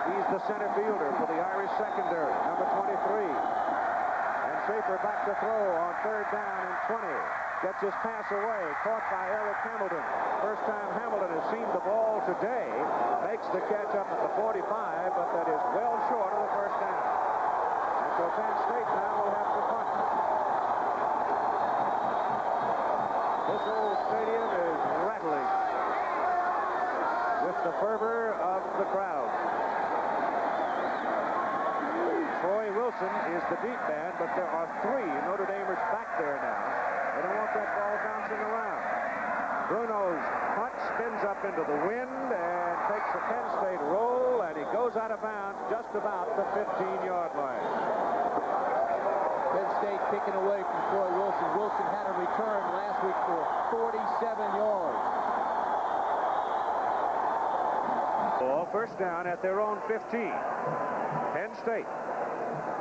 He's the center fielder for the Irish secondary. Number 23. And Schaefer back to throw on third down and 20. Gets his pass away, caught by Eric Hamilton. First time Hamilton has seen the ball today. Makes the catch up at the 45, but that is well short of the first down. And so Penn State now will have to punt. This old stadium is rattling with the fervor of the crowd. Troy Wilson is the deep man, but there are 3 Notre Damers back there now. They don't want that ball bouncing around. Bruno's punt spins up into the wind and takes a Penn State roll, and he goes out of bounds just about the 15-yard line. Penn State kicking away from Troy Wilson. Wilson had a return last week for 47 yards. Ball first down at their own 15. Penn State,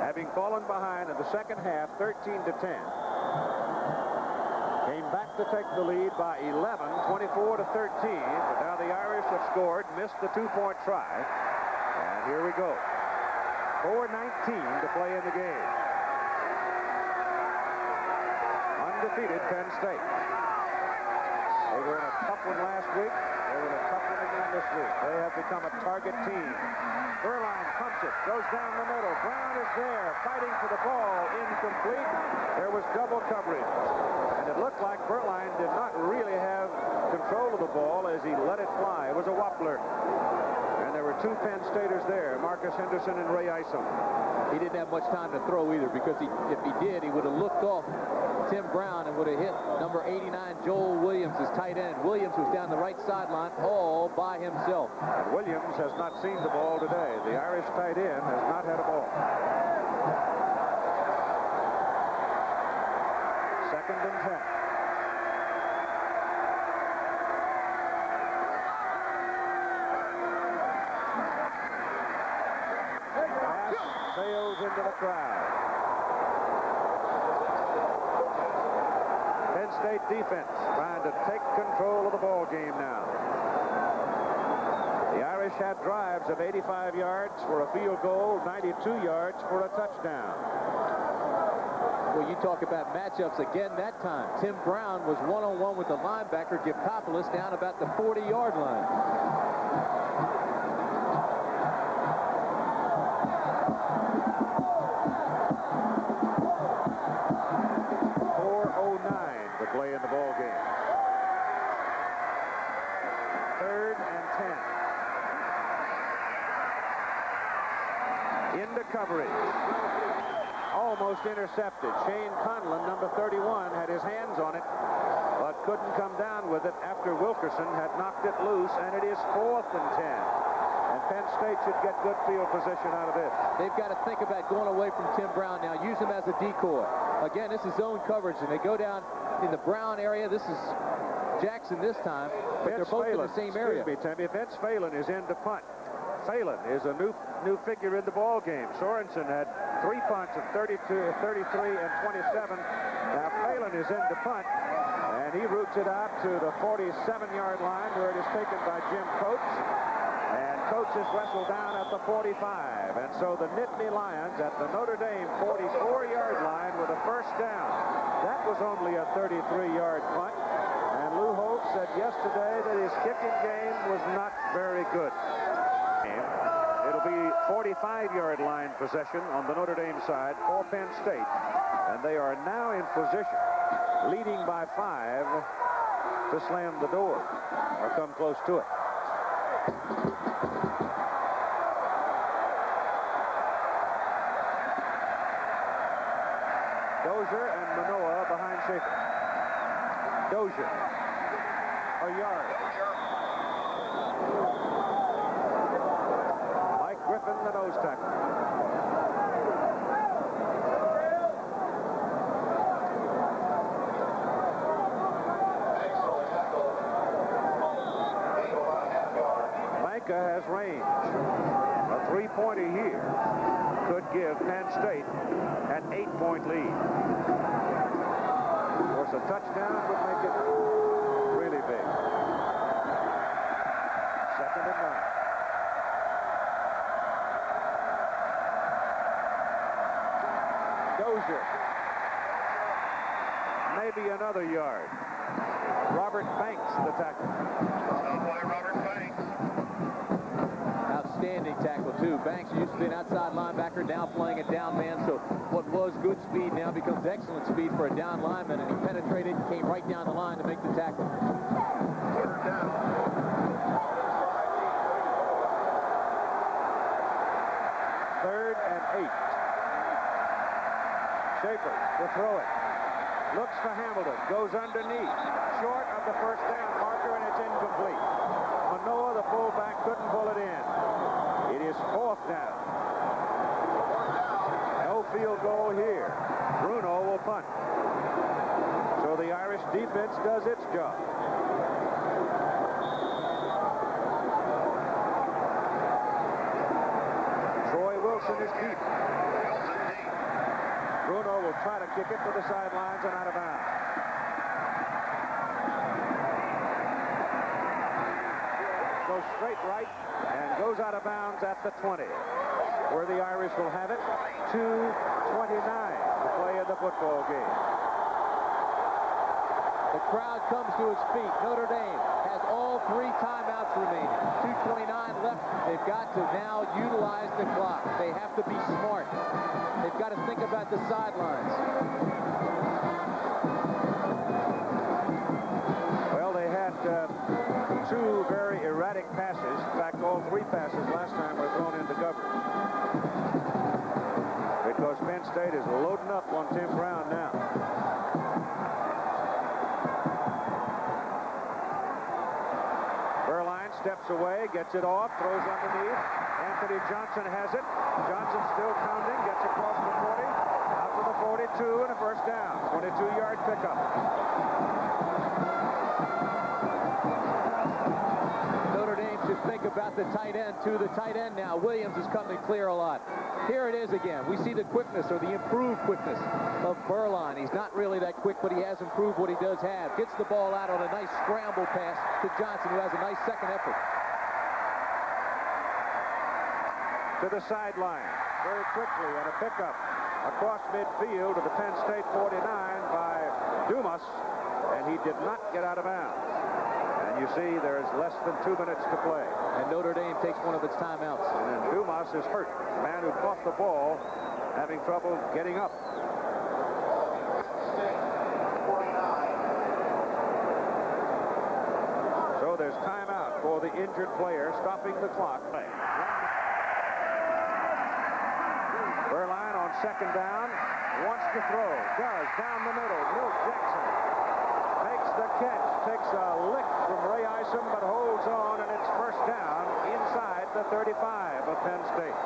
having fallen behind in the second half, 13-10. Came back to take the lead by 11, 24-13. But now the Irish have scored, missed the 2-point try. And here we go. 4:19 to play in the game. Undefeated Penn State. They were in a tough one last week. They were in a tough one again this week. They have become a target team. Berline pumps it, goes down the middle. Brown is there, fighting for the ball. Incomplete. There was double coverage. And it looked like Berline did not really have control of the ball as he let it fly. It was a wobbler. And there were two Penn Staters there, Marcus Henderson and Ray Isom. He didn't have much time to throw either, because if he did, he would have looked off Tim Brown and would have hit number 89, Joel Williams, his tight end. Williams was down the right sideline all by himself. And Williams has not seen the ball today. The Irish tight end has not had a ball. 2nd and 10. Sails into the crowd. Penn State defense trying to take control of the ball game now. The Irish had drives of 85 yards for a field goal, 92 yards for a touchdown. Well, you talk about matchups again that time. Tim Brown was one-on-one with the linebacker, Gipopoulos, down about the 40-yard line. Play in the ball game. 3rd and 10. Into coverage. Almost intercepted. Shane Conlon, number 31, had his hands on it, but couldn't come down with it after Wilkerson had knocked it loose, and it is 4th and 10. And Penn State should get good field position out of this. They've got to think about going away from Tim Brown now. Use him as a decoy. Again, this is zone coverage, and they go down in the Brown area. This is Jackson this time, but they're both in the same area. Excuse me, Timmy. Vince Phelan is in to punt. Phelan is a new figure in the ball game. Sorensen had 3 punts of 32, 33, and 27. Now Phelan is in to punt, and he roots it out to the 47-yard line, where it is taken by Jim Coates. And Coates is wrestled down at the 45. And so the Nittany Lions at the Notre Dame 44-yard line with a first down. That was only a 33-yard punt. And Lou Holtz said yesterday that his kicking game was not very good. It'll be 45-yard line possession on the Notre Dame side for Penn State. And they are now in position, leading by 5, to slam the door or come close to it. Dozier and Manoa behind Schaefer. Dozier, a yard. Mike Griffin, the nose tackle. Banca has range. A 3-pointer here could give Penn State an 8-point lead. Of course, a touchdown would make it really big. 2nd and 9. Dozier. Maybe another yard. Robert Banks, the tackle. Robert Banks. Outstanding tackle, too. Banks used to be an outside linebacker, now playing a down man, so what was good speed now becomes excellent speed for a down lineman, and he penetrated, came right down the line to make the tackle. 3rd down. 3rd and 8. Schaefer to throw it. Looks for Hamilton. Goes underneath. Short of the first down marker, and it's incomplete. Manoa, the fullback, couldn't pull it in. It is 4th down. No field goal here. Bruno will punt. So the Irish defense does its job. Troy Wilson is deep. Bruno will try to kick it to the sidelines and out of bounds. Goes straight right and goes out of bounds at the 20, where the Irish will have it. 2:29 to play in the football game. The crowd comes to its feet. Notre Dame has all 3 timeouts remaining. 2:29 left. They've got to now utilize the clock. They have to be smart. They've got to think about the sidelines. Well, they had 2 very erratic passes. In fact, all 3 passes last time were thrown into coverage. Because Penn State is loading up on Tim Brown now. Berline steps away, gets it off, throws underneath. Anthony Johnson has it. Johnson still pounding, gets across the 40, out to the 42, and a first down. 22-yard pickup. Notre Dame should think about the tight end, too. The tight end now, Williams, is coming clear a lot. Here it is again. We see the quickness, or the improved quickness, of Berline. He's not really that quick, but he has improved what he does have. Gets the ball out on a nice scramble pass to Johnson, who has a nice second effort. To the sideline, very quickly, and a pickup across midfield to the Penn State 49 by Dumas, and he did not get out of bounds. And you see there's less than 2 minutes to play. And Notre Dame takes one of its timeouts. And then Dumas is hurt. The man who caught the ball having trouble getting up. So there's timeout for the injured player, stopping the clock. Berline on second down, wants to throw, does, down the middle. Milt Jackson makes the catch, takes a lick from Ray Isom, but holds on, and it's first down inside the 35 of Penn State.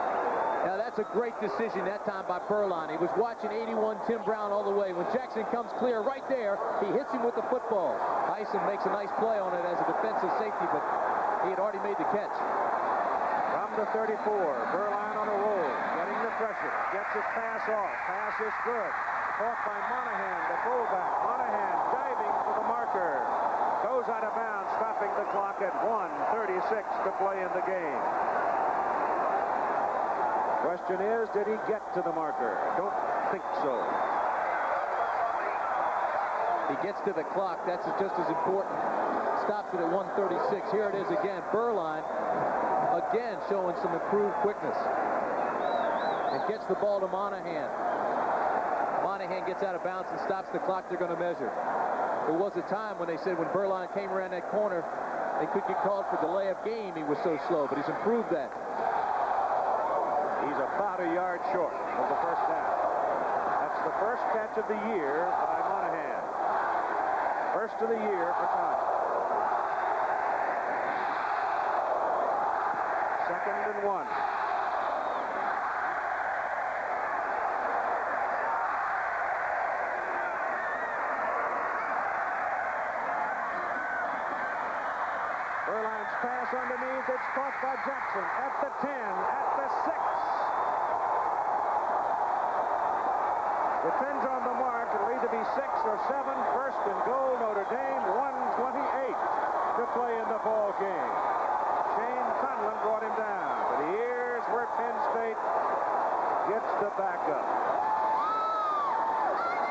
Now, that's a great decision that time by Berline. He was watching 81 Tim Brown all the way. When Jackson comes clear right there, he hits him with the football. Isom makes a nice play on it as a defensive safety, but he had already made the catch. From the 34, Berline on a roll, getting the pressure, gets his pass off. Pass is good. Caught by Monahan, the fullback. Monahan diving for the marker. Goes out of bounds, stopping the clock at 1:36 to play in the game. Question is, did he get to the marker? Don't think so. He gets to the clock. That's just as important. Stops it at 1:36. Here it is again. Berline again showing some improved quickness. And gets the ball to Monahan. Monahan gets out of bounds and stops the clock. They're going to measure. There was a time when they said when Berline came around that corner, they could get called for delay of game. He was so slow, but he's improved that. He's about a yard short of the first down. That's the first catch of the year by Monahan. First of the year for Tom. Second and 1. Berline's pass underneath. It's caught by Jackson at the 10, at the 6. The 10's on the mark. It'll either be 6 or 7. First and goal, Notre Dame, 1:28 to play in the ball game. Shane Conlon brought him down. But here's where Penn State gets the backup.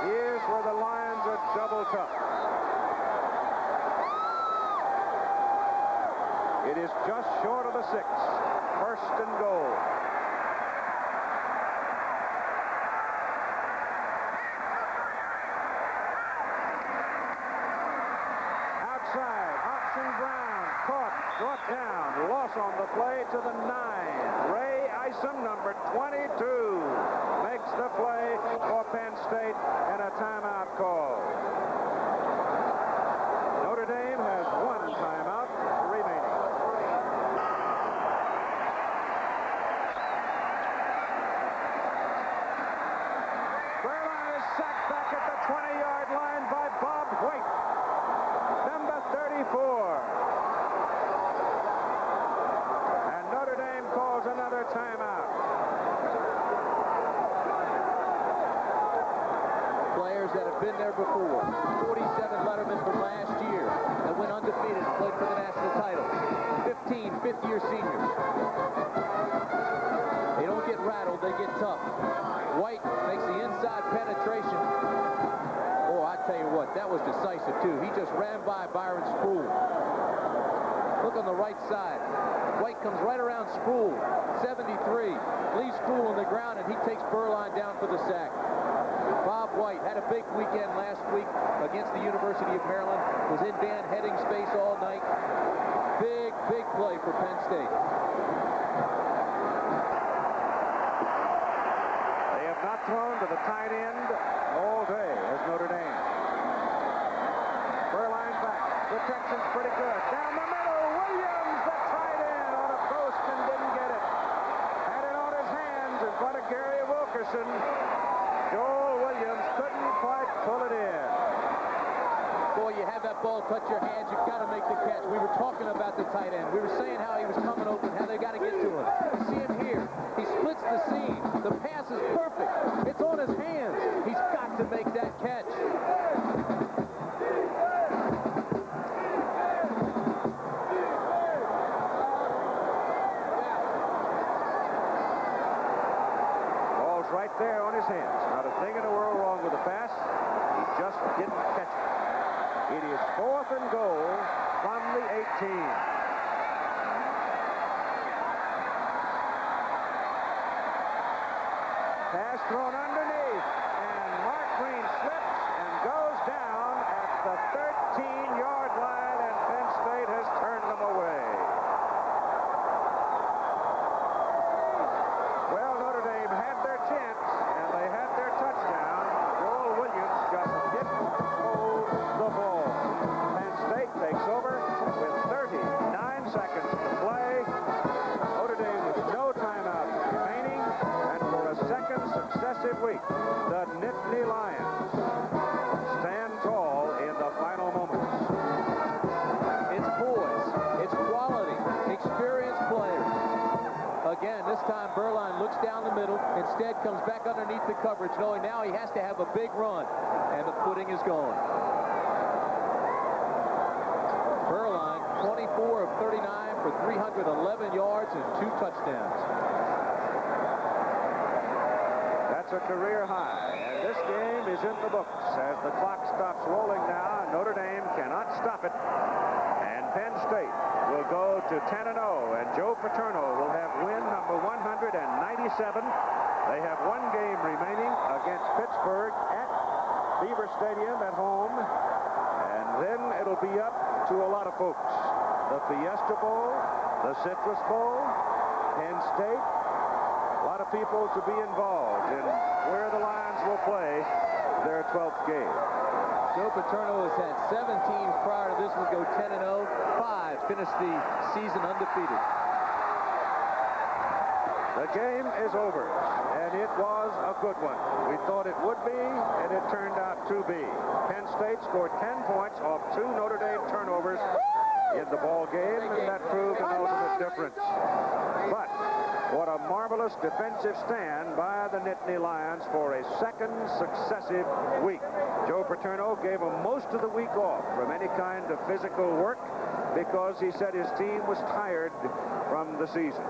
Here's where the Lions are doubled up. It is just short of the 6. First and goal. Outside, Option Brown, caught, brought down, loss on the play to the 9. Ray Isom, number 22, makes the play for Penn State and a timeout call. Notre Dame has 1 timeout remaining. Berline is sacked back at the 20-yard line by Bob White, number 34. And Notre Dame calls another timeout. Players that have been there before. 47 lettermen from last year that went undefeated and played for the national title. 15 fifth-year seniors. They don't get rattled, they get tough. White makes the inside penetration. Oh, I tell you what, that was decisive, too. He just ran by Byron Sproul. Look on the right side. White comes right around Sproul, 73. Leaves Sproul on the ground, and he takes Berline down for the sack. Bob White had a big weekend last week against the University of Maryland. Was in Dan Heading's face all night. Big, big play for Penn State. They have not thrown to the tight end all day as Notre Dame. Berline back. Protection's pretty good. Down the middle, Williams, the tight end, on a post and didn't get it. Had it on his hands in front of Gary Wilkerson. Joel Williams couldn't quite pull it in. Boy, you have that ball touch your hands, you've got to make the catch. We were talking about the tight end. We were saying how he was coming open, how they got to get to him. You see him here. He splits the seam. The pass is perfect. It's on his hands. He's got to make that catch. Ball's right there on his hands. Not a thing in the world wrong with the pass. He just didn't catch it. It is 4th and goal from the 18. Pass thrown underneath, and Mark Green slips and goes down at the 13-yard line, and Penn State has turned them away. Well, Notre Dame had their chance, and they had their touchdown. Joel Williams just didn't hold the ball. Penn State takes over with 39 seconds to play. Notre Dame with no timeout remaining, and for a second successive week, the Nittany Lions stand tall in the final moments. It's boys. It's quality, experienced players. Again, this time Berline looks down the middle, instead comes back underneath the coverage, knowing now he has to have a big run, and the footing is gone. Berline, 24 of 39 for 311 yards and 2 touchdowns. That's a career high, and this game is in the books as the clock stops rolling now. Notre Dame cannot stop it, and Penn State will go to 10-0, and Joe Paterno will have win number 197. They have one game remaining against Pittsburgh at Beaver Stadium at home, and then it'll be up to a lot of folks. The Fiesta Bowl, the Citrus Bowl, Penn State. A lot of people to be involved in where the Lions will play their 12th game. Joe Paterno has had 17 prior to this one, go 10-0. 5 finished the season undefeated. The game is over, and it was a good one. We thought it would be, and it turned out to be. Penn State scored 10 points off 2 Notre Dame turnovers in the ball game, and that proved an ultimate difference. But what a marvelous defensive stand by the Nittany Lions for a second successive week. Joe Paterno gave them most of the week off from any kind of physical work because he said his team was tired from the season.